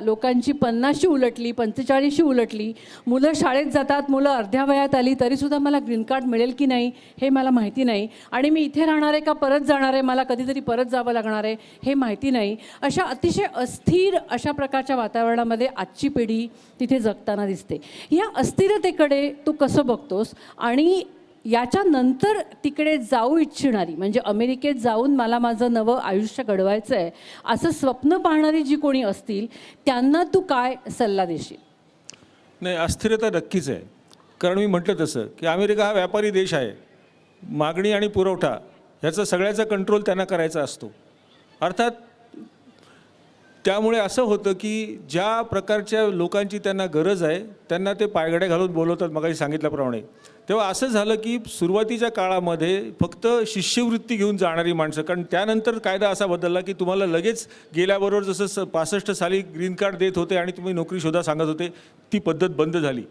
लोकांची 50शी उलटली, 45शी उलटली, मुलं शाळेत जातात, मुलं अर्ध्या वयात आली तरीसुद्धा मला ग्रीन कार्ड मिळेल की नाही हे मला माहिती नाही आणि मी इथे राहणार आहे का परत जाणार आहे, मला कधीतरी परत जावं लागणार आहे हे माहिती नाही. अशा अतिशय अस्थिर अशा प्रकारच्या वातावरणामध्ये आजची पिढी तिथे जगताना दिसते. या अस्थिरतेकडे तू कसं बघतोस आणि याच्यानंतर तिकडे जाऊ इच्छिणारी म्हणजे अमेरिकेत जाऊन मला माझं नवं आयुष्य घडवायचं आहे असं स्वप्न पाहणारी जी कोणी असतील त्यांना तू काय सल्ला देशील? नाही, अस्थिरता नक्कीच आहे. कारण मी म्हटलं तसं की अमेरिका हा व्यापारी देश आहे. मागणी आणि पुरवठा ह्याचा सगळ्याचा कंट्रोल त्यांना करायचा असतो. अर्थात त्यामुळे असं होतं की ज्या प्रकारच्या लोकांची त्यांना गरज आहे त्यांना ते पायघड्या घालून बोलवतात, मगाशी सांगितल्याप्रमाणे. तेव्हा असं झालं की सुरुवातीच्या काळामध्ये फक्त शिष्यवृत्ती घेऊन जाणारी माणसं, कारण त्यानंतर कायदा असा बदलला की तुम्हाला लगेच गेल्याबरोबर जसं 65 साली ग्रीन कार्ड देत होते आणि तुम्ही नोकरी शोधा सांगत होते, ती पद्धत बंद झाली.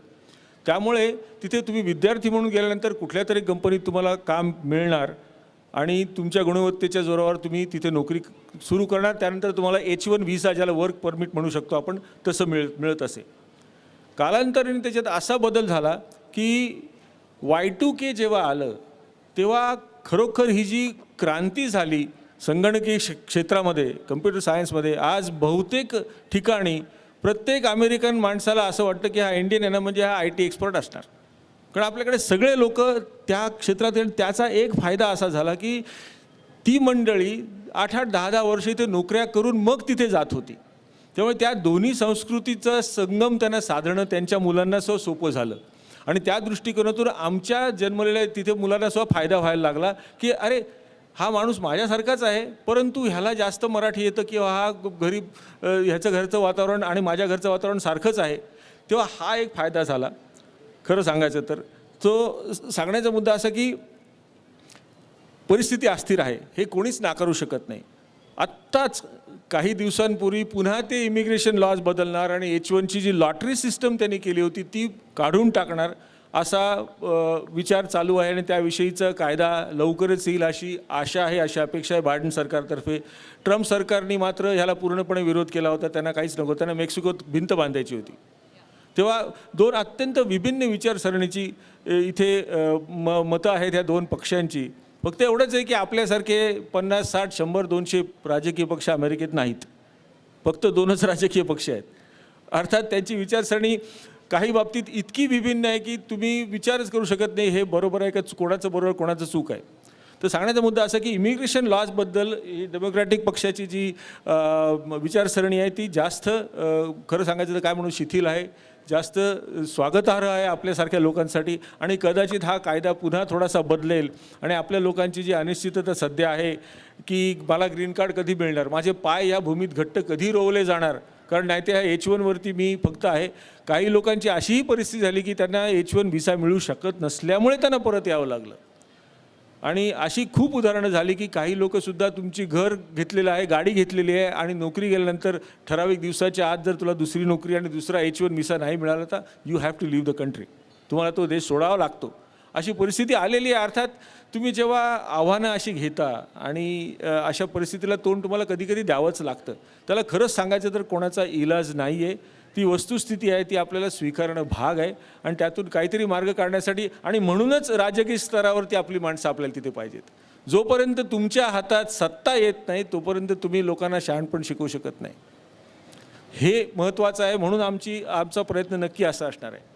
त्यामुळे तिथे तुम्ही विद्यार्थी म्हणून गेल्यानंतर कुठल्या तरी कंपनीत तुम्हाला काम मिळणार आणि तुमच्या गुणवत्तेच्या जोरावर तुम्ही तिथे नोकरी सुरू करणार. त्यानंतर तुम्हाला H1 व्हिसा, ज्याला वर्क परमिट म्हणू शकतो आपण, तसं मिळत असे. कालांतराने त्याच्यात असा बदल झाला की Y2K जेव्हा आलं तेव्हा खरोखर ही जी क्रांती झाली संगणकीय क्षेत्रामध्ये, कम्प्युटर सायन्समध्ये, आज बहुतेक ठिकाणी प्रत्येक अमेरिकन माणसाला असं वाटतं की हा इंडियन आहे ना, म्हणजे हा IT एक्सपर्ट असणार. कारण आपल्याकडे सगळे लोक त्या क्षेत्रात. त्याचा एक फायदा असा झाला की ती मंडळी 8-8, 10-10 वर्ष इथे नोकऱ्या करून मग तिथे जात होती. त्यामुळे त्या दोन्ही संस्कृतीचा संगम त्यांना साधणं त्यांच्या मुलांना सोपं झालं. आणि त्या दृष्टिकोनातून आमच्या जन्मलेल्या तिथे मुलांना सुद्धा फायदा व्हायला लागला की अरे हा माणूस माझ्यासारखाच आहे, परंतु ह्याला जास्त मराठी येतं किंवा हा घरी ह्याचं घरचं वातावरण आणि माझ्या घरचं वातावरण सारखंच आहे. तेव्हा हा एक फायदा झाला. खरं सांगायचं तर तो सांगण्याचा मुद्दा असा की परिस्थिती अस्थिर आहे, हे कोणीच नाकारू शकत नाही. आत्ताच काही दिवसांपूर्वी पुन्हा ते इमिग्रेशन लॉज बदलणार आणि H1ची जी लॉटरी सिस्टम त्यांनी केली होती ती काढून टाकणार असा विचार चालू आहे आणि त्याविषयीचा कायदा लवकरच येईल अशी आशा आहे, अशी अपेक्षा आहे बायडन सरकारतर्फे. ट्रम्प सरकारने मात्र ह्याला पूर्णपणे विरोध केला होता. त्यांना काहीच नको, त्यांना मेक्सिकोत भिंत बांधायची होती. तेव्हा दोन अत्यंत विभिन्न विचारसरणीची इथे मतं आहेत ह्या दोन पक्षांची. फक्त एवढंच आहे की आपल्यासारखे 50, 60, 100, 200 राजकीय पक्ष अमेरिकेत नाहीत. फक्त 2च राजकीय पक्ष आहेत. अर्थात त्यांची विचारसरणी काही बाबतीत इतकी विभिन्न आहे की तुम्ही विचारच करू शकत नाही हे बरोबर आहे का, कोणाचं बरोबर कोणाचं चूक आहे. तर सांगण्याचा मुद्दा असा की इमिग्रेशन लॉजबद्दल ही डेमोक्रॅटिक पक्षाची जी विचारसरणी आहे ती जास्त खरं सांगायचं तर काय म्हणून शिथिल आहे, जास्त स्वागतार्ह आहे आपल्यासारख्या लोकांसाठी. आणि कदाचित हा कायदा पुन्हा थोडासा बदलेल आणि आपल्या लोकांची जी अनिश्चितता सध्या आहे की मला ग्रीन कार्ड कधी मिळणार, माझे पाय या भूमीत घट्ट कधी रोवले जाणार, कारण नाही ते ह्या H1वरती मी फक्त आहे. काही लोकांची अशीही परिस्थिती झाली की त्यांना H1 व्हिसा मिळू शकत नसल्यामुळे त्यांना परत यावं लागलं. आणि अशी खूप उदाहरणं झाली की काही लोकंसुद्धा तुमची घर घेतलेलं आहे, गाडी घेतलेली आहे आणि नोकरी गेल्यानंतर ठराविक दिवसाच्या आत जर तुला दुसरी नोकरी आणि दुसरा H1 व्हिसा नाही मिळाला तर you have to leave the country, तुम्हाला तो देश सोडावा लागतो. अशी परिस्थिती आलेली आहे. अर्थात तुम्ही जेव्हा आव्हानं अशी घेता आणि अशा परिस्थितीला तोंड तुम्हाला कधीकधी द्यावंच लागतं. त्याला खरंच सांगायचं तर कोणाचा इलाज नाही आहे. ती वस्तुस्थिती आहे, ती आपल्याला स्वीकारणं भाग आहे आणि त्यातून काहीतरी मार्ग काढण्यासाठी आणि म्हणूनच राजकीय स्तरावरती आपली माणसं आपल्याला तिथे पाहिजेत. जोपर्यंत तुमच्या हातात सत्ता येत नाही तोपर्यंत तुम्ही लोकांना शहाणपण शिकवू शकत नाही. हे महत्त्वाचं आहे. म्हणून आमचा प्रयत्न नक्की असा असणार आहे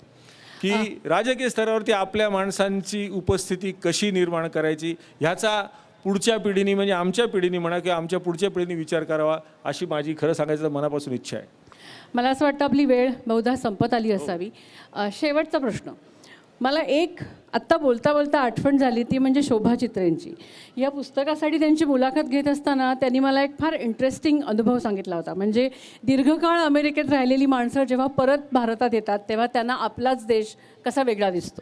की राजकीय स्तरावरती आपल्या माणसांची उपस्थिती कशी निर्माण करायची ह्याचा पुढच्या पिढीने म्हणजे आमच्या पिढीने म्हणा किंवा आमच्या पुढच्या पिढीने विचार करावा अशी माझी खरं सांगायचं मनापासून इच्छा आहे. मला असं वाटतं आपली वेळ बहुधा संपत आली असावी. शेवटचा प्रश्न मला एक आत्ता बोलता बोलता आठवण झाली ती म्हणजे शोभा चित्रेंची. या पुस्तकासाठी त्यांची मुलाखत घेत असताना त्यांनी मला एक फार इंटरेस्टिंग अनुभव सांगितला होता. म्हणजे दीर्घकाळ अमेरिकेत राहिलेली माणसं जेव्हा परत भारतात येतात तेव्हा त्यांना आपलाच देश कसा वेगळा दिसतो.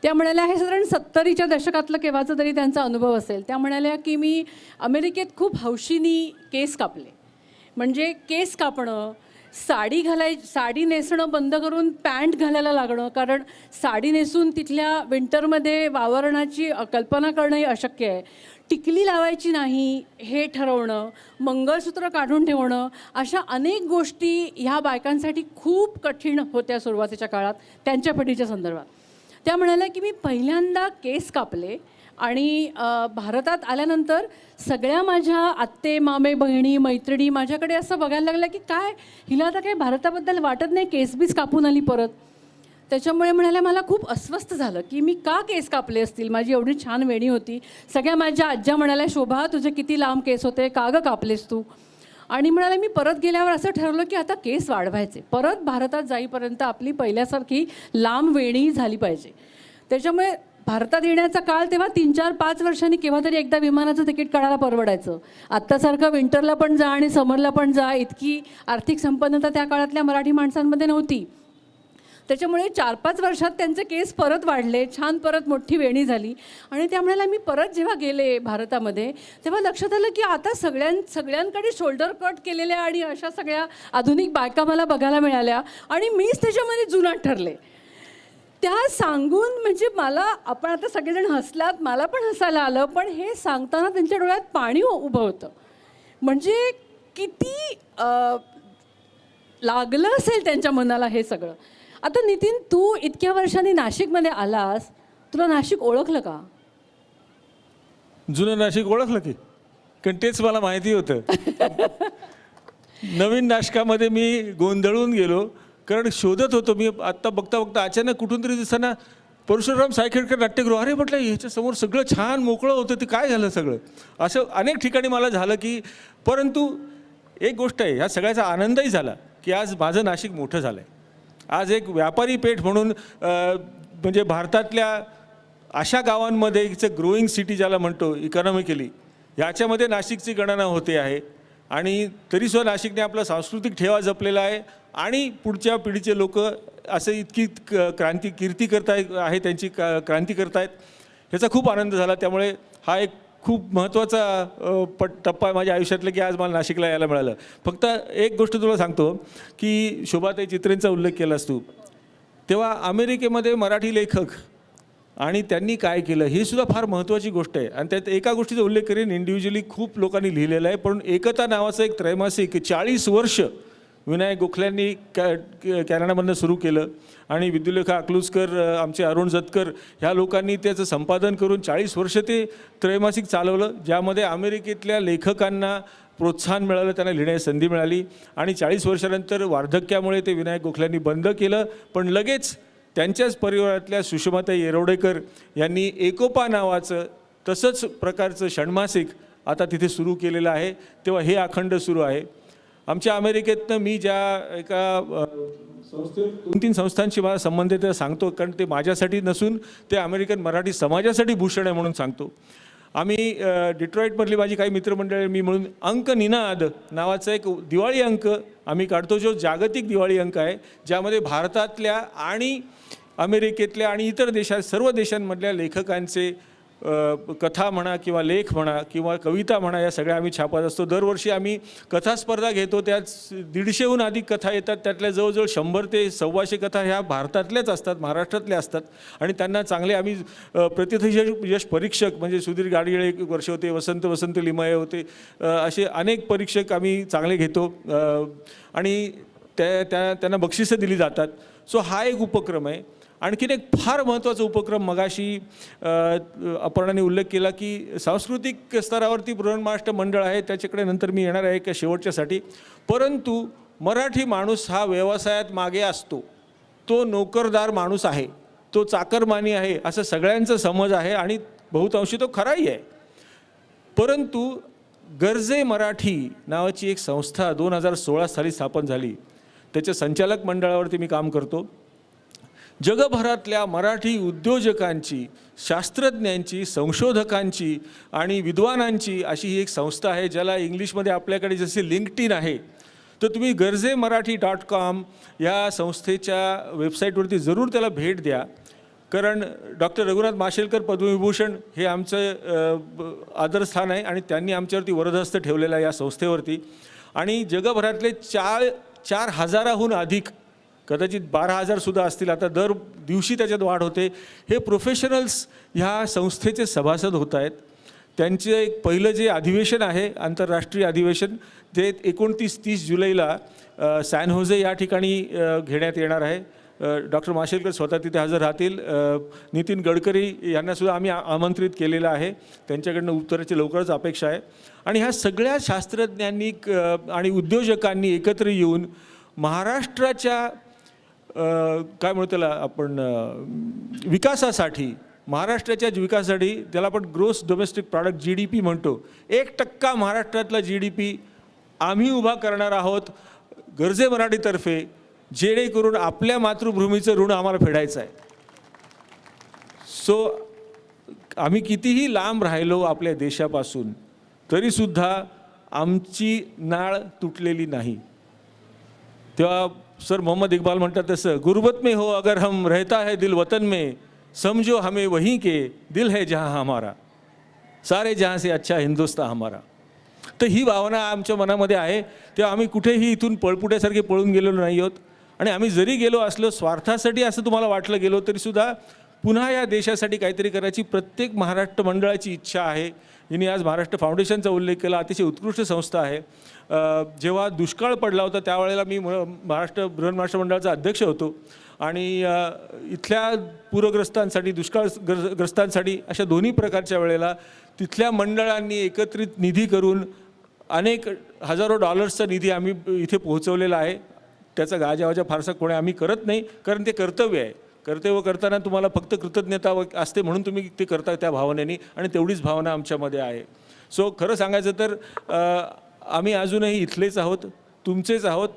त्या म्हणाल्या हे साधारण 70च्या दशकातलं केव्हाचा तरी त्यांचा अनुभव असेल. त्या म्हणाल्या की मी अमेरिकेत खूप हौशीनी केस कापले. म्हणजे केस कापणं, साडी नेसणं बंद करून पॅन्ट घालायला लागणं, कारण साडी नेसून तिथल्या विंटरमध्ये वावरण्याची कल्पना करणंही अशक्य आहे. टिकली लावायची नाही हे ठरवणं, मंगळसूत्र काढून ठेवणं, अशा अनेक गोष्टी ह्या बायकांसाठी खूप कठीण होत्या सुरुवातीच्या काळात त्यांच्या पिढीच्या संदर्भात. त्या म्हणाल्या की मी पहिल्यांदा केस कापले आणि भारतात आल्यानंतर सगळ्या माझ्या आत्ते मामे बहिणी मैत्रिणी माझ्याकडे असं बघायला लागलं की काय हिला आता काही भारताबद्दल वाटत नाही, केसबीस कापून आली परत. त्याच्यामुळे म्हणाल्या मला खूप अस्वस्थ झालं की मी का केस कापले असतील, माझी एवढी छान वेणी होती. सगळ्या माझ्या आज्या म्हणाल्या शोभा तुझे किती लांब केस होते, का गं कापलेस तू. आणि म्हणाले मी परत गेल्यावर असं ठरवलं की आता केस वाढवायचे, परत भारतात जाईपर्यंत आपली पहिल्यासारखी लांब वेणी झाली पाहिजे. त्याच्यामुळे भारतात येण्याचा काळ तेव्हा 3-4-5 वर्षांनी केव्हा तरी एकदा विमानाचं तिकीट काढायला परवडायचं. आत्तासारखं विंटरला पण जा आणि समरला पण जा इतकी आर्थिक संपन्नता त्या काळातल्या मराठी माणसांमध्ये नव्हती. त्याच्यामुळे 4-5 वर्षात त्यांचे केस परत वाढले, छान परत मोठी वेणी झाली. आणि त्यामुळे मी परत जेव्हा गेले भारतामध्ये तेव्हा लक्षात आलं की आता सगळ्यांकडे शोल्डर कट केलेल्या आणि अशा सगळ्या आधुनिक बायका मला बघायला मिळाल्या आणि मीच त्याच्यामध्ये जुनाट ठरले. त्या सांगून म्हणजे मला, आपण आता सगळेजण हसलात, मला पण हसायला आलं, पण हे सांगताना त्यांच्या डोळ्यात पाणी उभं होतं. म्हणजे किती लागलं असेल त्यांच्या मनाला हे सगळं. आता नितीन, तू इतक्या वर्षांनी नाशिकमध्ये आलास, तुला नाशिक ओळखलं का? जुनं नाशिक ओळखलं की, कारण तेच मला माहिती होतं. नवीन नाशकामध्ये मी गोंधळून गेलो, कारण शोधत होतो मी. आत्ता बघता बघता अचानक कुठून तरी दिसताना परशुराम सायखेडकर नाट्यगृह, अरे म्हटलं ह्याच्यासमोर सगळं छान मोकळं होतं, ते काय झालं सगळं. असं अनेक ठिकाणी मला झालं की, परंतु एक गोष्ट आहे, ह्या सगळ्याचा आनंदही झाला की आज माझं नाशिक मोठं झालं आहे. आज एक व्यापारी पेठ म्हणून म्हणजे भारतातल्या अशा गावांमध्ये इट्स अ ग्रोईंग सिटी ज्याला म्हणतो इकॉनॉमिकली, ह्याच्यामध्ये नाशिकची गणना होते आहे. आणि तरीसुद्धा नाशिकने आपला सांस्कृतिक ठेवा जपलेला आहे आणि पुढच्या पिढीचे लोक असं इतकी कीर्ती करतायत आहे, त्यांची क्रांती करतायत, ह्याचा खूप आनंद झाला. त्यामुळे हा एक खूप महत्त्वाचा टप्पा आहे माझ्या आयुष्यातला की आज मला नाशिकला यायला मिळालं. फक्त एक गोष्ट तुला सांगतो की शोभाताई चित्रेंचा उल्लेख केलास तू, तेव्हा अमेरिकेमध्ये मराठी लेखक आणि त्यांनी काय केलं हे सुद्धा फार महत्त्वाची गोष्ट आहे. आणि त्यात एका गोष्टीचा उल्लेख करेन, इंडिव्हिज्युअली खूप लोकांनी लिहिलेलं आहे, पण एकता नावाचं एक त्रैमासिक 40 वर्ष विनायक गोखल्यांनी कॅनडामधनं सुरू केलं आणि विद्युलेखा अकलूजकर, आमचे अरुण जतकर ह्या लोकांनी त्याचं संपादन करून 40 वर्ष ते त्रैमासिक चालवलं, ज्यामध्ये अमेरिकेतल्या लेखकांना प्रोत्साहन मिळालं, त्यांना लिहिण्याची संधी मिळाली. आणि 40 वर्षानंतर वार्धक्यामुळे ते विनायक गोखल्यांनी बंद केलं, पण लगेच त्यांच्याच परिवारातल्या सुषमाताई येरवडेकर यांनी एकोपा नावाचं तसंच प्रकारचं षण्मासिक आता तिथे सुरू केलेलं आहे. तेव्हा हे अखंड सुरू आहे. आमच्या अमेरिकेतनं मी ज्या एका 2-3 संस्थांशी मला संबंध आहे ते सांगतो, कारण ते माझ्यासाठी नसून ते अमेरिकन मराठी समाजासाठी भूषण आहे म्हणून सांगतो. आम्ही डिट्रॉईटमधली माझी काही मित्रमंडळी मी म्हणून अंक निनाद नावाचा एक दिवाळी अंक आम्ही काढतो, जो जागतिक दिवाळी अंक आहे, ज्यामध्ये भारतातल्या आणि अमेरिकेतल्या आणि इतर सर्व देशांमधल्या लेखकांचे कथा म्हणा किंवा लेख म्हणा किंवा कविता म्हणा या सगळ्या आम्ही छापत असतो. दरवर्षी आम्ही कथा स्पर्धा घेतो, त्यात 150हून अधिक कथा येतात. त्यातल्या जवळजवळ 100 ते 125 कथा ह्या भारतातल्याच असतात, महाराष्ट्रातल्या असतात. आणि त्यांना चांगले आम्ही प्रतिथयश परीक्षक म्हणजे सुधीर गाडगिळे एक वर्ष होते, वसंत लिमये होते, असे अनेक परीक्षक आम्ही चांगले घेतो आणि त्यांना बक्षिसं दिली जातात. सो हा एक उपक्रम आहे. आणखीन एक फार महत्त्वाचा उपक्रम मगाशी अपर्णाने उल्लेख केला की सांस्कृतिक स्तरावरती बृहन्महाराष्ट्र मंडळ आहे, त्याच्याकडे नंतर मी येणार आहे एका शेवटच्यासाठी. परंतु मराठी माणूस हा व्यवसायात मागे असतो, तो नोकरदार माणूस आहे, तो चाकरमानी आहे असं सगळ्यांचा समज आहे आणि बहुतांशी तो खराही आहे. परंतु गरजे मराठी नावाची एक संस्था 2016 साली स्थापन झाली, त्याच्या संचालक मंडळावरती मी काम करतो. जगभरातल्या मराठी उद्योजकांची, शास्त्रज्ञांची, संशोधकांची आणि विद्वानांची अशी ही एक संस्था आहे, ज्याला इंग्लिशमध्ये आपल्याकडे जसे लिंक्डइन आहे, तर तुम्ही गर्जेमराठी.com या संस्थेच्या वेबसाईटवरती जरूर त्याला भेट द्या. कारण डॉक्टर रघुनाथ माशेलकर पद्मविभूषण हे आमचं आदरस्थान आहे आणि त्यांनी आमच्यावरती वरदहस्त ठेवलेला आहे या संस्थेवरती. आणि जगभरातले 4,000हून अधिक, कदाचित 12,000 सुद्धा असतील, आता दर दिवशी त्याच्यात वाढ होते, हे प्रोफेशनल्स ह्या संस्थेचे सभासद होत आहेत. त्यांचे एक पहिलं जे अधिवेशन आहे, आंतरराष्ट्रीय अधिवेशन, ते 29-30 जुलैला सॅन होजे या ठिकाणी घेण्यात येणार आहे. डॉक्टर माशेलकर स्वतः तिथे हजर राहतील. नितीन गडकरी यांनासुद्धा आम्ही आमंत्रित केलेलं आहे, त्यांच्याकडनं उत्तराची लवकरच अपेक्षा आहे. आणि ह्या सगळ्या शास्त्रज्ञांनी आणि उद्योजकांनी एकत्र येऊन महाराष्ट्राच्या काय म्हणतो त्याला आपण विकासासाठी, महाराष्ट्राच्या विकासासाठी, त्याला आपण ग्रोस डोमेस्टिक प्रॉडक्ट GDP म्हणतो, 1% महाराष्ट्रातला GDP आम्ही उभा करणार आहोत गर्जे मराठीतर्फे, जेणेकरून आपल्या मातृभूमीचं ऋण आम्हाला फेडायचं आहे. सो आम्ही कितीही लांब राहिलो आपल्या देशापासून तरीसुद्धा आमची नाळ तुटलेली नाही. तेव्हा सर मोहम्मद इकबाल म्हणतात तसं, गुरबत में हो अगर हम रहता है दिल वतन में, समझो हमें वहीं के दिल है जहाँ हमारा, सारे जहाँ से अच्छा हिंदुस्तान हमारा. तर ही भावना आमच्या मनामध्ये आहे. तेव्हा आम्ही कुठेही इथून पळपुट्यासारखे पळून गेलेलो नाही आहोत. आणि आम्ही जरी गेलो असलो स्वार्थासाठी असं तुम्हाला वाटलं गेलो तरीसुद्धा पुन्हा या देशासाठी काहीतरी करायची प्रत्येक महाराष्ट्र मंडळाची इच्छा आहे. जिने आज महाराष्ट्र फाउंडेशनचा उल्लेख केला, अतिशय उत्कृष्ट संस्था आहे. जेव्हा दुष्काळ पडला होता त्यावेळेला मी बृहन्महाराष्ट्र मंडळाचा अध्यक्ष होतो आणि इथल्या पूरग्रस्तांसाठी दुष्काळग्रस्तांसाठी अशा दोन्ही प्रकारच्या वेळेला तिथल्या मंडळांनी एकत्रित निधी करून अनेक हजारो डॉलर्सचा निधी आम्ही इथे पोहोचवलेला आहे. त्याचा गाजावाजा फारसा कोणी आम्ही करत नाही, कारण ते कर्तव्य आहे. कर्तव्य करताना तुम्हाला फक्त कृतज्ञता असते म्हणून तुम्ही ते करता त्या भावनेने, आणि तेवढीच भावना आमच्यामध्ये आहे. सो खरं सांगायचं तर आम्ही अजूनही इथलेच आहोत, तुमचेच आहोत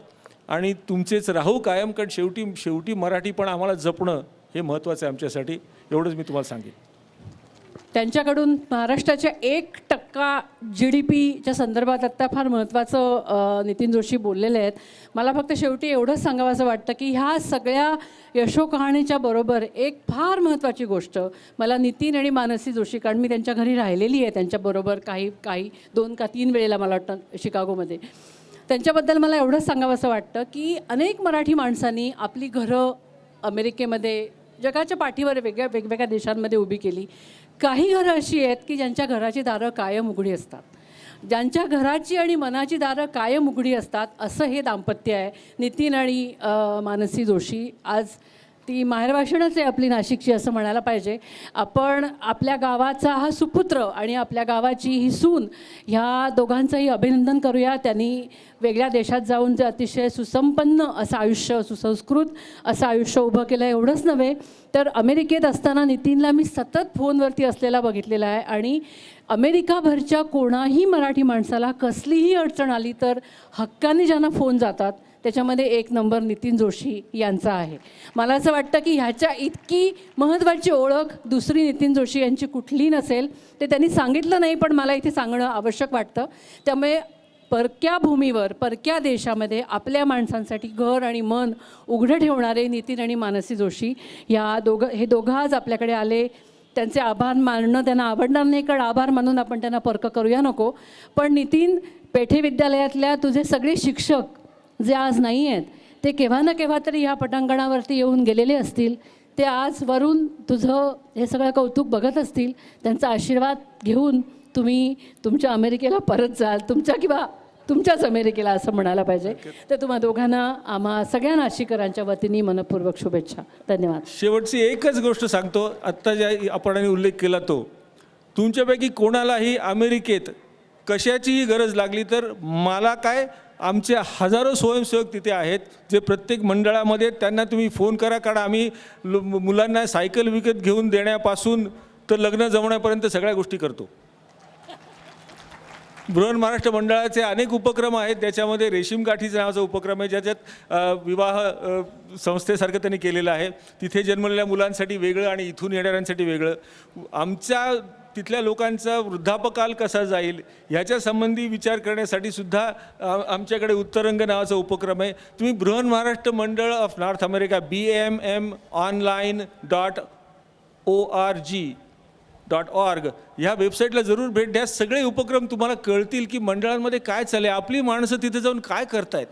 आणि तुमचेच राहू कायम, कारण शेवटी मराठी पण आम्हाला जपणं हे महत्त्वाचं आहे आमच्यासाठी. एवढंच मी तुम्हाला सांगेन. त्यांच्याकडून महाराष्ट्राच्या 1% GDPच्या संदर्भात आत्ता फार महत्त्वाचं नितीन जोशी बोललेले आहेत. मला फक्त शेवटी एवढंच सांगावंसं वाटतं की ह्या सगळ्या यशोकहाणीच्या बरोबर एक फार महत्त्वाची गोष्ट मला नितीन आणि मानसी जोशी, कारण मी त्यांच्या घरी राहिलेली आहे त्यांच्याबरोबर काही 2 का 3 वेळेला मला वाटतं शिकागोमध्ये, त्यांच्याबद्दल मला एवढंच सांगावंसं वाटतं की अनेक मराठी माणसांनी आपली घरं अमेरिकेमध्ये, जगाच्या पाठीवर वेगवेगळ्या देशांमध्ये उभी केली. काही घरं अशी आहेत की ज्यांच्या घराची दारं कायम उघडी असतात, ज्यांच्या घराची आणि मनाची दारं कायम उघडी असतात. असं हे दाम्पत्य आहे, नितीन आणि मानसी जोशी. आज ती माहेरवाशीणच आहे आपली नाशिकची असं म्हणायला पाहिजे. आपण आपल्या गावाचा हा सुपुत्र आणि आपल्या गावाची ही सून, ह्या दोघांचंही अभिनंदन करूया. त्यांनी वेगळ्या देशात जाऊन जे अतिशय सुसंपन्न असं आयुष्य, सुसंस्कृत असं आयुष्य उभं केलं. एवढंच नव्हे तर अमेरिकेत असताना नितीनला मी सतत फोनवरती असलेला बघितलेला आहे आणि अमेरिकाभरच्या कोणाही मराठी माणसाला कसलीही अडचण आली तर हक्काने ज्यांना फोन जातात त्याच्यामध्ये 1 नंबर नितीन जोशी यांचा आहे. मला असं वाटतं की ह्याच्या इतकी महत्त्वाची ओळख दुसरी नितीन जोशी यांची कुठली नसेल. ते त्यांनी सांगितलं नाही, पण मला इथे सांगणं आवश्यक वाटतं. त्यामुळे परक्या भूमीवर, परक्या देशामध्ये आपल्या माणसांसाठी घर आणि मन उघडं ठेवणारे नितीन आणि मानसी जोशी हे दोघं आज आपल्याकडे आले. त्यांचे आभार मानणं त्यांना आवडणार नाही, कारण आभार मानून आपण त्यांना परक करूया नको. पण नितीन, पेठे विद्यालयातल्या तुझे सगळे शिक्षक जे आज नाही आहेत ते केव्हा ना केव्हा तरी ह्या पटांगणावरती येऊन गेलेले असतील. ते आज वरून तुझं हे सगळं कौतुक बघत असतील. त्यांचा आशीर्वाद घेऊन तुम्ही तुमच्या अमेरिकेला परत जाल, तुमच्याच अमेरिकेला असं म्हणायला पाहिजे. तर तुम्हा दोघांना आम्हा सगळ्या नाशिकरांच्या वतीने मनपूर्वक शुभेच्छा. धन्यवाद. शेवटची एकच गोष्ट सांगतो, आत्ता ज्या आपण उल्लेख केला तो, तुमच्यापैकी कोणालाही अमेरिकेत कशाचीही गरज लागली तर मला काय, आमचे हजारो स्वयंसेवक तिथे आहेत जे प्रत्येक मंडळामध्ये, त्यांना तुम्ही फोन करा. कारण आम्ही मुलांना सायकल विकत घेऊन देण्यापासून तर लग्न जमण्यापर्यंत सगळ्या गोष्टी करतो. बृहन्महाराष्ट्र मंडळाचे अनेक उपक्रम आहेत. त्याच्यामध्ये रेशीम गाठीचा नावाचा उपक्रम आहे, ज्याच्यात विवाह संस्थेसारखं त्यांनी केलेलं आहे. तिथे जन्मलेल्या मुलांसाठी वेगळं आणि इथून येणाऱ्यांसाठी वेगळं. आमच्या तिथल्या लोकांचा वृद्धापकाल कसा जाईल ह्याच्या संबंधी विचार करण्यासाठी सुद्धा आमच्याकडे उत्तरंग नावाचा उपक्रम आहे. तुम्ही बृहन्महाराष्ट्र मंडळ ऑफ नॉर्थ अमेरिका BMMonline.org ह्या वेबसाईटला जरूर भेट द्या. सगळे उपक्रम तुम्हाला कळतील की मंडळांमध्ये काय चालले, आपली माणसं तिथे जाऊन काय करतायत,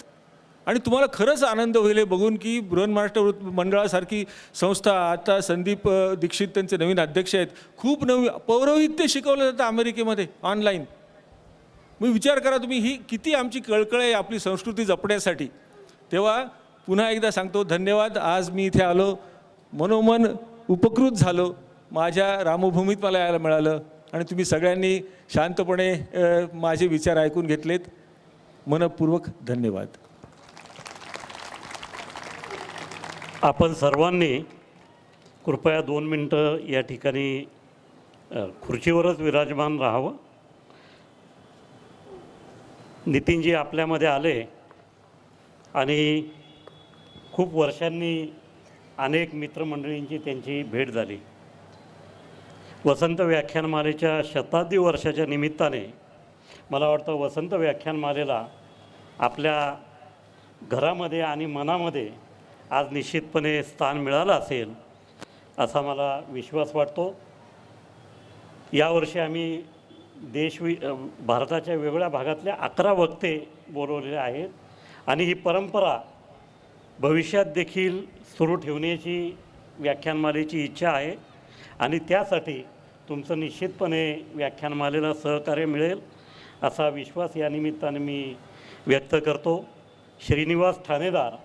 आणि तुम्हाला खरंच आनंद होईल हे बघून की बृहन्महाराष्ट्र मंडळासारखी संस्था, आता संदीप दीक्षित त्यांचे नवीन अध्यक्ष आहेत, खूप नवीन पौरोहित्य शिकवलं जातं अमेरिकेमध्ये ऑनलाईन. मग विचार करा तुम्ही, ही किती आमची कळकळ आहे आपली संस्कृती जपण्यासाठी. तेव्हा पुन्हा एकदा सांगतो धन्यवाद. आज मी इथे आलो, मनोमन उपकृत झालो. माझ्या रामभूमीत मला यायला मिळालं आणि तुम्ही सगळ्यांनी शांतपणे माझे विचार ऐकून घेतलेत. मनपूर्वक धन्यवाद. आपण सर्वांनी कृपया 2 मिनटं या ठिकाणी खुर्चीवरच विराजमान राहावं. नितीनजी आपल्यामध्ये आले आणि खूप वर्षांनी अनेक मित्रमंडळींची त्यांची भेट झाली वसंत व्याख्यानमालेच्या शताब्दी वर्षाच्या निमित्ताने मला वाटतं वसंत व्याख्यानमालेला आपल्या घरामध्ये आणि मनामध्ये आज निश्चितपणे स्थान मिळालं असेल असा मला विश्वास वाटतो. यावर्षी आम्ही भारताच्या वेगवेगळ्या भागातल्या 11 वक्ते बोलवलेले आहेत आणि ही परंपरा भविष्यात देखील सुरू ठेवण्याची व्याख्यानमालेची इच्छा आहे आणि त्यासाठी तुमचं निश्चितपणे व्याख्यानमालेला सहकार्य मिळेल असा विश्वास या निमित्ताने मी व्यक्त करतो. श्रीनिवास ठाणेदार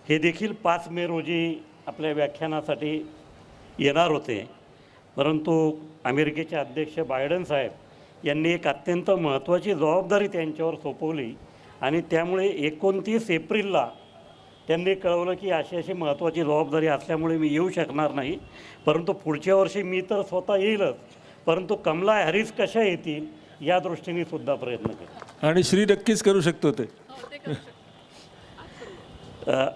हे देखील 5 मे रोजी आपल्या व्याख्यानासाठी येणार होते, परंतु अमेरिकेचे अध्यक्ष बायडन साहेब यांनी एक अत्यंत महत्त्वाची जबाबदारी त्यांच्यावर सोपवली आणि त्यामुळे 29 एप्रिलला त्यांनी कळवलं की अशी महत्त्वाची जबाबदारी असल्यामुळे मी येऊ शकणार नाही, परंतु पुढच्या वर्षी मी तर स्वतः येईलच, परंतु कमला हॅरिस कशा येतील या दृष्टीने सुद्धा प्रयत्न केला आणि श्री नक्कीच करू शकतो ते.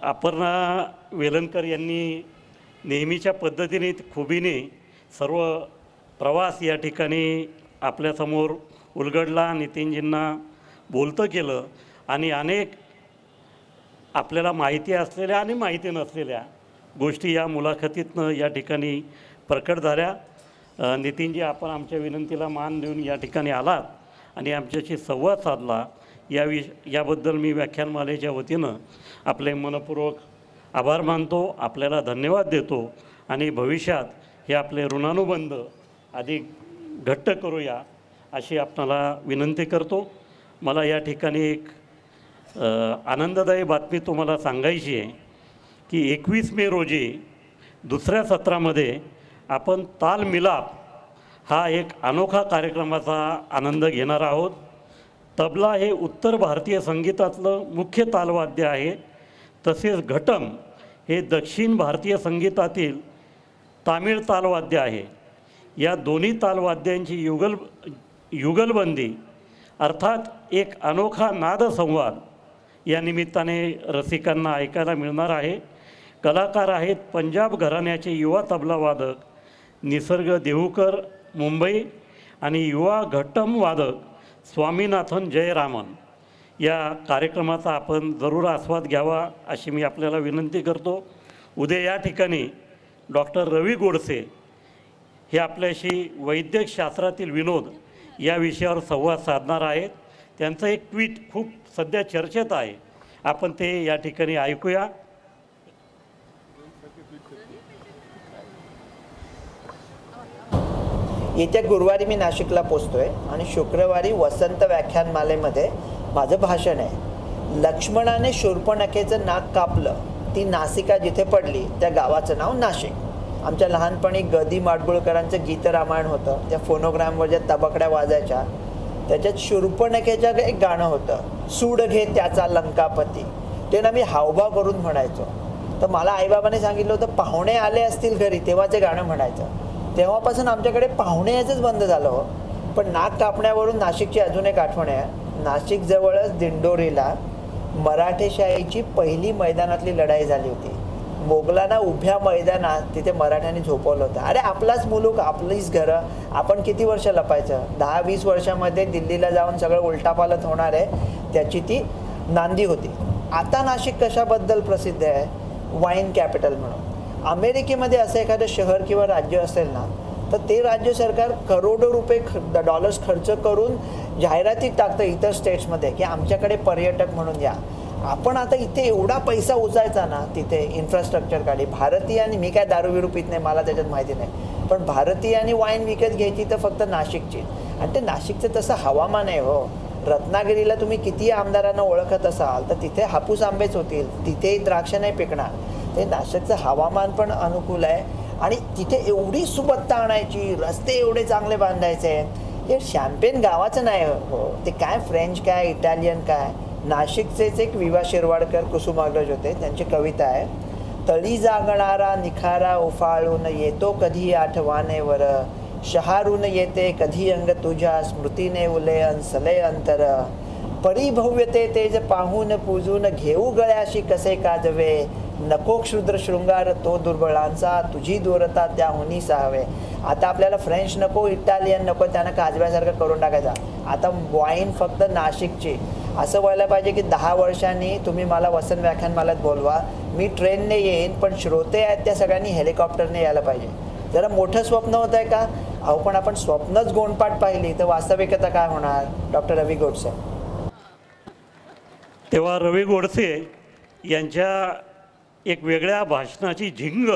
अपर्णा वेलणकर यांनी नेहमीच्या पद्धतीने खुबीने सर्व प्रवास या ठिकाणी आपल्यासमोर उलगडला. नितीनजींना बोलतं केलं आणि अनेक आपल्याला माहिती असलेल्या आणि माहिती नसलेल्या गोष्टी या मुलाखतीतनं या ठिकाणी प्रकट झाल्या. नितीनजी, आपण आमच्या विनंतीला मान देऊन या ठिकाणी आलात आणि आमच्याशी संवाद साधला याबद्दल मी व्याख्यानमालेच्या वतीनं आपले मनपूर्वक आभार मानतो, आपल्याला धन्यवाद देतो आणि भविष्यात हे आपले ऋणानुबंध अधिक घट्ट करूया अशी आपणाला विनंती करतो. मला या ठिकाणी एक आनंददायी बातमी तुम्हाला सांगायची आहे की 21 मे रोजी दुसऱ्या सत्रामध्ये आपण ताल मिलाप हा एक अनोखा कार्यक्रमाचा आनंद घेणार आहोत. तबला हे उत्तर भारतीय संगीतातलं मुख्य तालवाद्य आहे, तसेच घटम हे दक्षिण भारतीय संगीतातील तामिळ तालवाद्य आहे. या दोन्ही तालवाद्यांची युगलबंदी अर्थात एक अनोखा नादसंवाद या निमित्ताने रसिकांना ऐकायला मिळणार आहे. कलाकार आहेत पंजाब घराण्याचे युवा तबलावादक निसर्ग देहूकर मुंबई आणि युवा घट्टम वादक स्वामीनाथन जयरामन. या कार्यक्रमाचा आपण जरूर आस्वाद घ्यावा अशी मी आपल्याला विनंती करतो. उद्या या ठिकाणी डॉक्टर रवी गोडसे हे आपल्याशी वैद्यकशास्त्रातील विनोद या विषयावर संवाद साधणार आहेत. त्यांचं एक ट्विट खूप सध्या चर्चेत आहे, आपण ते या ठिकाणी ऐकूया. येत्या गुरुवारी मी नाशिकला पोचतोय आणि शुक्रवारी वसंत व्याख्यानमालेमध्ये माझं भाषण आहे. लक्ष्मणाने शूर्पणखेचं नाक कापलं, ती नासिका जिथे पडली त्या गावाचं नाव नाशिक. आमच्या लहानपणी गदी माडगुळकरांचं गीतरामायण होतं, त्या फोनोग्रामवर ज्या तबकड्या वाजायच्या त्याच्यात शूर्पणखेचं एक गाणं होतं, सूड घे त्याचा लंकापती. ते ना मी हावभाव करून म्हणायचो. तर मला आईबाबाने सांगितलं होतं पाहुणे आले असतील घरी तेव्हा ते गाणं म्हणायचं. तेव्हापासून आमच्याकडे पाहुणे यायचंच बंद झालं हो. पण नाक कापण्यावरून नाशिकची अजून एक आठवण आहे. नाशिकजवळच दिंडोरीला मराठेशाहीची पहिली मैदानातली लढाई झाली होती. मोगलांना उभ्या मैदानात तिथे मराठ्यांनी झोपवलं होतं. अरे आपलाच मुलूक, आपलीच घरं, आपण किती वर्ष लपायचं. 10-20 वर्षामध्ये दिल्लीला जाऊन सगळं उलटापालट होणार आहे, त्याची ती नांदी होती. आता नाशिक कशाबद्दल प्रसिद्ध आहे? वाईन कॅपिटल म्हणून. अमेरिकेमध्ये असं एखादं शहर किंवा राज्य असेल ना, तर ते राज्य सरकार करोडो रुपये डॉलर्स खर्च करून जाहिरातीत टाकतं इतर स्टेट्समध्ये की आमच्याकडे पर्यटक म्हणून या. आपण आता इथे एवढा पैसा उचायचा ना तिथे इन्फ्रास्ट्रक्चरकडे. भारतीयांनी, मी काय दारू बिरू पित नाही, मला त्याच्यात माहिती नाही, पण भारतीयांनी वाईन विकत घ्यायची तर फक्त नाशिकची. आणि ते नाशिकचं तसं हवामान आहे हो. रत्नागिरीला तुम्ही किती आमदारांना ओळखत असाल तर तिथे हापूस आंबेच होतील, तिथेही द्राक्ष नाही पिकणार. ते नाशिकचं हवामान पण अनुकूल आहे आणि तिथे एवढी सुबत्ता आणायची, रस्ते एवढे चांगले बांधायचे. हे शॅम्पेन गावाचं नाही हो, ते काय फ्रेंच काय इटालियन काय. नाशिकचेच एक विवा शिरवाडकर कुसुमाग्रज होते, त्यांची कविता आहे, तळी जागणारा निखारा उफाळून येतो कधी आठवानेवर, शहारून येते कधी अंग तुझ्या स्मृतीने उले अंसले अंतर, परिभव्यते तेज पाहून पूजून घेऊ गळ्याशी कसे काजवे, नको क्षुद्र शृंगार तो दुर्बळांचा, तुझी दूरता त्याहुनी सावे. आता आपल्याला फ्रेंच नको, इटालियन नको, त्यांना काजव्यासारखं करून टाकायचा. आता वाईन फक्त नाशिकची. असं व्हायला पाहिजे की 10 वर्षांनी तुम्ही मला वसंत व्याख्यानमालात बोलवा, मी ट्रेनने येईन, पण श्रोते आहेत त्या सगळ्यांनी हेलिकॉप्टरने यायला पाहिजे. जरा मोठं स्वप्न होत आहे का? अहो पण आपण स्वप्नच गोंडपाट पाहिली तर वास्तविकता काय होणार? डॉक्टर रवी गोडसे. तेव्हा रवी गोडसे यांच्या एक वेगळ्या भाषणाची झिंग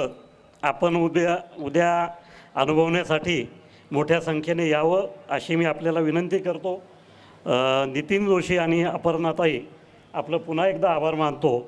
आपण उद्या अनुभवण्यासाठी मोठ्या संख्येने यावं अशी मी आपल्याला विनंती करतो. नितीन जोशी आणि अपर्णाताई आपलं पुन्हा एकदा आभार मानतो.